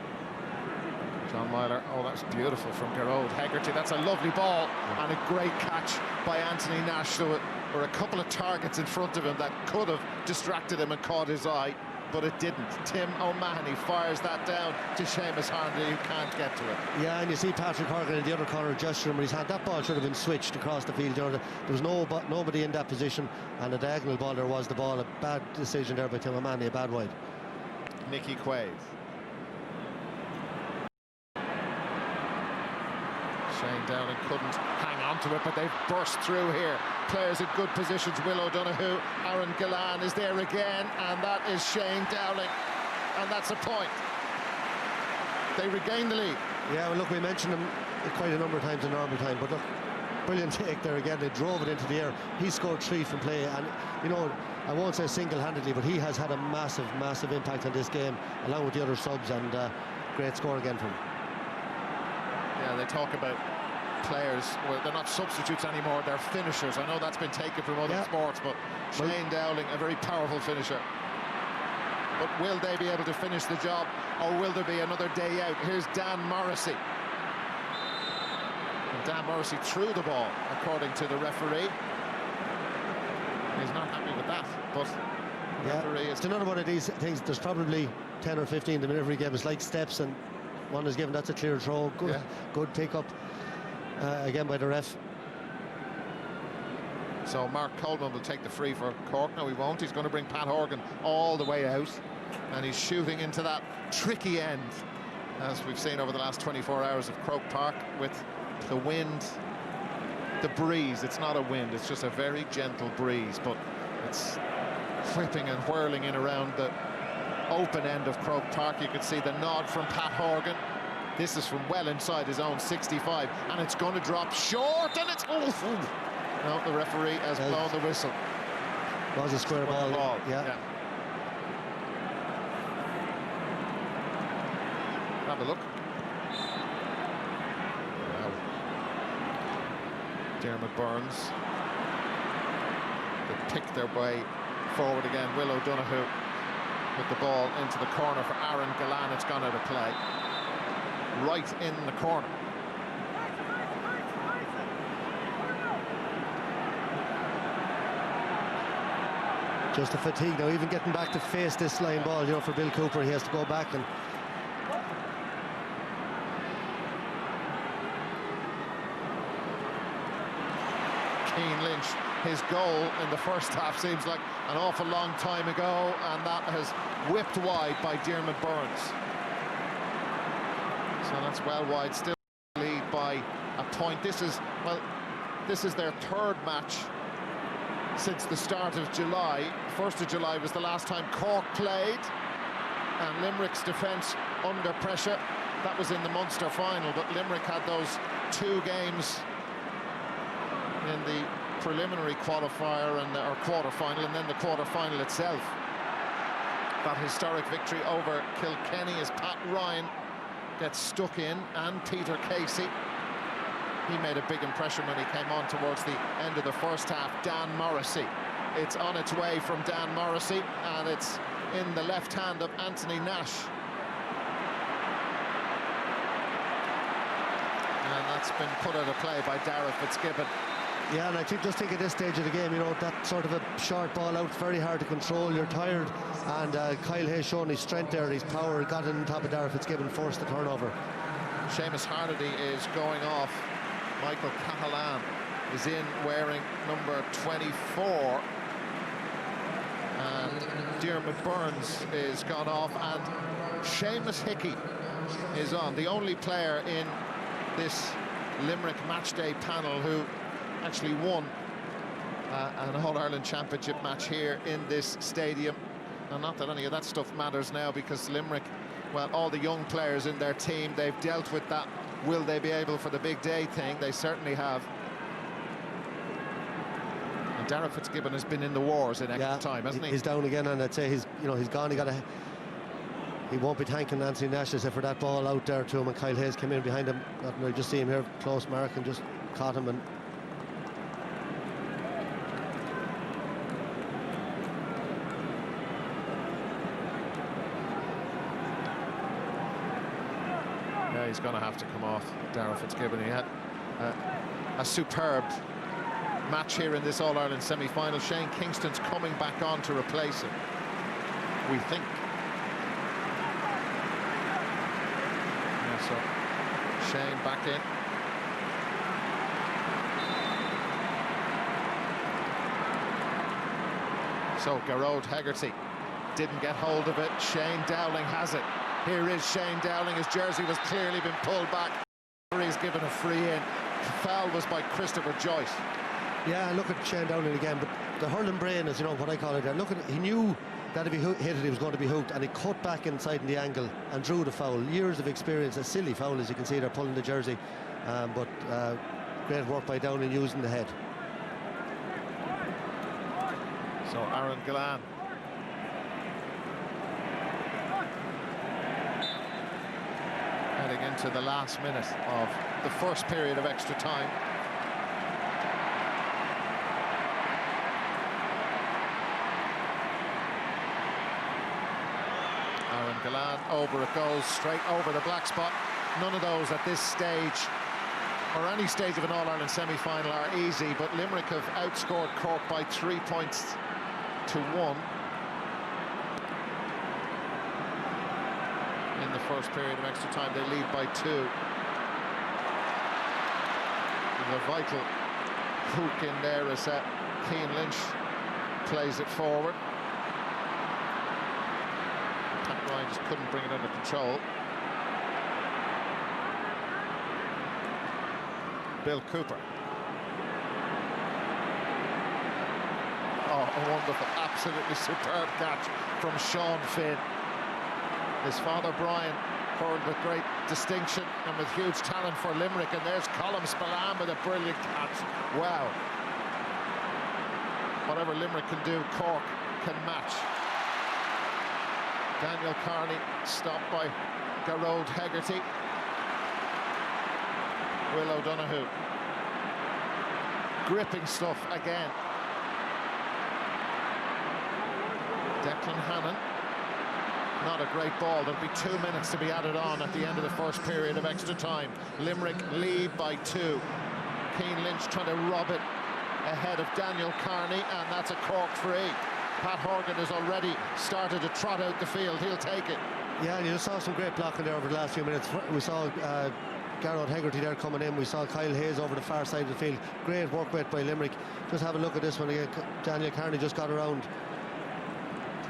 [SPEAKER 1] John Myler, oh, that's beautiful from Gerald Hegarty. That's a lovely ball and a great catch by Anthony Nash. There were a couple of targets in front of him that could have distracted him and caught his eye, but it didn't. Tim O'Mahony fires that down to Seamus Harnley, who can't get to it.
[SPEAKER 2] Yeah, and you see Patrick Horgan in the other corner gesturing with his hand. That ball should have been switched across the field. You know, there was nobody in that position, and the diagonal ball there was the ball. A bad decision there by Tim O'Mahony, a bad wide.
[SPEAKER 1] Nicky Quaid. Shane Shane Dowling couldn't hang on to it, but they've burst through here. Players in good positions. Will O'Donoghue, Aaron Gillan is there again, and that is Shane Dowling, and that's a point. They regain the lead.
[SPEAKER 2] Yeah, well, look, we mentioned him quite a number of times in normal time, but look, brilliant take there again. They drove it into the air. He scored 3 from play, and you know, I won't say single-handedly, but he has had a massive impact on this game, along with the other subs, and great score again from him.
[SPEAKER 1] Yeah, they talk about players, well, they're not substitutes anymore, they're finishers. I know that's been taken from other sports, but Shane Dowling, a very powerful finisher. But will they be able to finish the job, or will there be another day out? Here's Dan Morrissey. And Dan Morrissey threw the ball, according to the referee. He's not happy with that, but the referee is...
[SPEAKER 2] It's another one of these things. There's probably 10 or 15 in every game. It's like steps, and one is given. That's a clear throw. Good take up again by the ref.
[SPEAKER 1] So Mark Coleman will take the free for Cork. No, he won't. He's going to bring Pat Horgan all the way out, and he's shooting into that tricky end, as we've seen over the last 24 hours of Croke Park, with the wind, the breeze. It's not a wind, it's just a very gentle breeze, but it's whipping and whirling in around the open end of Croke Park. You can see the nod from Pat Horgan. This is from well inside his own 65, and it's going to drop short, and it's... No, the referee has blown the whistle.
[SPEAKER 2] It was a square ball. Yeah.
[SPEAKER 1] Have a look. Wow. Dermot Burns. They pick their way forward again. Will O'Donoghue with the ball into the corner for Aaron Gillan. It's gone out of play. Right in the corner.
[SPEAKER 2] Just the fatigue now, even getting back to face this line ball, you know, for Bill Cooper, he has to go back and...
[SPEAKER 1] Keane Lynch, his goal in the first half seems like an awful long time ago, and that has whipped wide by Dermot Burns. So that's well wide, still lead by a point. This is their third match since the start of July. 1st of July was the last time Cork played, and Limerick's defence under pressure. That was in the Munster final, but Limerick had those 2 games in the preliminary qualifier or quarter-final, and then the quarter-final itself. That historic victory over Kilkenny as Pat Ryan gets stuck in, and Peter Casey. He made a big impression when he came on towards the end of the first half. Dan Morrissey. It's on its way from Dan Morrissey, and it's in the left hand of Anthony Nash. And that's been put out of play by Darragh Fitzgibbon.
[SPEAKER 2] Yeah, and I just think at this stage of the game, you know, that sort of a short ball out, very hard to control, you're tired, and Kyle Hayes showing his strength there, his power, got in on top of Darragh Fitzgibbon, forced the turnover.
[SPEAKER 1] Seamus Harnedy is going off. Michael Catalan is in wearing number 24. And Dermot Burns is gone off, and Seamus Hickey is on. The only player in this Limerick matchday panel who actually won an All-Ireland Championship match here in this stadium. And not that any of that stuff matters now, because Limerick, well, all the young players in their team, they've dealt with that. Will they be able for the big day thing? They certainly have. And Darragh Fitzgibbon has been in the wars in extra time, hasn't he?
[SPEAKER 2] He's down again, and I'd say he's gone. He won't be thanking Anthony Nash for that ball out there to him, and Kyle Hayes came in behind him. I just see him here, close mark, and just caught him. And
[SPEAKER 1] yeah, he's going to have to come off, Darragh Fitzgibbon. He had a superb match here in this All-Ireland semi-final. Shane Kingston's coming back on to replace him, we think. So Shane back in. So Garrod Hegarty didn't get hold of it. Shane Dowling has it. Here is Shane Dowling. His jersey was clearly been pulled back. He's given a free in. foul was by Christopher Joyce.
[SPEAKER 2] Yeah, look at Shane Dowling again, but the hurling brain is, you know, what I call it there. Look at, he knew that if he hit it, he was going to be hooked, and he cut back inside in the angle and drew the foul. Years of experience, a silly foul, as you can see, they're pulling the jersey, but great work by Dowling using the head.
[SPEAKER 1] So Aaron Gillan. Heading into the last minute of the first period of extra time. Aaron Gillan, over it goes, straight over the black spot. None of those at this stage, or any stage of an All-Ireland semi-final, are easy, but Limerick have outscored Cork by 3 points to 1 in the first period of extra time. They lead by 2. And the vital hook in there as Cian Lynch plays it forward. Pat Ryan just couldn't bring it under control. Bill Cooper. Oh, a wonderful, absolutely superb catch from Sean Finn. His father, Brian, hurled with great distinction and with huge talent for Limerick. And there's Colm Spillane with a brilliant catch. Wow. Whatever Limerick can do, Cork can match. Daniel Carney stopped by Garrod Hegarty. Will O'Donoghue. Gripping stuff again. Declan Hannon. Not a great ball. There'll be 2 minutes to be added on at the end of the first period of extra time. Limerick lead by 2. Cian Lynch trying to rob it ahead of Daniel Carney, and that's a Cork free. Pat Horgan has already started to trot out the field. He'll take it.
[SPEAKER 2] Yeah, and you saw some great blocking there over the last few minutes. We saw Garrod Hegarty there coming in. We saw Kyle Hayes over the far side of the field. Great work rate by Limerick. Just have a look at this one again. Daniel Carney just got around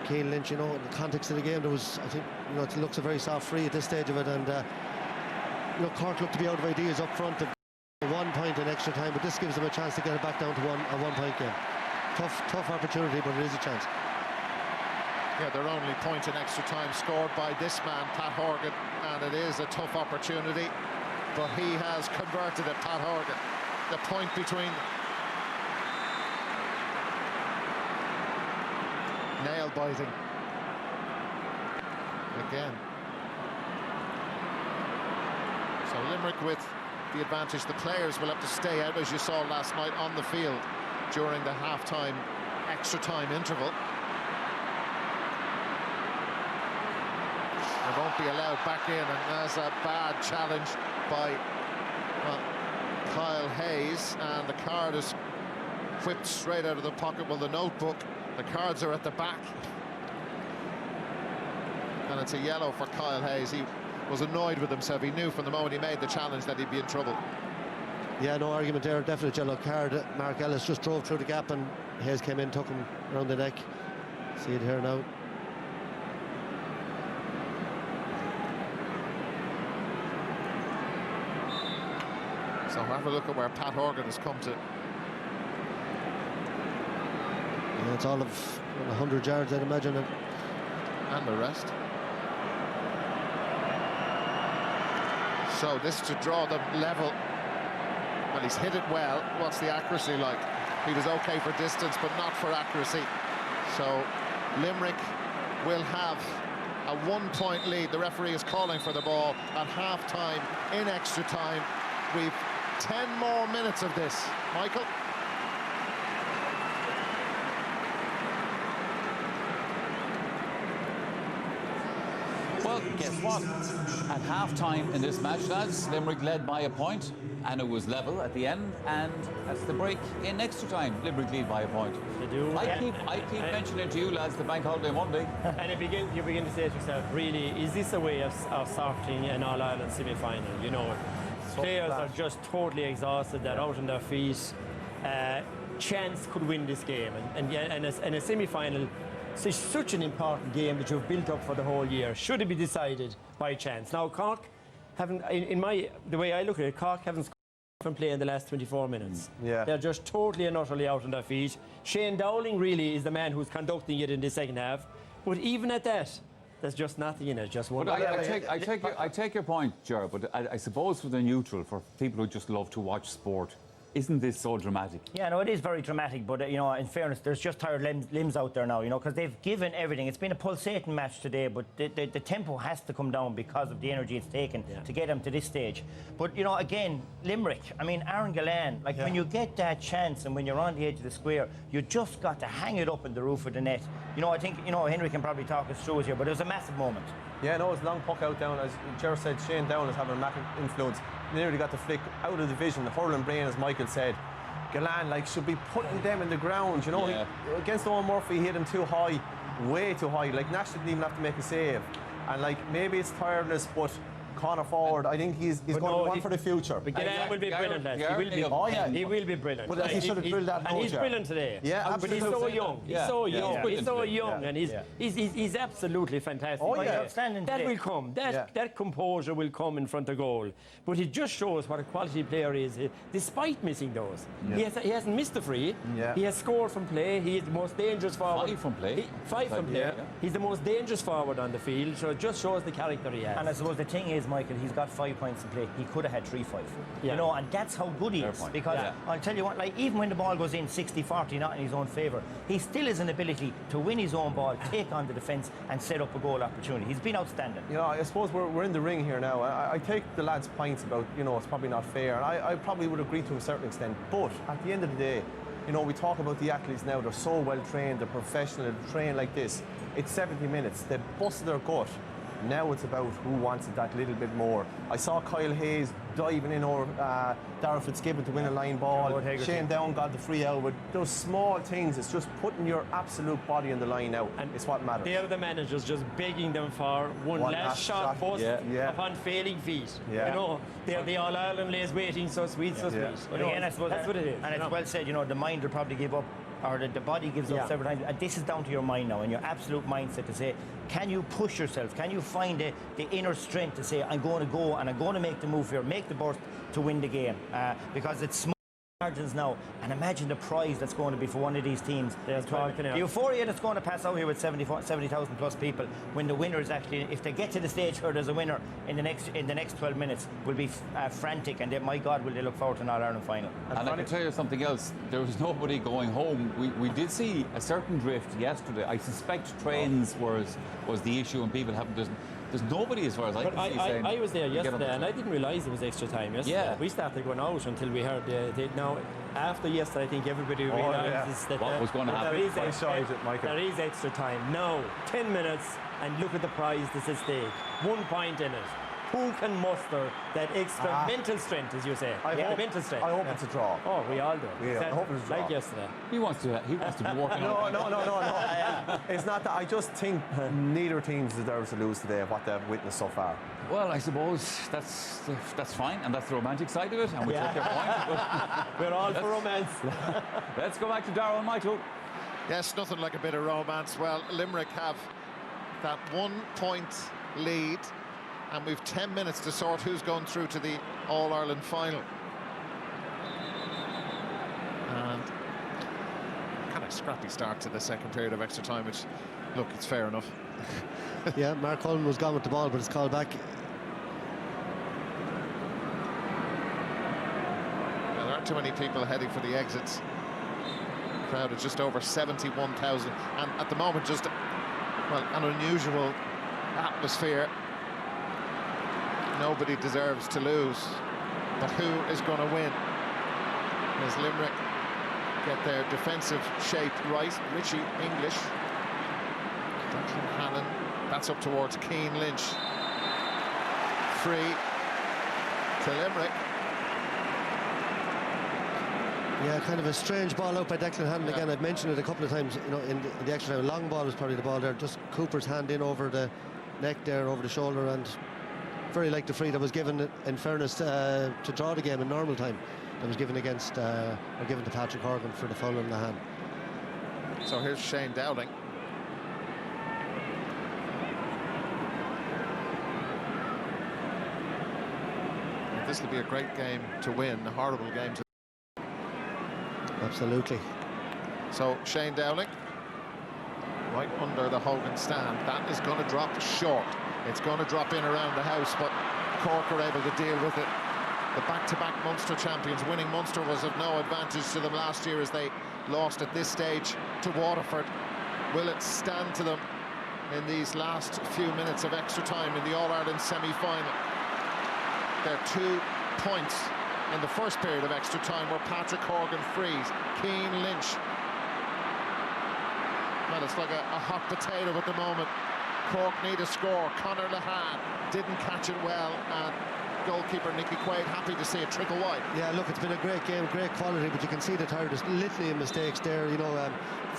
[SPEAKER 2] Cian Lynch, you know, in the context of the game, there was, I think, you know, it looks a very soft free at this stage of it, and you know, Cork looked to be out of ideas up front of 1 point in extra time, but this gives them a chance to get it back down to a 1 point game. Tough opportunity, but it is a chance.
[SPEAKER 1] Yeah, their only point in extra time scored by this man, Pat Horgan, and it is a tough opportunity, but he has converted it, Pat Horgan. The point between nail biting again. So Limerick with the advantage. The players will have to stay out, as you saw last night, on the field during the half-time extra time interval. They won't be allowed back in, and there's a bad challenge by, well, Kyle Hayes, and the card is whipped straight out of the pocket. Well, the notebook, the cards are at the back, and it's a yellow for Kyle Hayes. He was annoyed with himself. He knew from the moment he made the challenge that he'd be in trouble.
[SPEAKER 2] Yeah, no argument there. Definite yellow card. Mark Ellis just drove through the gap, and Hayes came in, took him around the neck. See it here now.
[SPEAKER 1] So have a look at where Pat Horgan has come to.
[SPEAKER 2] Yeah, it's all of 100 yards, I'd imagine.
[SPEAKER 1] And the rest. So this to draw them level. Well, he's hit it well. What's the accuracy like? He was okay for distance, but not for accuracy. So Limerick will have a 1 point lead. The referee is calling for the ball at half-time in extra time. We've 10 more minutes of this. Michael?
[SPEAKER 5] Well, guess what? At half-time in this match, lads, Limerick led by a point, and it was level at the end, and that's the break in extra time. Limerick lead by a point.
[SPEAKER 8] They do.
[SPEAKER 5] I keep mentioning to you, lads, the bank holiday Monday.
[SPEAKER 8] And you begin to say to yourself, really, is this a way of sorting an All-Ireland semi-final? You know, players are just totally exhausted. They're out on their feet. Chance could win this game, and a semi-final. It's such an important game that you've built up for the whole year. Should it be decided by chance? Now, Cork haven't, the way I look at it, Cork haven't scored from play in the last 24 minutes.
[SPEAKER 4] Yeah.
[SPEAKER 8] They're just totally and utterly out on their feet. Shane Dowling really is the man who's conducting it in the second half. But even at that, there's just nothing in it. Just one.
[SPEAKER 5] But I take your point, Ger, but I suppose for the neutral, for people who just love to watch sport, isn't this so dramatic?
[SPEAKER 6] Yeah, no, it is very dramatic, but you know, in fairness, there's just tired limbs out there now, you know, because they've given everything. It's been a pulsating match today, but the tempo has to come down because of the energy it's taken to get them to this stage. But, you know, again, Limerick, I mean, Aaron Gillane, like when you get that chance and when you're on the edge of the square, you just got to hang it up in the roof of the net. You know, I think, you know, Henry can probably talk us through it here, but it was a massive moment.
[SPEAKER 4] Yeah, no, it's long puck out down. As Ger said, Shane Down is having a massive influence. Nearly got the flick out of the vision. The hurling brain, as Michael said. Gillane, like, should be putting them in the ground. You know, against Owen Murphy, he hit him too high, way too high. Like, Nash didn't even have to make a save. And, like, maybe it's tiredness, but Connor forward, I think he's going to be one for the future.
[SPEAKER 8] But Gillane will be brilliant, lads. He will be brilliant.
[SPEAKER 4] But he should have drilled that
[SPEAKER 8] and he's brilliant today.
[SPEAKER 4] Yeah,
[SPEAKER 8] but he's so young. He's so young. He's so young, and he's absolutely fantastic.
[SPEAKER 6] Oh, yeah. Outstanding
[SPEAKER 8] That
[SPEAKER 6] today.
[SPEAKER 8] will come. That composure will come in front of goal. But it just shows what a quality player is, despite missing those. He hasn't missed a free. He has scored from play. He is the most dangerous forward.
[SPEAKER 5] 5 from play.
[SPEAKER 8] 5 from play. He's the most dangerous forward on the field. So it just shows the character he has.
[SPEAKER 6] And I suppose the thing is, Michael, he's got 5 points in play. He could have had 3-5.
[SPEAKER 8] Yeah.
[SPEAKER 6] You know, and that's how good he is.
[SPEAKER 5] point.
[SPEAKER 6] Because I'll tell you what, like, even when the ball goes in 60-40, not in his own favour, he still has an ability to win his own ball, take on the defence, and set up a goal opportunity. He's been outstanding.
[SPEAKER 4] You know, I suppose we're in the ring here now. I take the lads' points about, you know, it's probably not fair. And I probably would agree to a certain extent. But at the end of the day, you know, we talk about the athletes now. They're so well trained. They're professional. They train like this. It's 70 minutes. They busted their gut. Now it's about who wants it that little bit more. I saw Kyle Hayes diving in over Darrell Fitzgibbon to win a line ball. Shane Down got the free out. But those small things, it's just putting your absolute body on the line now. And it's what matters.
[SPEAKER 8] They're the managers just begging them for one last shot post upon failing feet. You know, they're the All-Ireland lays waiting so sweet, so sweet.
[SPEAKER 6] But again, I suppose
[SPEAKER 8] that's what it is.
[SPEAKER 6] And it's well said, you know, the mind will probably give up, or the body gives up several times. And this is down to your mind now and your absolute mindset to say, can you push yourself? Can you find the inner strength to say, I'm going to go and I'm going to make the move here, make the burst to win the game? Because it's small margins now, and imagine the prize that's going to be for one of these teams. The euphoria that's going to pass out here with 70,000 plus people when the winner is actually, if they get to the stage where there's a winner in the next 12 minutes, will be frantic, and my God, will they look forward to an All-Ireland final.
[SPEAKER 5] And I can tell you something else. There was nobody going home. We did see a certain drift yesterday. I suspect trains was the issue, and people haven't. There's nobody, as far as I can see, saying...
[SPEAKER 8] I was there yesterday, and I didn't realise it was extra time yesterday.
[SPEAKER 5] Yeah.
[SPEAKER 8] We started going out until we heard now, after yesterday, I think everybody realises that
[SPEAKER 5] what was going to happen.
[SPEAKER 8] There is extra time. Now, 10 minutes, and look at the prize that's at stake. 1 point in it. Who can muster that extra mental strength, as you say? Mental strength.
[SPEAKER 4] I hope it's a draw.
[SPEAKER 8] Oh, we all do.
[SPEAKER 4] I hope it's a draw.
[SPEAKER 8] Like yesterday.
[SPEAKER 5] He wants to be working on it.
[SPEAKER 4] No. It's not that. I just think neither team deserves to lose today of what they've witnessed so far.
[SPEAKER 5] Well, I suppose that's fine, and that's the romantic side of it, and we take your point.
[SPEAKER 8] We're all for romance.
[SPEAKER 5] Let's go back to Darrell and Michael.
[SPEAKER 1] Yes, nothing like a bit of romance. Well, Limerick have that 1 point lead, and we've 10 minutes to sort who's going through to the All-Ireland final. And kind of scrappy start to the second period of extra time, which, look, it's fair enough.
[SPEAKER 2] Yeah, Mark Cullen was gone with the ball, but it's called back.
[SPEAKER 1] There aren't too many people heading for the exits. Crowd is just over 71,000, and at the moment just an unusual atmosphere. Nobody deserves to lose, but who is going to win? As Limerick get their defensive shape right. Richie English, Declan Hannon, that's up towards Keane Lynch. Free to Limerick.
[SPEAKER 2] Yeah, kind of a strange ball out by Declan Hannon again. I've mentioned it a couple of times, you know, in the extra time. Long ball was probably the ball there. Just Cooper's hand in over the neck there, over the shoulder, and very like the free that was given, in fairness, to draw the game in normal time. That was given against, or given to Patrick Horgan for the foul in the hand.
[SPEAKER 1] So here's Shane Dowling. This will be a great game to win, a horrible game to...
[SPEAKER 2] Absolutely.
[SPEAKER 1] So Shane Dowling, right under the Hogan stand. That is going to drop short. It's going to drop in around the house, but Cork are able to deal with it. The back-to-back Munster champions. Winning Munster was of no advantage to them last year as they lost at this stage to Waterford. Will it stand to them in these last few minutes of extra time in the All-Ireland semi-final? There are 2 points in the first period of extra time where Patrick Horgan frees. Keane Lynch. Well, it's like a hot potato at the moment. Cork need a score. Conor Lehane didn't catch it well, and goalkeeper Nicky Quaid happy to see it trickle wide.
[SPEAKER 2] Yeah, look, it's been a great game, great quality, but you can see the there's litany of mistakes there. You know,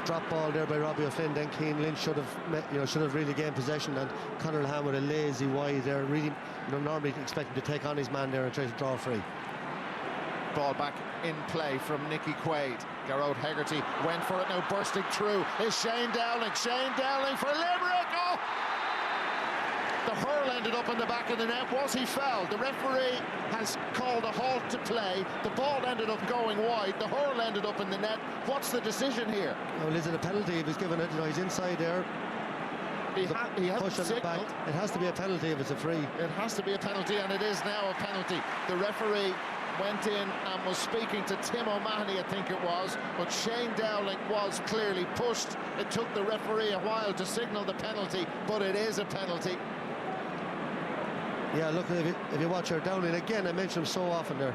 [SPEAKER 2] drop ball there by Robbie O'Flynn. Then Keane Lynch should have really gained possession, and Conor Lehane with a lazy wide there. Really, normally expecting to take on his man there and try to draw free.
[SPEAKER 1] Ball back in play from Nicky Quaid. Garrod Hegarty went for it, now bursting through is Shane Dowling. Shane Dowling for Limerick. Oh! The hurl ended up in the back of the net. Was he fouled? The referee has called a halt to play. The ball ended up going wide. The hurl ended up in the net. What's the decision here?
[SPEAKER 2] Well, is it a penalty if he's given it? You know, he's inside there.
[SPEAKER 1] He hasn't signalled.
[SPEAKER 2] It has to be a penalty if it's a free.
[SPEAKER 1] It has to be a penalty, and it is now a penalty. The referee went in and was speaking to Tim O'Mahony, I think it was, but Shane Dowling was clearly pushed. It took the referee a while to signal the penalty, but it is a penalty.
[SPEAKER 2] Yeah, look, if you watch her Dowling again, I mentioned him so often there.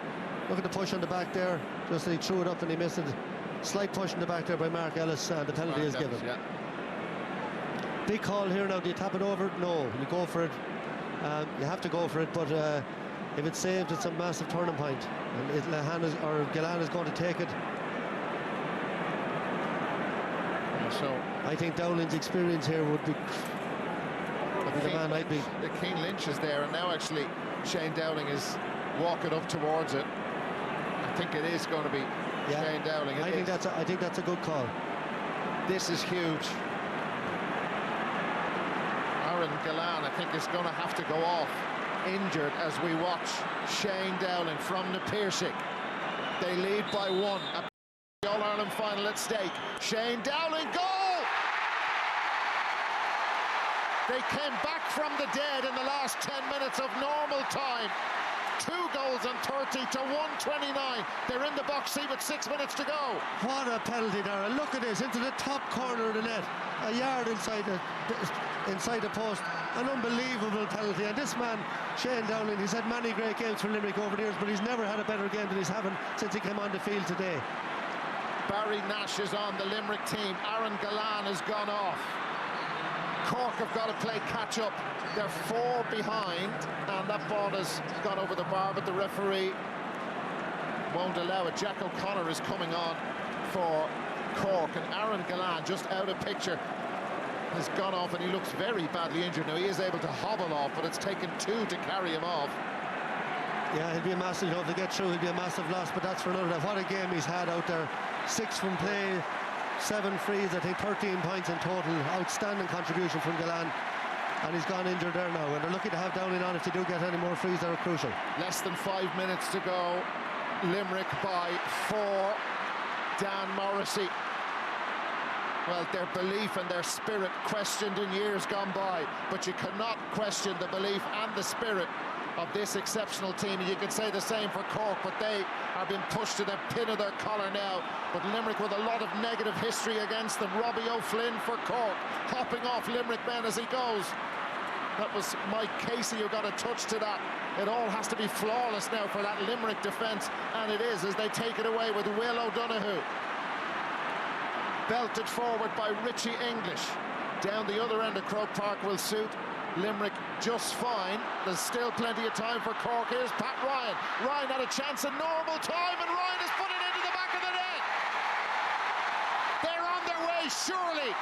[SPEAKER 2] Look at the push on the back there. Just he threw it up and he missed it. Slight push in the back there by Mark Ellis, and the penalty is given. Yeah. Big call here now. Do you tap it over? No, you go for it. You have to go for it, but if it's saved, it's a massive turning point, and Gillane is going to take it.
[SPEAKER 1] Yeah, so
[SPEAKER 2] I think Dowling's experience here would be the man I'd be.
[SPEAKER 1] The Keane Lynch is there, and now actually Shane Dowling is walking up towards it. I think it is going to be Shane Dowling.
[SPEAKER 2] I think that's a good call.
[SPEAKER 1] This is huge. Aaron Gillane, I think, is going to have to go off injured as we watch Shane Dowling from the Piercing. They lead by 1. The All-Ireland final at stake. Shane Dowling, goal! They came back from the dead in the last 10 minutes of normal time. 2 goals and 30 to 129. They're in the box seat with 6 minutes to go.
[SPEAKER 2] What a penalty there. And look at this, into the top corner of the net. A yard inside the post. An unbelievable penalty. And this man, Shane Dowling, he's had many great games for Limerick over the years, but he's never had a better game than he's having since he came on the field today.
[SPEAKER 1] Barry Nash is on the Limerick team. Aaron Gillane has gone off. Cork have got to play catch-up. They're 4 behind, and that ball has gone over the bar, but the referee won't allow it. Jack O'Connor is coming on for Cork, and Aaron Gillane, just out of picture, has gone off, and he looks very badly injured. Now, he is able to hobble off, but it's taken 2 to carry him off.
[SPEAKER 2] Yeah, he'll be a massive, if they get through, he'll be a massive loss, but that's for another. What a game he's had out there. 6 from play, 7 frees, I think 13 points in total. Outstanding contribution from Gillane, and he's gone injured there now, and they're lucky to have Dowling on. If they do get any more frees, they're crucial.
[SPEAKER 1] Less than 5 minutes to go. Limerick by 4. Dan Morrissey. Well, their belief and their spirit questioned in years gone by, but you cannot question the belief and the spirit of this exceptional team. And you can say the same for Cork, but they are being pushed to the pin of their collar now. But Limerick with a lot of negative history against them. Robbie O'Flynn for Cork, hopping off Limerick men as he goes. That was Mike Casey who got a touch to that. It all has to be flawless now for that Limerick defence, and it is as they take it away with Will O'Donoghue. Belted forward by Richie English. Down the other end of Croke Park will suit Limerick just fine. There's still plenty of time for Cork. Here's Pat Ryan. Ryan had a chance in normal time, and Ryan has put it into the back of the net. They're on their way, surely.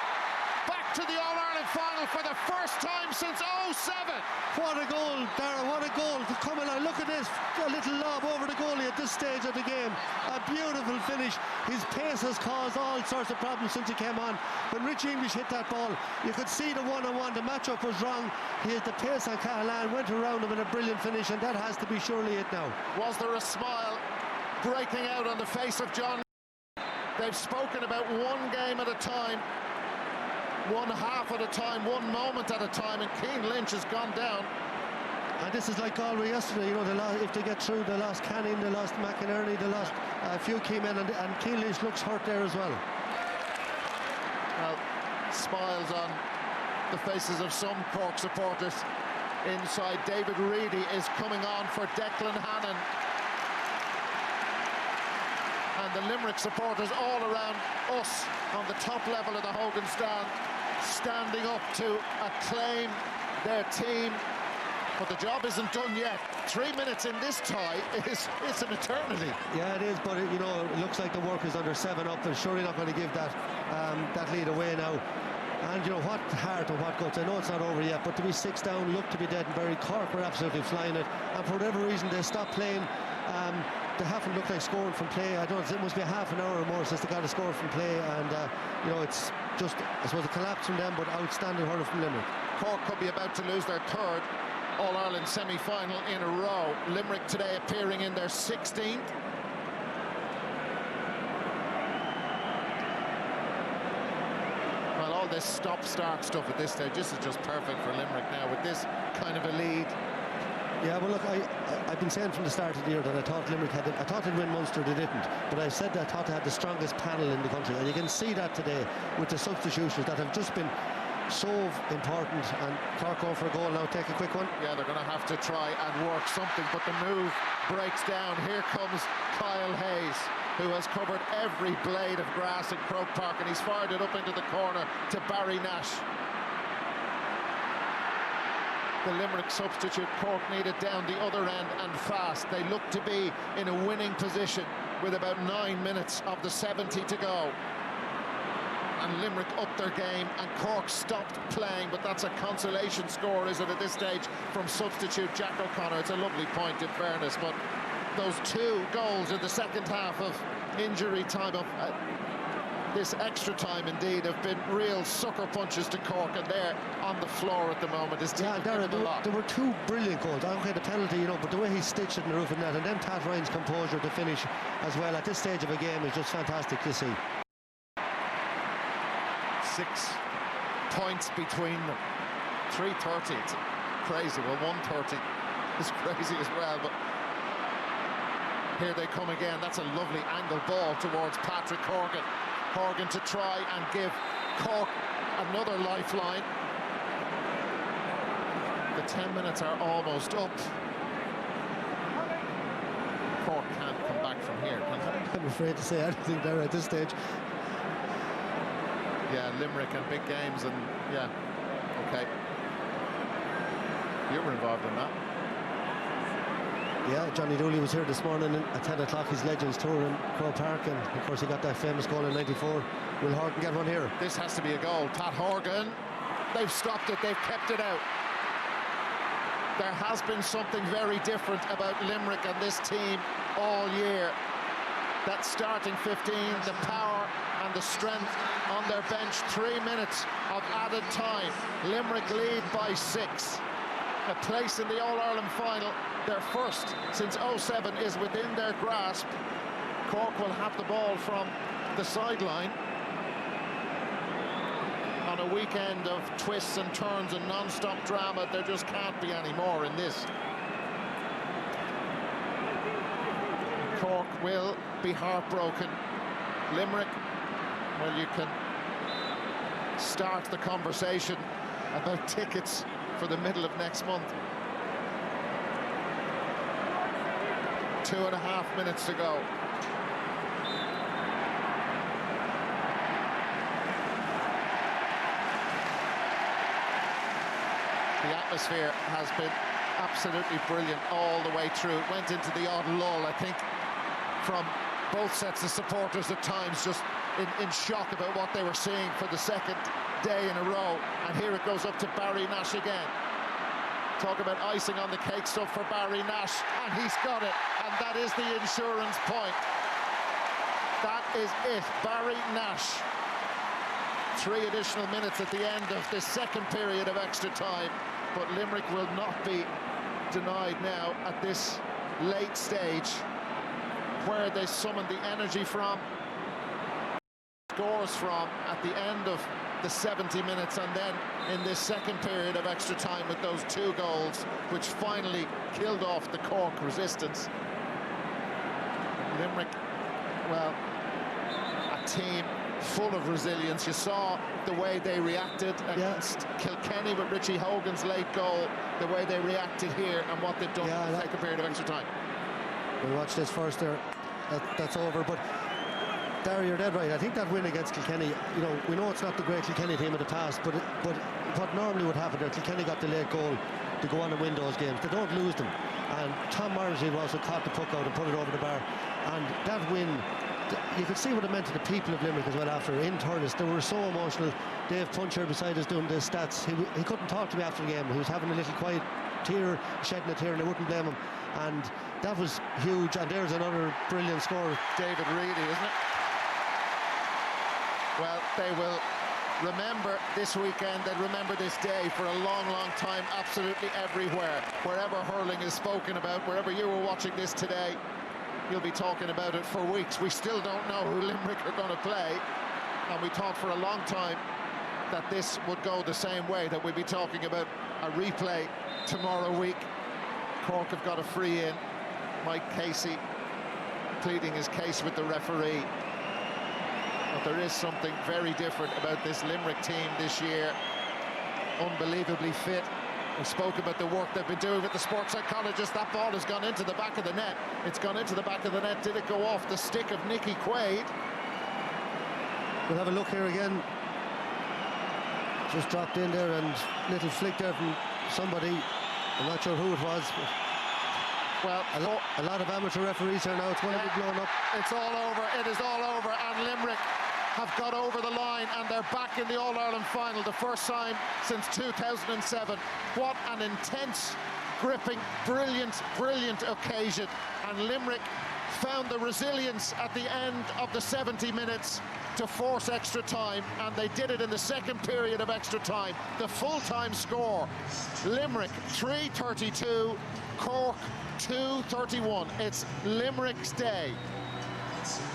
[SPEAKER 1] Back to the All-Ireland final for the first time since '07.
[SPEAKER 2] What a goal, Darragh, what a goal to come along. Look at this, a little lob over the goalie at this stage of the game. A beautiful finish. His pace has caused all sorts of problems since he came on. When Richie English hit that ball, you could see the one-on-one, the matchup was wrong. He had the pace on Cahalane, went around him in a brilliant finish, and that has to be surely it now.
[SPEAKER 1] Was there a smile breaking out on the face of John? They've spoken about one game at a time, one half at a time, one moment at a time, and Cian Lynch has gone down.
[SPEAKER 2] And this is like Galway yesterday, you know, if they get through, they lost Canning, they lost McInerney, they lost a few key men, and Cian Lynch looks hurt there as well.
[SPEAKER 1] Well, smiles on the faces of some Cork supporters. Inside, David Reedy is coming on for Declan Hannon. And the Limerick supporters all around us on the top level of the Hogan stand, standing up to acclaim their team. But the job isn't done yet. 3 minutes in this tie is an eternity.
[SPEAKER 2] Yeah, it is, but it looks like the work is under 7 up. They're surely not going to give that lead away now. And you know, what heart and what guts. I know it's not over yet, but to be 6 down, look to be dead and buried. Cork were absolutely flying it, and for whatever reason they stopped playing. They haven't looked like scoring from play. I don't know, it must be a half an hour or more since they got a score from play, and you know, it's just, I suppose, a collapse from them, but outstanding hurling from Limerick.
[SPEAKER 1] Cork could be about to lose their 3rd All-Ireland semi-final in a row. Limerick today appearing in their 16th. Well, all this stop-start stuff at this stage, this is just perfect for Limerick now with this kind of a lead.
[SPEAKER 2] Yeah, well, look, I've been saying from the start of the year that I thought Limerick had I thought they'd win Munster, they didn't. But I said that I thought they had the strongest panel in the country. And you can see that today with the substitutions that have just been so important. And Cork going for a goal now, take a quick one.
[SPEAKER 1] Yeah, they're going to have to try and work something, but the move breaks down. Here comes Kyle Hayes, who has covered every blade of grass in Croke Park, and he's fired it up into the corner to Barry Nash. The Limerick substitute. Cork needed down the other end and fast. They look to be in a winning position with about 9 minutes of the 70 to go. And Limerick upped their game and Cork stopped playing, but that's a consolation score, is it, at this stage, from substitute Jack O'Connor. It's a lovely point, in fairness, but those 2 goals in the second half of injury time, of this extra time indeed, have been real sucker punches to Cork, and they're on the floor at the moment. His team have given a lot.
[SPEAKER 2] There were 2 brilliant goals. Okay, the penalty, you know, but the way he stitched it in the roof of the net, and then Tad Ryan's composure to finish as well at this stage of a game is just fantastic to see.
[SPEAKER 1] 6 points between them. 3:30, it's crazy. Well, 1:30 is crazy as well, but here they come again. That's a lovely angle ball towards Patrick Horgan. Horgan to try and give Cork another lifeline. The 10 minutes are almost up. Cork can't come back from here, can they?
[SPEAKER 2] I'm afraid to say anything there at this stage.
[SPEAKER 1] Yeah, Limerick and big games, and yeah, okay. You were involved in that.
[SPEAKER 2] Yeah, Johnny Dooley was here this morning at 10 o'clock, his Legends Tour in Croke Park, and of course he got that famous goal in '94. Will Horgan get one here?
[SPEAKER 1] This has to be a goal. Pat Horgan, they've stopped it, they've kept it out. There has been something very different about Limerick and this team all year. That starting 15, the power and the strength on their bench. 3 minutes of added time. Limerick lead by 6. A place in the All-Ireland final, their first since '07, is within their grasp. Cork will have the ball from the sideline on a weekend of twists and turns and non-stop drama. There just can't be any more in this. Cork will be heartbroken. Limerick, well, you can start the conversation about tickets for the middle of next month. 2.5 minutes to go. The atmosphere has been absolutely brilliant all the way through. It went into the odd lull, I think, from both sets of supporters at times, just in shock about what they were seeing for the second day in a row, and here it goes up to Barry Nash again. Talk about icing on the cake stuff for Barry Nash, and he's got it, and that is the insurance point. That is it, Barry Nash. 3 additional minutes at the end of this second period of extra time, but Limerick will not be denied now at this late stage, where they summoned the energy from, scores from at the end of the 70 minutes, and then in this second period of extra time with those 2 goals, which finally killed off the Cork resistance. Limerick, well, a team full of resilience. You saw the way they reacted against Kilkenny with Richie Hogan's late goal, the way they reacted here, and what they've done in the second period of extra time.
[SPEAKER 2] We'll watch this first there. That's over, but Darry, you're dead right. I think that win against Kilkenny, you know, we know it's not the great Kilkenny team of the past, but what normally would happen there, Kilkenny got the late goal to go on and win those games. They don't lose them. And Tom Morrissey also caught the puck out and put it over the bar. And that win, you could see what it meant to the people of Limerick as well after. In Thurles, they were so emotional. Dave Puncher beside us doing the stats, he couldn't talk to me after the game. He was having a little quiet tear, shedding a tear, and I wouldn't blame him. And that was huge. And there's another brilliant score.
[SPEAKER 1] David Reedy, isn't it? Well, they will remember this weekend, they'll remember this day for a long, long time, absolutely everywhere. Wherever hurling is spoken about, wherever you were watching this today, you'll be talking about it for weeks. We still don't know who Limerick are going to play, and we thought for a long time that this would go the same way, that we'd be talking about a replay tomorrow week. Cork have got a free in. Mike Casey pleading his case with the referee. But there is something very different about this Limerick team this year. Unbelievably fit. We spoke about the work they've been doing with the sports psychologist. That ball has gone into the back of the net. It's gone into the back of the net. Did it go off the stick of Nicky Quaid?
[SPEAKER 2] We'll have a look here again. Just dropped in there, and little flick there from somebody. I'm not sure who it was.
[SPEAKER 1] Well,
[SPEAKER 2] a lot of amateur referees here now. It's going to be blown up.
[SPEAKER 1] It's all over. It is all over. And Limerick have got over the line, and they're back in the All-Ireland final, the first time since 2007. What an intense, gripping, brilliant occasion. And Limerick found the resilience at the end of the 70 minutes to force extra time, and they did it in the second period of extra time. The full-time score, Limerick 3:32, Cork 2:31. It's Limerick's day.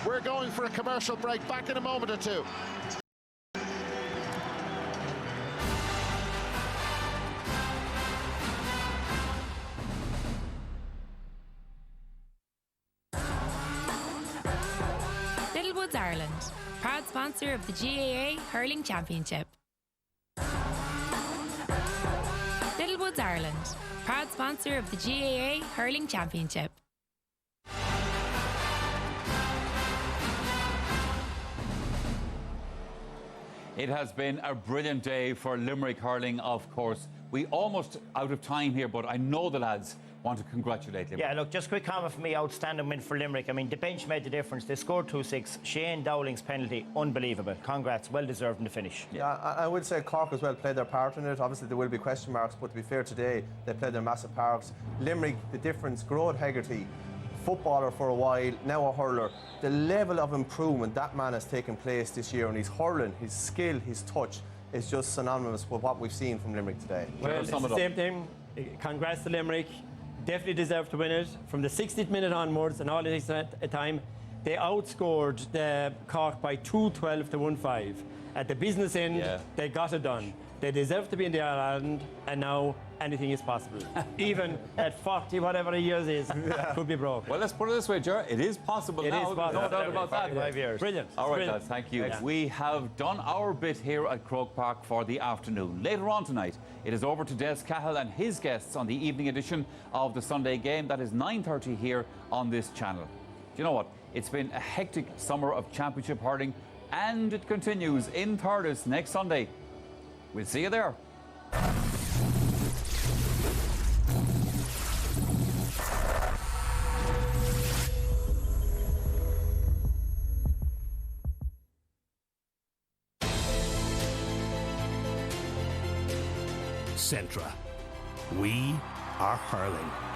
[SPEAKER 1] We're going for a commercial break. Back in a moment or two.
[SPEAKER 7] Littlewoods Ireland, proud sponsor of the GAA Hurling Championship. Littlewoods Ireland, proud sponsor of the GAA Hurling Championship.
[SPEAKER 5] It has been a brilliant day for Limerick hurling, of course. We almost out of time here, but I know the lads want to congratulate Limerick.
[SPEAKER 6] Yeah, look, just quick comment for me, outstanding win for Limerick. I mean, the bench made the difference. They scored 2-6. Shane Dowling's penalty, unbelievable. Congrats, well deserved in the finish.
[SPEAKER 4] Yeah, I would say Cork as well played their part in it. Obviously, there will be question marks, but to be fair today, they played their massive parts. Limerick, the difference, Grode Hegarty, footballer for a while, now a hurler. The level of improvement that man has taken place this year, and his hurling, his skill, his touch is just synonymous with what we've seen from Limerick today.
[SPEAKER 8] Well, it's the same thing. Congrats to Limerick. Definitely deserved to win it. From the 60th minute onwards and all this time, they outscored the Cork by 2-12 to 1-5. At the business end, they got it done. They deserve to be in the All-Ireland, and now anything is possible. Even at 40, whatever years is, could be broke.
[SPEAKER 5] Well, let's put it this way, Ger. It is possible now.
[SPEAKER 8] It is possible.
[SPEAKER 5] No doubt about that.
[SPEAKER 6] 5 years.
[SPEAKER 8] Brilliant.
[SPEAKER 5] All right,
[SPEAKER 8] Brilliant.
[SPEAKER 5] lads, thank you.
[SPEAKER 8] Yeah.
[SPEAKER 5] We have done our bit here at Croke Park for the afternoon. Later on tonight, it is over to Des Cahill and his guests on the evening edition of the Sunday Game. That is 9:30 here on this channel. Do you know what? It's been a hectic summer of championship hurling, and it continues in Thurles next Sunday. We'll see you there.
[SPEAKER 3] Centra. We are hurling.